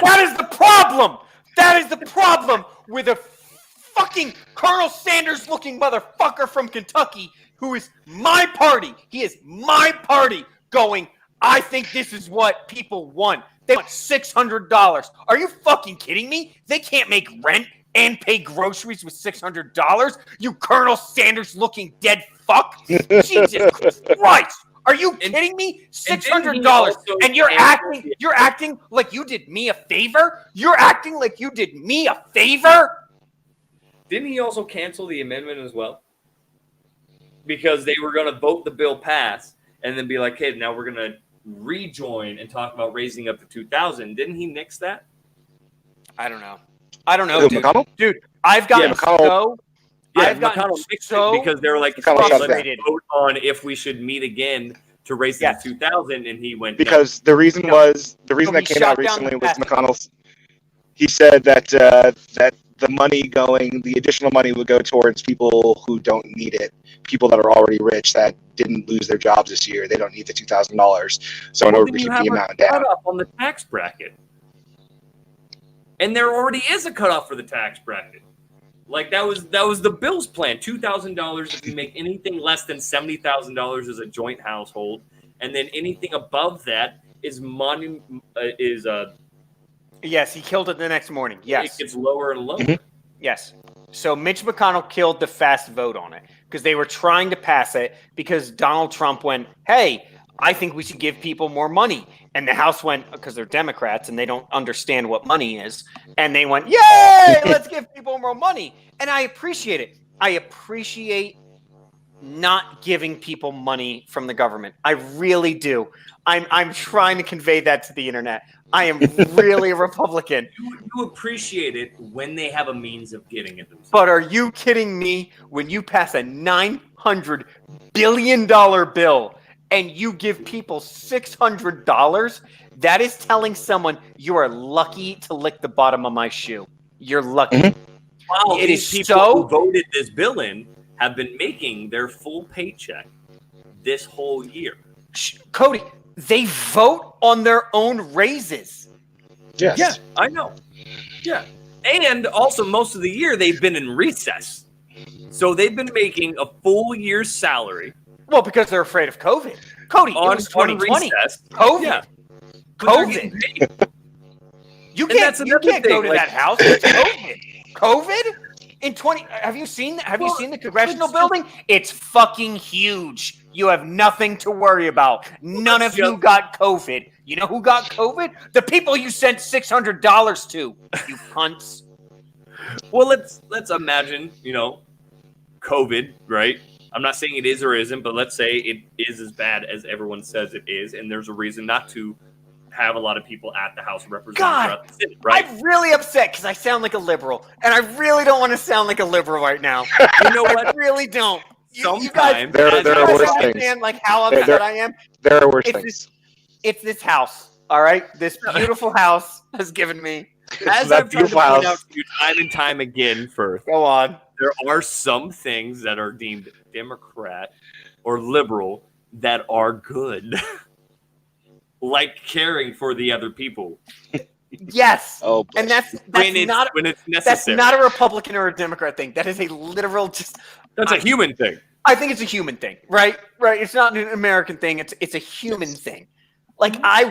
That is the problem! That is the problem with a fucking Colonel Sanders looking motherfucker from Kentucky who is my party. He is my party going, I think this is what people want. They want $600. Are you fucking kidding me? They can't make rent and pay groceries with $600. You Colonel Sanders looking dead fuck. Jesus Christ. Are you kidding me? $600, and you're acting like you did me a favor? You're acting like you did me a favor? Didn't he also cancel the amendment as well? Because they were going to vote the bill pass and then be like, hey, now we're going to rejoin and talk about raising up to 2,000. Didn't he nix that? I don't know, dude. McConnell? Dude, I've gotten McConnell. I've gotten McConnell mixed so it because they were like, frustrated. let's vote on if we should meet again to raise it to 2,000, and he went because the reason that came out recently was McConnell's. He said that that the additional money would go towards people who don't need it, people that are already rich that didn't lose their jobs this year. They don't need the $2,000. So in order to keep the amount down, cutoff on the tax bracket, and there already is a cutoff for the tax bracket. Like that was the bill's plan. $2,000 if you make anything less than $70,000 as a joint household, and then anything above that is Yes, he killed it the next morning. Yes, it gets lower and lower. Mm-hmm. Yes. So Mitch McConnell killed the fast vote on it because they were trying to pass it because Donald Trump went, hey, I think we should give people more money. And the House went, because they're Democrats and they don't understand what money is. And they went, yay, let's give people more money. And I appreciate it. I appreciate not giving people money from the government. I really do. I'm trying to convey that to the internet. I am really a Republican. You appreciate it when they have a means of getting it themselves. But are you kidding me? When you pass a $900 billion bill and you give people $600, that is telling someone you are lucky to lick the bottom of my shoe. You're lucky. Wow, it these is people so who voted this bill in have been making their full paycheck this whole year. Cody, they vote on their own raises. yes. Yeah, I know. Yeah. And also most of the year they've been in recess. So they've been making a full year's salary. Well, because they're afraid of COVID. Cody, it was 2020. COVID. Yeah. COVID. You can't go to that house. It's COVID. COVID? In 20 have you seen the congressional building? It's fucking huge. You have nothing to worry about. None of you got COVID. You know who got COVID? The people you sent $600 to, you cunts. Well, let's imagine, COVID, right? I'm not saying it is or isn't, but let's say it is as bad as everyone says it is, and there's a reason not to have a lot of people at the House of Representatives throughout the city, right? I'm really upset because I sound like a liberal, and I really don't want to sound like a liberal right now. You know what? I really don't. Sometimes there are worse things. Like how upset I am. There are worse things. It's this house, all right? This beautiful house has given me. As I've tried to point out to you time and time again, Firth, go on. There are some things that are deemed Democrat or liberal that are good. Like caring for the other people. Yes. Oh, and that's when it's necessary. That's not a Republican or a Democrat thing. That is a literal That's a human thing. I think it's a human thing, right? Right. It's not an American thing. It's a human thing. Like I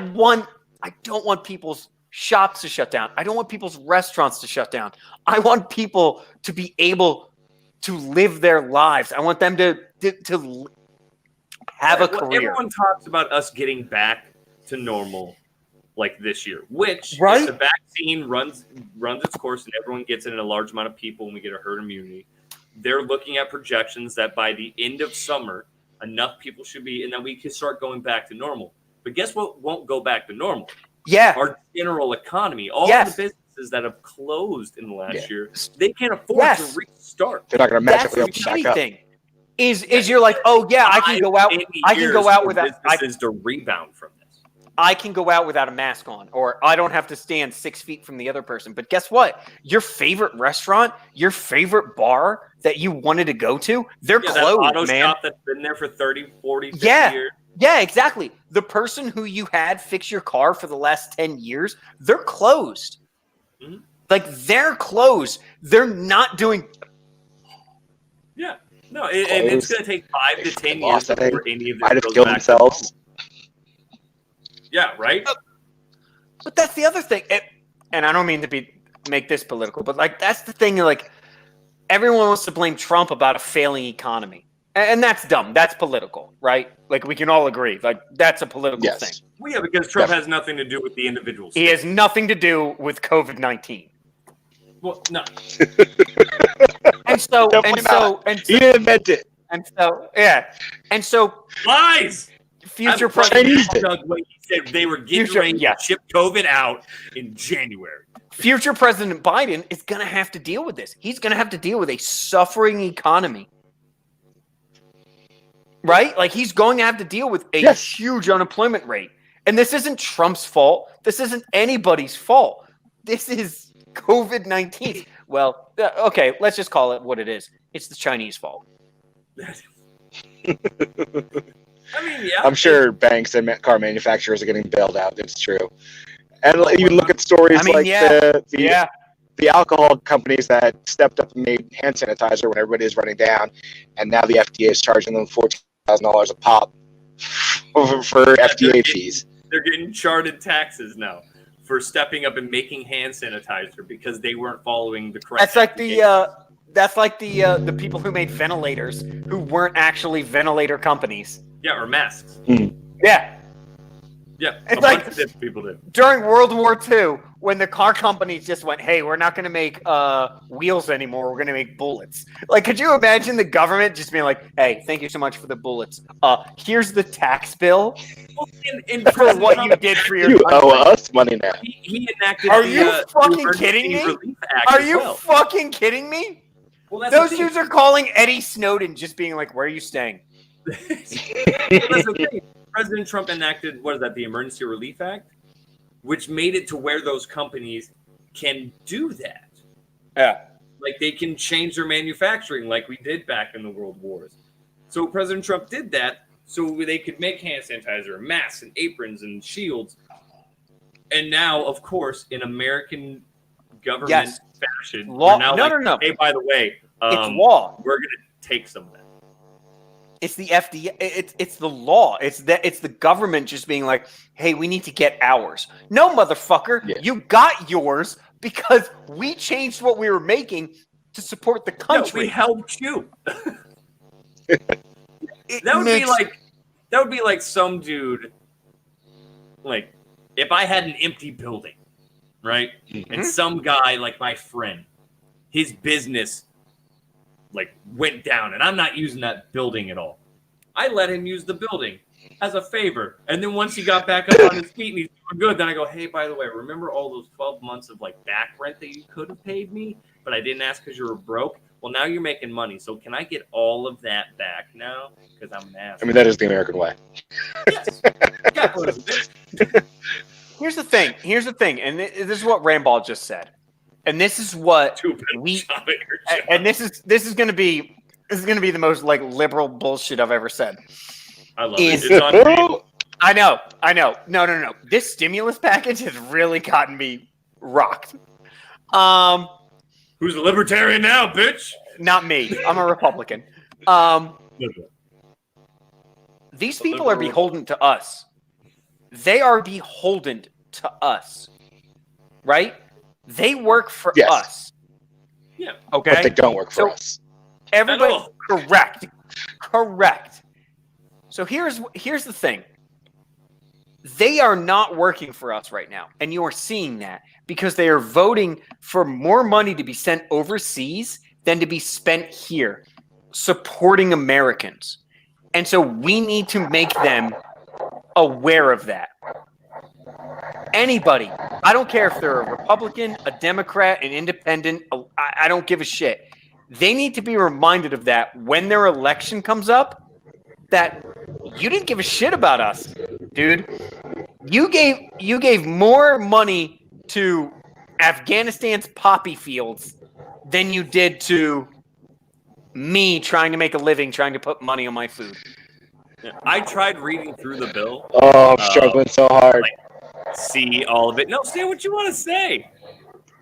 don't want people's shops to shut down. I don't want people's restaurants to shut down. I want people to be able to live their lives. I want them to have a career. Everyone talks about us getting back to normal like this year, which right? if the vaccine runs its course and everyone gets it in a large amount of people and we get a herd immunity, they're looking at projections that by the end of summer, enough people should be, and then we can start going back to normal. But guess what won't go back to normal? Yeah. Our general economy. All Yes. the businesses that have closed in the last Yeah. year, they can't afford to restart. They're not going to That's magically the open back shitty up. thing. Is you're like, oh yeah, I can go out. I can go out without. businesses to rebound from this. I can go out without a mask on, or I don't have to stand 6 feet from the other person. But guess what? Your favorite restaurant, your favorite bar that you wanted to go to, they're That closed, auto man. shop that's been there for 30, 40, 50 Yeah. years. Yeah, exactly. The person who you had fix your car for the last 10 years, they're closed. Mhm. Like, they're closed. They're not doing. Yeah. No, and it's going to take 5 to 10 years Lost, I think. before any of this Might have goes killed back to themselves. normal. Yeah, right? But that's the other thing. And I don't mean to make this political, but like that's the thing. Like everyone wants to blame Trump about a failing economy, and that's dumb. That's political, right? Like we can all agree. Like that's a political thing. Well, yeah, because Trump has nothing to do with the individuals. He has nothing to do with COVID-19. Well, no. And so, Definitely not. He didn't invent it. and so, yeah, and so, Lies! future Chinese did. Doug when he said they were getting Future- ready yeah. to ship COVID out in January. future President Biden is going to have to deal with this. He's going to have to deal with a suffering economy. Right? Like he's going to have to deal with a huge unemployment rate. And this isn't Trump's fault. This isn't anybody's fault. This is COVID-19. Well, okay, let's just call it what it is. It's the Chinese fault. I mean, yeah. I'm sure banks and car manufacturers are getting bailed out. It's true. And you look at stories like the alcohol companies that stepped up and made hand sanitizer when everybody is running down, and now the FDA is charging them $14,000 a pop for FDA fees. They're getting charted taxes now for stepping up and making hand sanitizer because they weren't following the correct. That's like the people who made ventilators who weren't actually ventilator companies. Yeah, or masks. Yeah. Yeah, It's a like- bunch of different people did. During World War II, when the car companies just went, hey, we're not going to make wheels anymore. We're going to make bullets. Like, could you imagine the government just being like, hey, thank you so much for the bullets. Here's the tax bill Well, in for what you did for your You country. owe us money now. he enacted Are the, you the fucking Emergency kidding me? Relief Act Are as you well. fucking kidding me? Well, that's Those the thing. dudes are calling Eddie Snowden just being like, where are you staying? Well, that's the thing. President Trump enacted, what is that, the Emergency Relief Act? Which made it to where those companies can do that. Yeah. Like they can change their manufacturing like we did back in the World Wars. So President Trump did that so they could make hand sanitizer, masks, and aprons and shields. And now, of course, in American government fashion, Law- we're now no. hey, by the way, It's law. we're going to take some of that. It's the FDA. It's the law. It's the government just being like, "Hey, we need to get ours." No, motherfucker, you got yours because we changed what we were making to support the No, country. we helped It you. That would be like some dude, like if I had an empty building, right, and some guy like my friend, his business like went down, and I'm not using that building at all. I let him use the building as a favor, and then once he got back up on his feet and he's doing good, then I go, hey, by the way, remember all those 12 months of like back rent that you could have paid me, but I didn't ask because you were broke? Well, now you're making money, so can I get all of that back now? Because I'm an ass. I mean, that is the American way. Yes. Yeah, Here's the thing, and this is what Ramball just said, and this is what and this is going to be the most like liberal bullshit I've ever said. I love it. It's on tape. I know. No. This stimulus package has really gotten me rocked. Who's a libertarian now, bitch? Not me. I'm a Republican. These people are beholden to us. They are beholden to us. Right? They work for us. Yeah. Okay. But they don't work for us. Everybody, At all. correct. So here's the thing. They are not working for us right now, and you are seeing that because they are voting for more money to be sent overseas than to be spent here, supporting Americans. And so we need to make them aware of that. Anybody, I don't care if they're a Republican, a Democrat, an independent, I don't give a shit. They need to be reminded of that when their election comes up, that you didn't give a shit about us, dude. You gave more money to Afghanistan's poppy fields than you did to me trying to make a living, trying to put money on my food. I tried reading through the bill. Oh, I'm struggling so hard. See all of it. No, say what you want to say.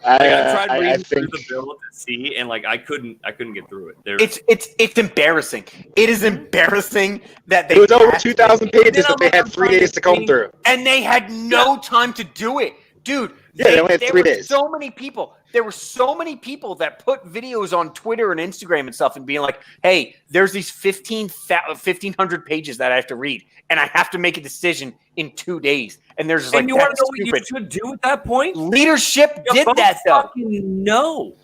I tried reading through the bill to see, and I couldn't get through it. It's embarrassing. It is embarrassing that it was over 2,000 pages that they had 3 days to comb through, and they had no time to do it, dude. They only had 3 days. So many people. There were so many people that put videos on Twitter and Instagram and stuff and being like, "Hey, there's these 1,500 pages that I have to read, and I have to make a decision in 2 days." And there's just and you want to know what you should do at that point? Leadership did that, though. No.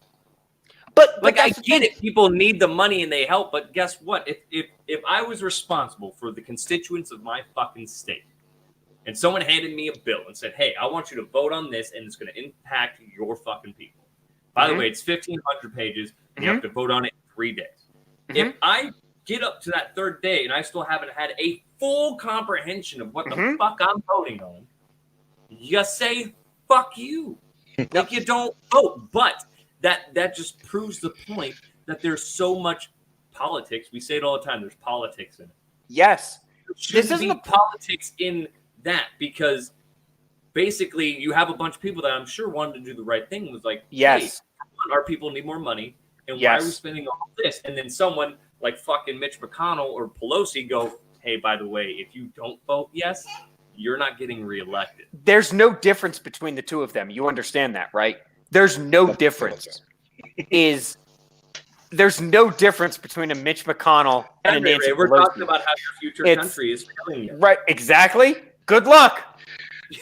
But I get it. People need the money and they help. But guess what? If I was responsible for the constituents of my fucking state, and someone handed me a bill and said, "Hey, I want you to vote on this, and it's going to impact your fucking people." By the way, it's 1,500 pages, and you have to vote on it in 3 days. If I get up to that third day and I still haven't had a full comprehension of what the fuck I'm voting on, you say fuck you. You don't vote. But that just proves the point that there's so much politics. We say it all the time. There's politics in it. Yes. This isn't politics in that, because basically you have a bunch of people that I'm sure wanted to do the right thing. Was like, yes, hey, our people need more money, and why are we spending all this? And then someone like fucking Mitch McConnell or Pelosi go, "Hey, by the way, if you don't vote yes, you're not getting reelected." There's no difference between the two of them. You understand that, right? There's no difference. There's no difference between a Mitch McConnell and a Nancy Pelosi. We're talking about how your future country is failing you. Right, exactly. Good luck.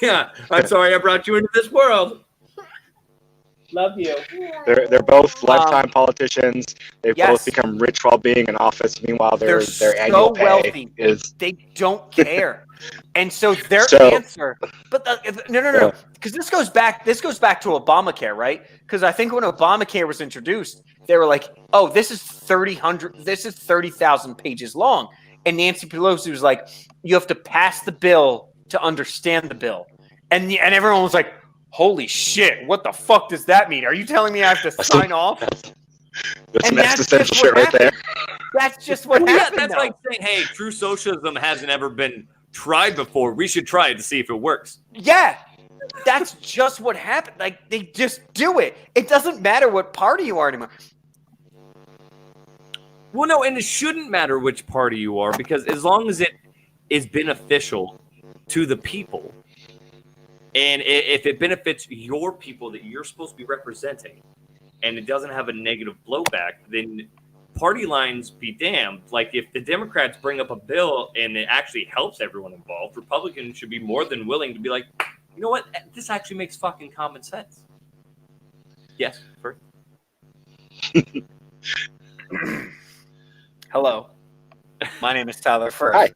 Yeah, I'm sorry I brought you into this world. Love you. They're both lifetime politicians. They've both become rich while being in office. Meanwhile, their annual pay wealthy. is they don't care, and so their answer. But no, because this goes back to Obamacare, right? Because I think when Obamacare was introduced, they were like, "Oh, this is 30,000 pages long," and Nancy Pelosi was like, "You have to pass the bill to understand the bill," and everyone was like, "Holy shit! What the fuck does that mean? Are you telling me I have to sign off?" That's some existential shit right there. That's just what happened. That's like saying, "Hey, true socialism hasn't ever been tried before. We should try it to see if it works." Yeah, that's just what happened. Like, they just do it. It doesn't matter what party you are anymore. Well, no, and it shouldn't matter which party you are, because as long as it is beneficial to the people, and if it benefits your people that you're supposed to be representing, and it doesn't have a negative blowback, then party lines be damned. Like, if the Democrats bring up a bill and it actually helps everyone involved, Republicans should be more than willing to be like, "You know what? This actually makes fucking common sense." Yes, first. Hello. My name is Tyler Firth. Hi.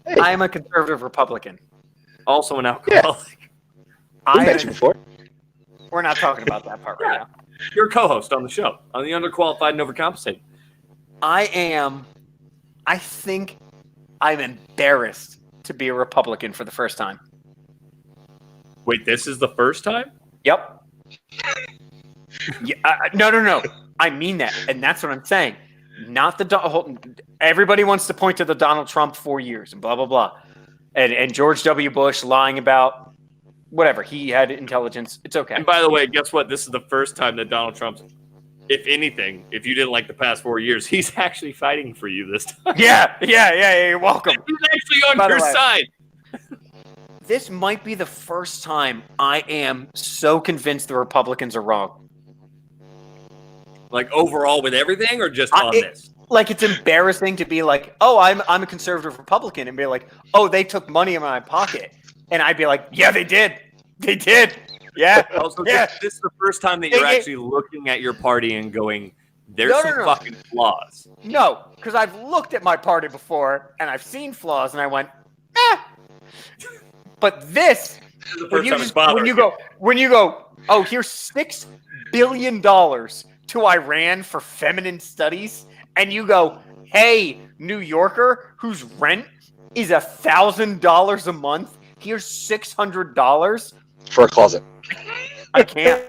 Hey. I am a conservative Republican. Also an alcoholic. We mentioned before. We're not talking about that part right now. You're a co-host on the show, on the Underqualified and Overcompensated. I think I'm embarrassed to be a Republican for the first time. Wait, this is the first time? Yep. No. I mean that, and that's what I'm saying. Not everybody wants to point to the Donald Trump 4 years and blah blah blah, and George W. Bush lying about whatever he had intelligence. It's okay. And by the way, guess what? This is the first time that Donald Trump's, if anything, if you didn't like the past 4 years, he's actually fighting for you this time. Yeah. You're welcome. He's actually on your side. This might be the first time I am so convinced the Republicans are wrong. Like, overall with everything, or just on this? Like, it's embarrassing to be like, "Oh, I'm a conservative Republican," and be like, "Oh, they took money in my pocket," and I'd be like, "Yeah, they did. They did. Yeah." Also, yeah. This is the first time that you're actually looking at your party and going, There's No, some no. fucking flaws. No, because I've looked at my party before and I've seen flaws and I went, eh. But this, when you go, oh, here's $6 billion to Iran for feminine studies, and you go, hey, New Yorker, whose rent is $1,000 a month, here's $600 for a closet. I can't.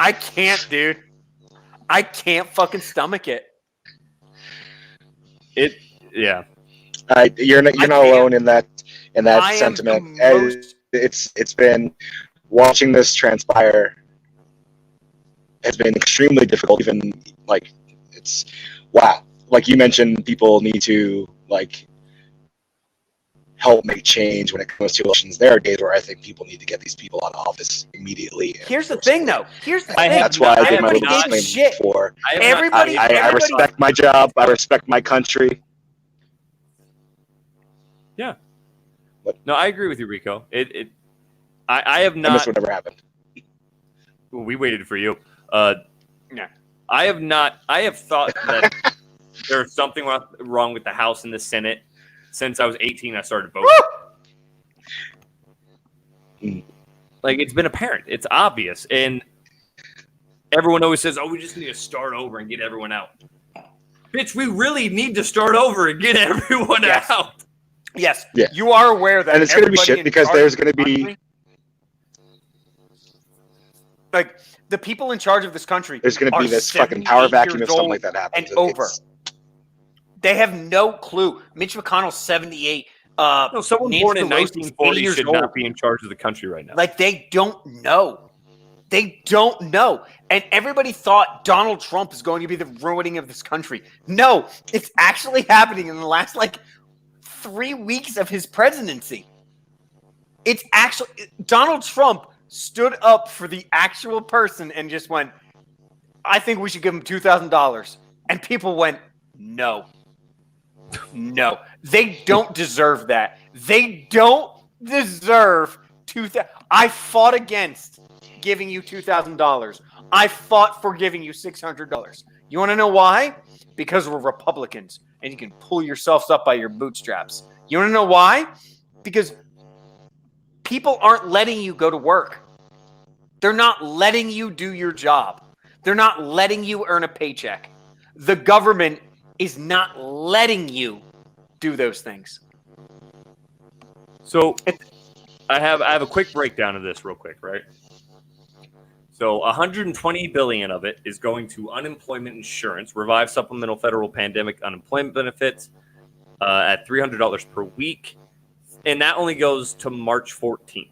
I can't, dude. I can't fucking stomach it. Yeah. You're not alone in that sentiment. It's been watching this transpire has been extremely difficult. Even like it's wow. Like you mentioned, people need to like help make change when it comes to elections. There are days where I think people need to get these people out of office immediately. Here's the thing, though. That's why I did my little disclaimer before. I respect my job. I respect my country. Yeah. What? No, I agree with you, Rico. I have not. This would never happen. We waited for you. Yeah. I have not. I have thought that there's something wrong with the House and the Senate. Since I was 18, I started voting. Like, it's been apparent. It's obvious. And everyone always says, oh, we just need to start over and get everyone out. Bitch, we really need to start over and get everyone out. Yes. Yeah. You are aware that and it's going to be shit because there's going to be... Like, the people in charge of this country there's going to be this fucking power vacuum if something like that happens. And over. They have no clue. Mitch McConnell's 78. No, someone Nancy born in Pelosi's 1940 years should old. not be in charge of the country right now. Like, they don't know. They don't know. And everybody thought Donald Trump is going to be the ruining of this country. No, it's actually happening in the last, 3 weeks of his presidency. It's actually... Donald Trump stood up for the actual person and just went, I think we should give him $2,000. And people went, no. No, they don't deserve that. They don't deserve $2,000. I fought against giving you $2,000. I fought for giving you $600. You want to know why? Because we're Republicans and you can pull yourselves up by your bootstraps. You want to know why? Because people aren't letting you go to work. They're not letting you do your job. They're not letting you earn a paycheck. The government is not letting you do those things. So I have a quick breakdown of this real quick, right? So 120 billion of it is going to unemployment insurance, revive supplemental federal pandemic unemployment benefits at $300 per week, and that only goes to March 14th.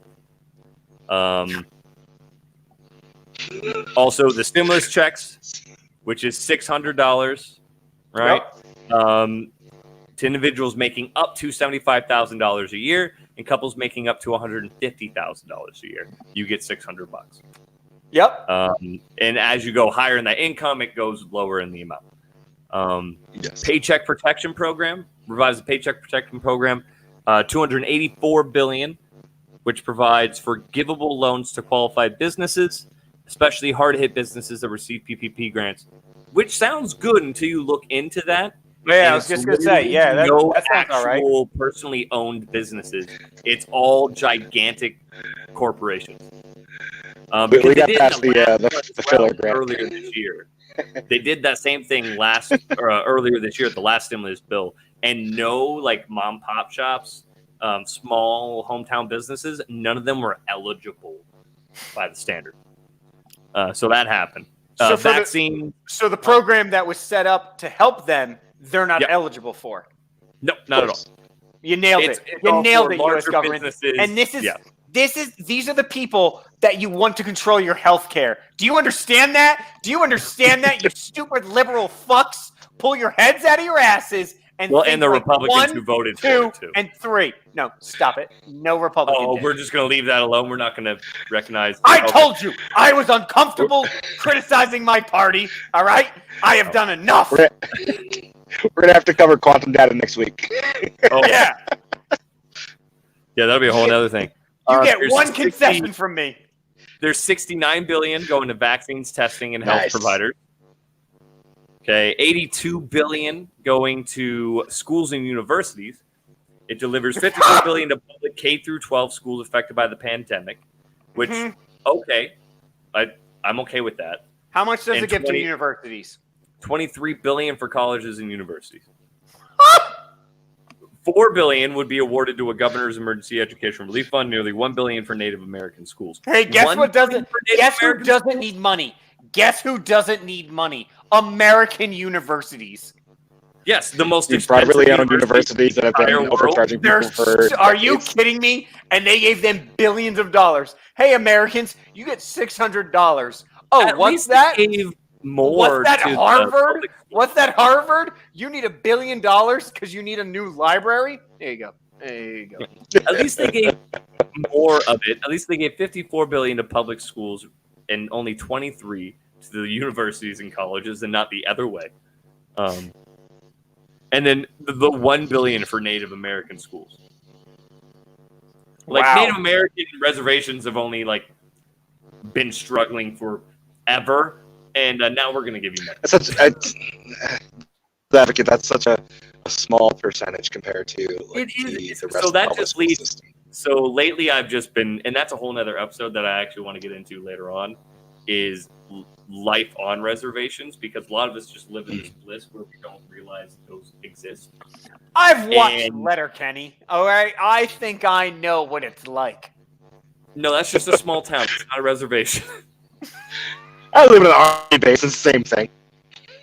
Also, the stimulus checks, which is $600. Right? Yep. To individuals making up to $75,000 a year and couples making up to $150,000 a year, you get $600. Yep. And as you go higher in that income, it goes lower in the amount. Paycheck protection program, revives the paycheck protection program, $284 billion, which provides forgivable loans to qualified businesses, especially hard-hit businesses that receive PPP grants. Which sounds good until you look into that. Yeah, I was just going to say, that sounds all right. Actual personally owned businesses. It's all gigantic corporations. We got past the filler grant earlier this year. They did that same thing earlier this year at the last stimulus bill, and no mom pop shops, small hometown businesses, none of them were eligible by the standard. So that happened. So vaccine. So the program that was set up to help them, they're not eligible for. No, not at all. You nailed it. You nailed it, U.S. government. And these are the people that you want to control your health care. Do you understand that? Do you understand that, you stupid liberal fucks? Pull your heads out of your asses and and the Republicans who voted for it too. And 3. No, stop it. No Republican. Oh, we're just going to leave that alone. We're not going to recognize. I told you I was uncomfortable criticizing my party. All right? I have done enough. We're going to have to cover quantum data next week. Oh, yeah. Yeah, that'll be a whole other thing. You get one concession from me. There's $69 billion going to vaccines, testing, and health providers. Okay, $82 billion going to schools and universities. It delivers $54 billion to public K through 12 schools affected by the pandemic, which okay, I'm okay with that. How much does And it give to universities? $23 billion for colleges and universities. $4 billion would be awarded to a governor's emergency education relief fund. Nearly $1 billion for Native American schools. Hey, guess $1 what doesn't? billion for Native Guess who American doesn't schools? need money? Guess who doesn't need money? American universities. Yes, the most These expensive privately owned universities that have been entire world. overcharging people for Are you decades. kidding me? And they gave them billions of dollars. Hey, Americans, you get $600. Oh, At what's least they that? gave more What's that, to the Harvard? public- What's that, Harvard? You need $1 billion because you need a new library? There you go. There you go. At least they gave more of it. At least they gave $54 billion to public schools and only 23 to the universities and colleges, and not the other way. And then the $1 billion for Native American schools. Like Wow. Native American reservations have only been struggling forever, and now we're going to give you money. That's such a small percentage compared to It is. the rest So of the that public just school leads. system. So lately, I've just been, and that's a whole nother episode that I actually want to get into later on, is life on reservations, because a lot of us just live in this bliss where we don't realize those exist. I've watched And- Letterkenny. All right, I think I know what it's like. No, that's just a small town. It's not a reservation. I live in an army base. It's the same thing.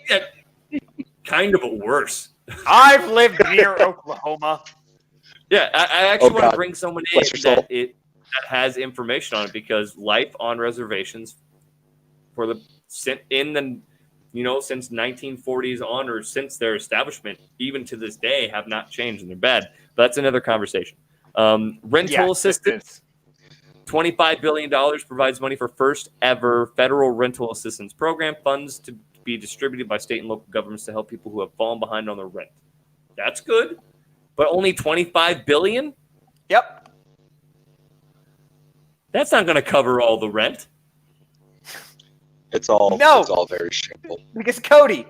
Yeah, kind of, but worse. I've lived near Oklahoma. Yeah, I actually want God. to bring someone Bless your in soul. that has information on it, because life on reservations since 1940s on, or since their establishment, even to this day, have not changed, and they're bad. But that's another conversation. Rental assistance, $25 billion provides money for first ever federal rental assistance program, funds to be distributed by state and local governments to help people who have fallen behind on their rent. That's good, but only $25 billion? Yep. That's not going to cover all the rent. It's all very shameful. Because Cody,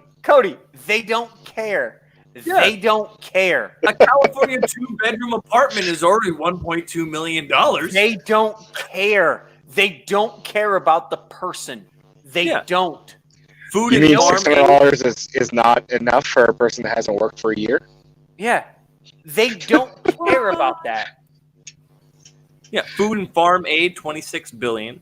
they don't care. Yeah. They don't care. A California 2-bedroom apartment is already $1.2 million. They don't care. They don't care about the person. They don't. Food You and mean farm $600 is not enough for a person that hasn't worked for a year? Yeah. They don't care about that. Yeah, food and farm aid, $26 billion.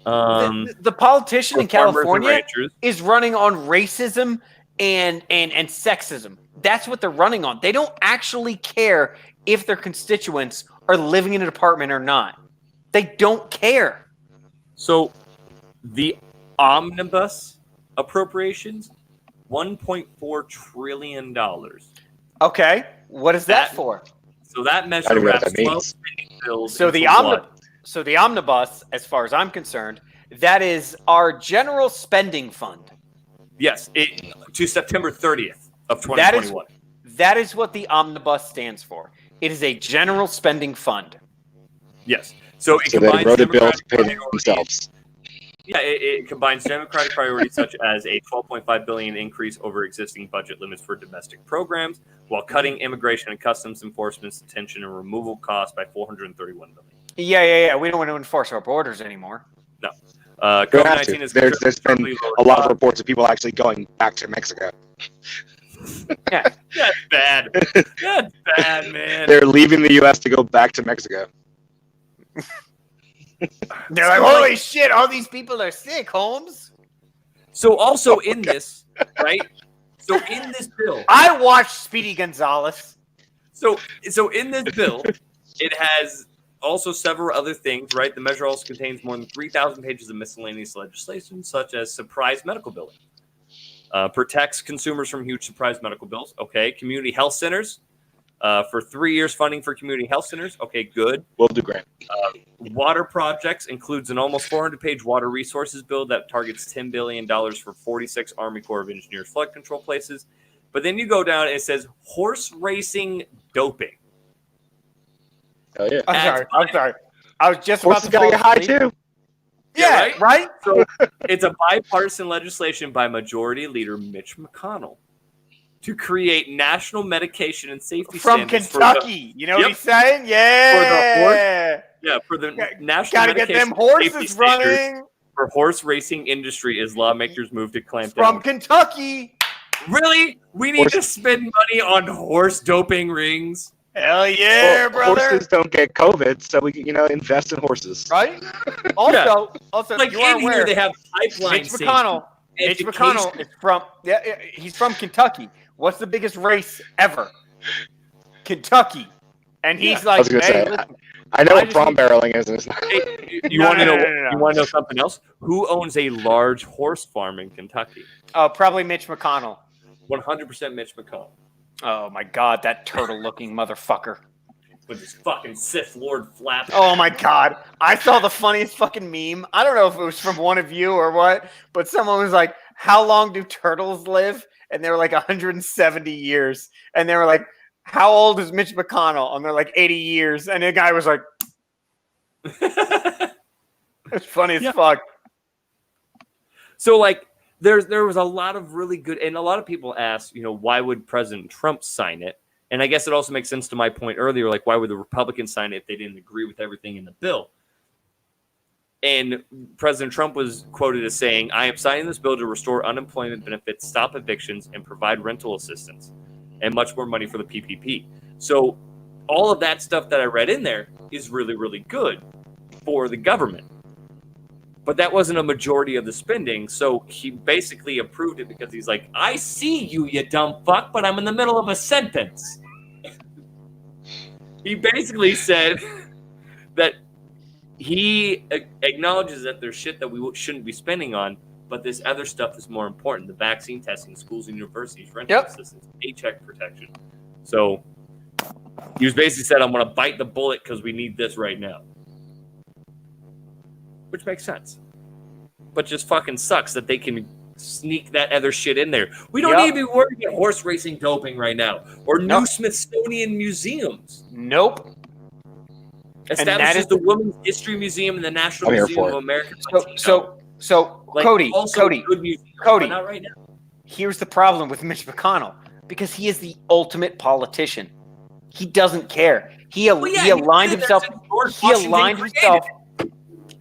The politician in for farmers and California ranchers. is running on racism and sexism. That's what they're running on. They don't actually care if their constituents are living in an apartment or not. They don't care. So the omnibus appropriations, $1.4 trillion. Okay, what is that for? So that I measure don't even know what wraps that 12 means. spending bills So the into one. So the omnibus, as far as I'm concerned, that is our general spending fund. Yes, to September 30th of 2021. That is what the omnibus stands for. It is a general spending fund. Yes. So it So they combines wrote a bill to democratic pay priorities. themselves. Yeah, it combines democratic priorities such as a $12.5 billion increase over existing budget limits for domestic programs, while cutting immigration and customs enforcement detention and removal costs by $431 billion. Yeah. We don't want to enforce our borders anymore. No. Don't have COVID-19 to. is There's been considerably lower a lot of costs. reports of people actually going back to Mexico. Yeah. That's bad. That's bad, man. They're leaving the U.S. to go back to Mexico. They're like, holy shit, all these people are sick, Holmes. So also in this, right? So in this bill, I watched Speedy Gonzales. so in this bill, it has also several other things, right? The measure also contains more than 3,000 pages of miscellaneous legislation, such as surprise medical billing. Protects consumers from huge surprise medical bills. Okay. Community health centers. For 3 years, funding for community health centers. Okay, good. We'll do grant. Water projects includes an almost 400-page water resources bill that targets $10 billion for 46 Army Corps of Engineers flood control places. But then you go down and it says horse racing doping. Oh yeah. I'm sorry. I was just Horses about gotta to get fall high asleep. too. Yeah, right? So it's a bipartisan legislation by Majority Leader Mitch McConnell to create national medication and safety From standards Kentucky. You know what Yep. he's saying? Yeah. for the national Gotta get medication them safety horses standards running. for horse racing industry as lawmakers move to clamp From down. Kentucky. Really? We need to spend money on horse doping rings? Hell yeah, brother. Horses don't get COVID, so we can, invest in horses. Right? Also, Like you are in here, aware, they have pipeline Mitch McConnell. Mitch McConnell is from he's from Kentucky. What's the biggest race ever? Kentucky. And he's I like, was gonna hey, say, listen, I know I what just prom need- barreling is. And it's not. Hey, you No, want to no, know? no, no, no. You want to know something else? Who owns a large horse farm in Kentucky? probably Mitch McConnell. 100% Mitch McConnell Oh my god, that turtle-looking motherfucker. with his fucking Sith Lord flap. Oh my god. I saw the funniest fucking meme. I don't know if it was from one of you or what, but someone was like, how long do turtles live? And they were like 170 years. And they were like, how old is Mitch McConnell? And they're like 80 years. And the guy was like, it's funny as fuck. So like there was a lot of really good, and a lot of people ask, why would President Trump sign it? And I guess it also makes sense to my point earlier, like why would the Republicans sign it if they didn't agree with everything in the bill? And President Trump was quoted as saying, I am signing this bill to restore unemployment benefits, stop evictions, and provide rental assistance, and much more money for the PPP. So all of that stuff that I read in there is really, really good for the government. But that wasn't a majority of the spending, so he basically approved it because he's like, I see you, you dumb fuck, but I'm in the middle of a sentence. He basically said that he acknowledges that there's shit that we shouldn't be spending on, but this other stuff is more important. The vaccine testing, schools and universities, rental assistance, paycheck protection. So he was basically said, I'm going to bite the bullet because we need this right now. Which makes sense. But just fucking sucks that they can sneak that other shit in there. We don't need to be worried about horse racing doping right now. Or new Smithsonian museums. Nope. Establishes the Women's History Museum and the National Museum of American So Cody, good museum, Cody, but not right now. Here's the problem with Mitch McConnell. Because he is the ultimate politician. He doesn't care. He aligned himself.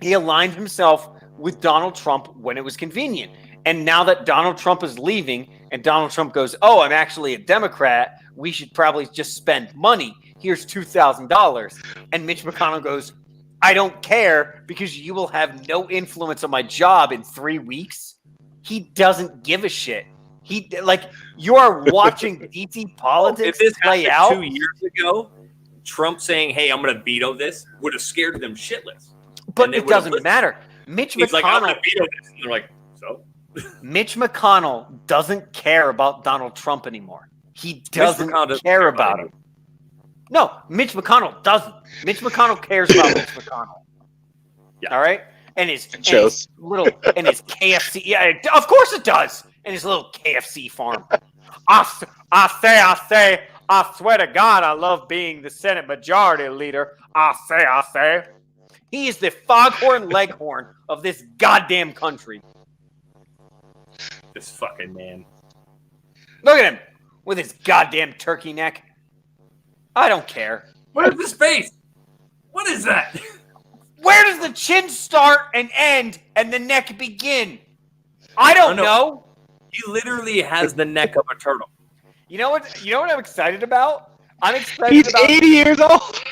He aligned himself with Donald Trump when it was convenient. And now that Donald Trump is leaving and Donald Trump goes, oh, I'm actually a Democrat, we should probably just spend money. Here's $2,000. And Mitch McConnell goes, I don't care because you will have no influence on my job in 3 weeks. He doesn't give a shit. You are watching DC politics if this play out. 2 years ago, Trump saying, hey, I'm going to veto this would have scared them shitless. But it doesn't matter. Mitch He's McConnell, like, I'm going to veto this. And they're like, so? Mitch McConnell doesn't care about Donald Trump anymore. He doesn't care about him. No, Mitch McConnell doesn't. Mitch McConnell cares about Mitch McConnell. Yeah. All right? And his KFC. Yeah, of course it does. And his little KFC farm. I swear to God, I love being the Senate Majority Leader. I say. He is the foghorn leghorn of this goddamn country. This fucking man. Look at him with his goddamn turkey neck. I don't care. Where's his face? What is that? Where does the chin start and end and the neck begin? I don't know. He literally has the neck of a turtle. You know what I'm excited about? He's 80 years old.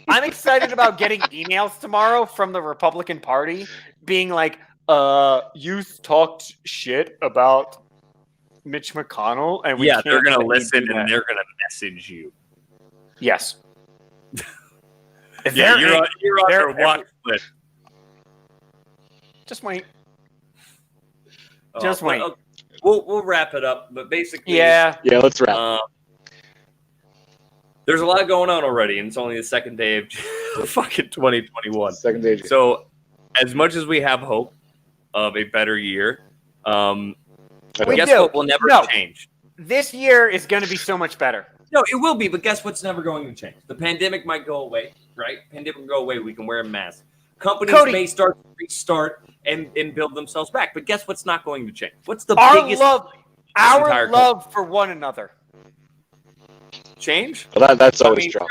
I'm excited about getting emails tomorrow from the Republican Party being like, you talked shit about Mitch McConnell, and they're gonna listen and they're gonna message you. Yes. You're on their watch list. Just wait. We'll wrap it up, but basically, let's wrap. There's a lot going on already, and it's only the second day of fucking 2021. Second day. So, as much as we have hope of a better year, guess what will never change? This year is going to be so much better. No, it will be, but guess what's never going to change? The pandemic might go away, right? Pandemic will go away. We can wear a mask. Companies Cody. may start to restart and build themselves back. But guess what's not going to change? What's the Our biggest love, our entire love for one another. change? Well, that's always mean, true.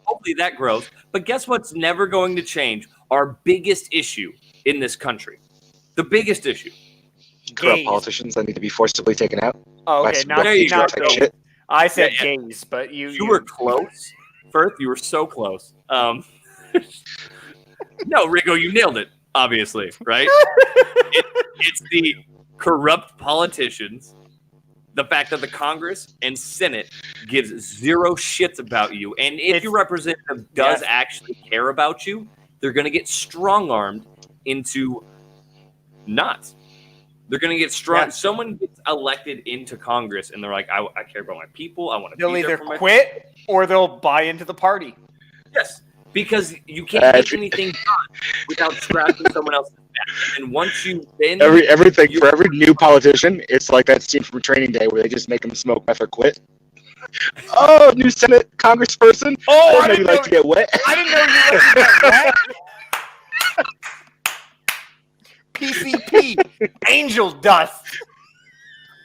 Hopefully that grows. But guess what's never going to change? Our biggest issue in this country. The biggest issue. Corrupt Gays. politicians that need to be forcibly taken out. Oh, by okay, some not, There you not go. gays. shit. I said Yeah, gays, but You were close. Firth, you were so close. No, Rigo, you nailed it, obviously, right? It's the corrupt politicians, the fact that the Congress and Senate gives zero shits about you. And if your representative does actually care about you, they're going to get strong-armed into not. They're going to get strong. Yeah. Someone gets elected into Congress, and they're like, I care about my people. I want to They'll be there either for my quit or they'll buy into the party. Yes, because you can't get anything done without scrapping someone else's back. And once you then Everything for every new politician, it's like that scene from Training Day where they just make them smoke meth or quit. Oh, new Senate Congressperson. Oh, I didn't know you like to get wet. I didn't know you liked to get wet. PCP, angel dust.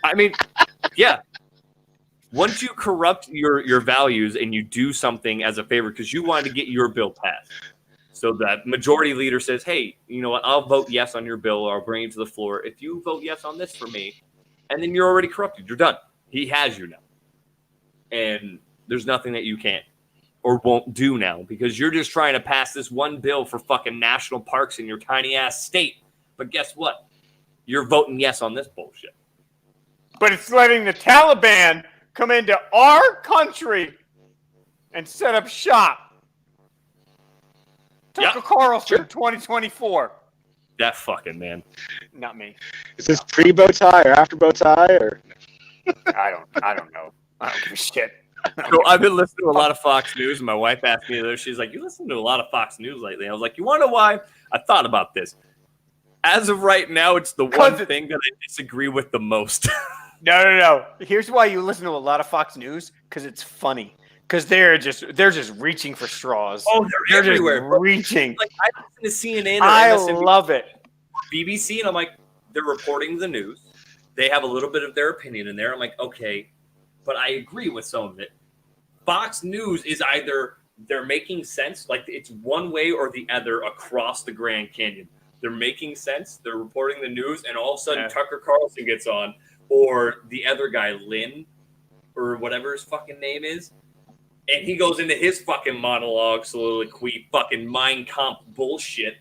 I mean, yeah. Once you corrupt your values and you do something as a favor because you wanted to get your bill passed, so that majority leader says, hey, you know what, I'll vote yes on your bill or I'll bring it to the floor if you vote yes on this for me, and then you're already corrupted. You're done. He has you now. And there's nothing that you can't or won't do now because you're just trying to pass this one bill for fucking national parks in your tiny ass state. But guess what? You're voting yes on this bullshit. But it's letting the Taliban come into our country and set up shop. Tucker Carlson, 2024. That fucking man. Not me. Is this pre-bow tie or after bow tie or? I don't know. I don't give a shit. So I've been listening to a lot of Fox News, and my wife asked me this. She's like, you listen to a lot of Fox News lately. I was like, you want to know why? I thought about this. As of right now, it's the one thing that I disagree with the most. No. Here's why you listen to a lot of Fox News, because it's funny. Because they're just reaching for straws. Oh, they're everywhere. Just reaching. Like I listen to CNN or I MSNBC, love it. BBC, and I'm like, they're reporting the news. They have a little bit of their opinion in there. I'm like, okay, but I agree with some of it. Fox News is either they're making sense, like it's one way or the other across the Grand Canyon. They're making sense. They're reporting the news, and all of a sudden Tucker Carlson gets on, or the other guy, Lynn, or whatever his fucking name is, and he goes into his fucking monologue, soliloquy, fucking Mein Kampf bullshit.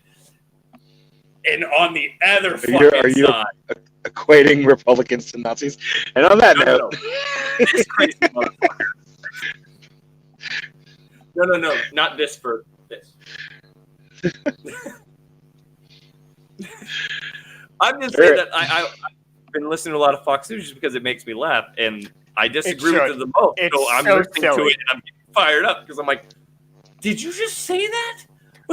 And on the other fucking side, equating Republicans to Nazis? And on that note, this crazy motherfucker. No, not this for this. I'm just saying that I've been listening to a lot of Fox News just because it makes me laugh, and I disagree with it the most. So I'm listening to it, and I'm getting fired up because I'm like, did you just say that?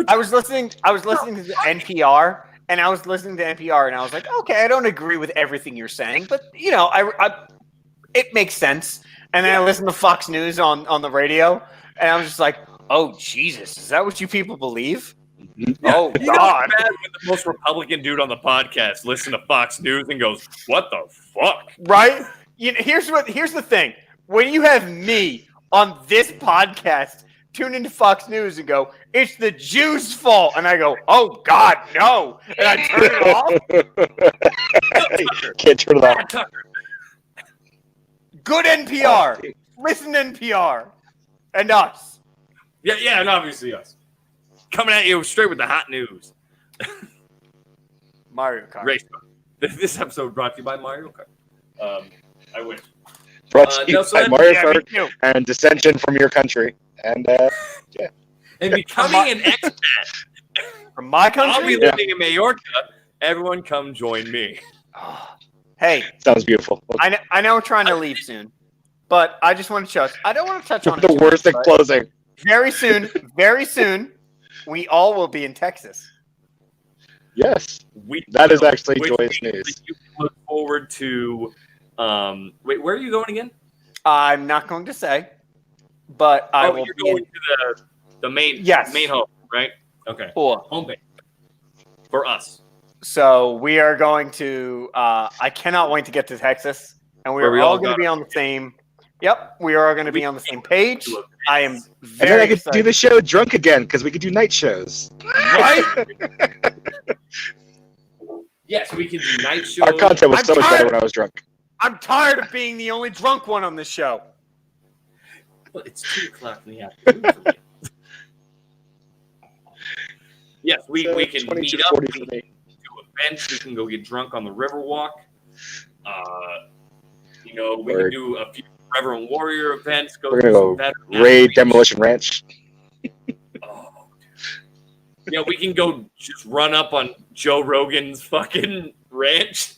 I was listening to the NPR, and I was listening to NPR, and I was like, okay, I don't agree with everything you're saying, but you know, it makes sense. And then I listened to Fox News on the radio, and I was just like, oh Jesus, is that what you people believe? Yeah. Oh you God! Know, the most Republican dude on the podcast listens to Fox News and goes, "What the fuck?" Right? Here's the thing: when you have me on this podcast tune into Fox News and go, "It's the Jews' fault," and I go, "Oh God, no!" and I turn it off. Can't turn it off. Good NPR. Listen to NPR and us. Yeah, and obviously us. Coming at you straight with the hot news. Mario Kart. Race car. This episode brought to you by Mario Kart. I wish. Brought to you by Mario Kart and dissension from your country. And, yeah. And becoming an expat. From my country? I'll be living in Mallorca. Everyone come join me. Hey. Sounds beautiful. I know we're trying to leave soon, but I just want to touch. I don't want to touch on the worst at closing. Very soon, we all will be in Texas. Yes, that is actually joyous news. You can look forward to. Wait, where are you going again? I'm not going to say, but I will. You're going to the main. Yes. Main home, right? Okay. Cool. Home base. for us. So we are going to. I cannot wait to get to Texas, and we Where are we all all going to got be on the same. Yep, we are all going to be on the same page. I am And then very I could excited. do the show drunk again because we could do night shows. Right? Yes, we can do night shows. Our content was I'm so much better tired. when I was drunk. I'm tired of being the only drunk one on this show. Well, it's 2:00 in the afternoon for me. Yes, we can 22, meet up. 40 We for can me. do events. We can go get drunk on the Riverwalk. We Or- can do a few Reverend Warrior events. We're do gonna some go better raid outreach. Demolition Ranch. Oh, dude. Yeah, we can go just run up on Joe Rogan's fucking ranch.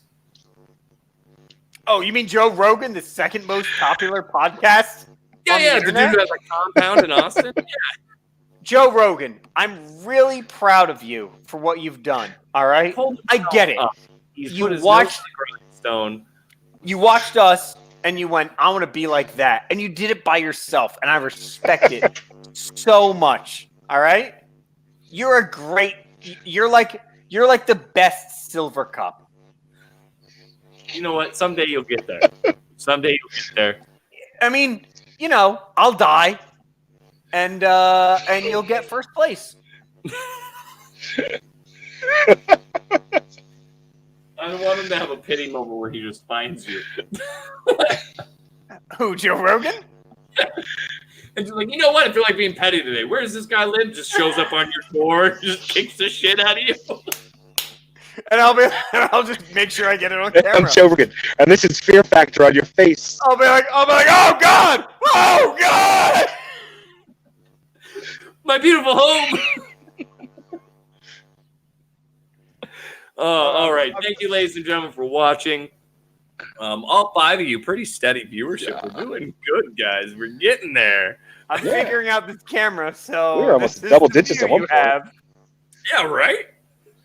Oh, you mean Joe Rogan, the second most popular podcast? on Yeah, the the dude internet? who has a compound in Austin. Yeah. Joe Rogan, I'm really proud of you for what you've done. All right, I get it. He's You put his watched- nose to the grindstone. You watched us and you went, I want to be like that. And you did it by yourself. And I respect it so much. All right? You're like the best Silver Cup. You know what? Someday you'll get there. Someday you'll get there. I mean, I'll die and you'll get first place. I don't want him to have a pity moment where he just finds you. Who, Joe Rogan? And just like, you know what? I feel like being petty today. Where does this guy live? Just shows up on your door, just kicks the shit out of you. And I'll just make sure I get it on I'm camera. Joe Rogan, and this is Fear Factor on your face. I'll be like, oh God! Oh God! My beautiful home. All right. Thank you, ladies and gentlemen, for watching. All 5 of you, pretty steady viewership. Yeah. We're doing good, guys. We're getting there. I'm figuring out this camera, so We're almost this is double the digits view at one you point. have. Yeah, right?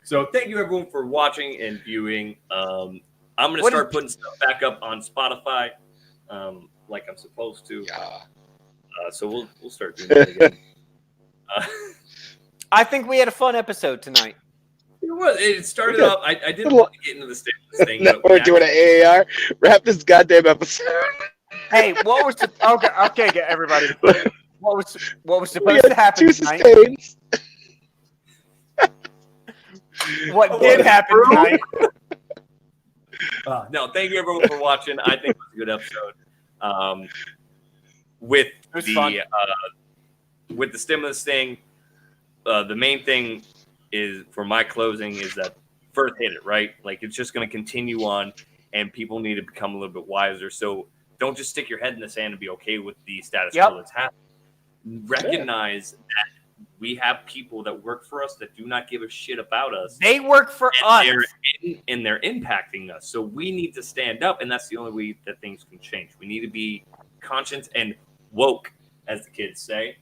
So thank you, everyone, for watching and viewing. I'm going to What start putting stuff back up on Spotify like I'm supposed to. Yeah. So we'll start doing that again. I think we had a fun episode tonight. It started We did. off. I didn't want to get into the stimulus thing. Now but we're doing an AAR. Wrap this goddamn episode. Hey, what was okay, everybody? What was We supposed to got happen 2 tonight? sustains. What did happen tonight? No, thank you, everyone, for watching. I think it was a good episode. With was fun. with the stimulus thing, the main thing is for my closing is that first hit it, right? Like it's just going to continue on, and people need to become a little bit wiser. So don't just stick your head in the sand and be okay with the status quo that's happening. Recognize that we have people that work for us that do not give a shit about us. They work for us. And they're impacting us. So we need to stand up, and that's the only way that things can change. We need to be conscious and woke, as the kids say.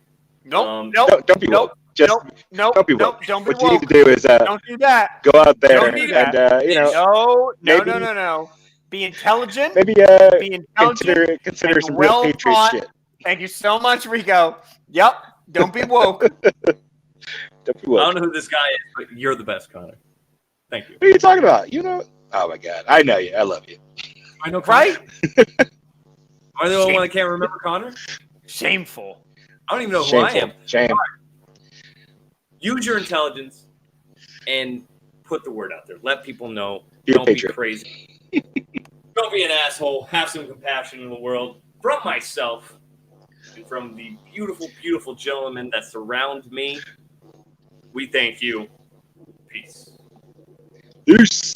Nope. Don't be woke. Just don't be woke. Don't be What you need woke. to do is Don't do that. go out there Don't do that. and No. Be intelligent. maybe Be intelligent. consider and some real well patriot thought. shit. Thank you so much, Rico. Yep. Don't be woke. Don't be woke. I don't know who this guy is, but you're the best, Connor. Thank you. What are you talking about? Oh my god, I know you. I love you. I know, Right? Am I the only one that can't remember Connor? Shameful. I don't even know who I am. Shame. Use your intelligence and put the word out there. Let people know. Be a Don't be patriot. crazy. Don't be an asshole. Have some compassion in the world. From myself and from the beautiful, beautiful gentlemen that surround me, we thank you. Peace. Peace.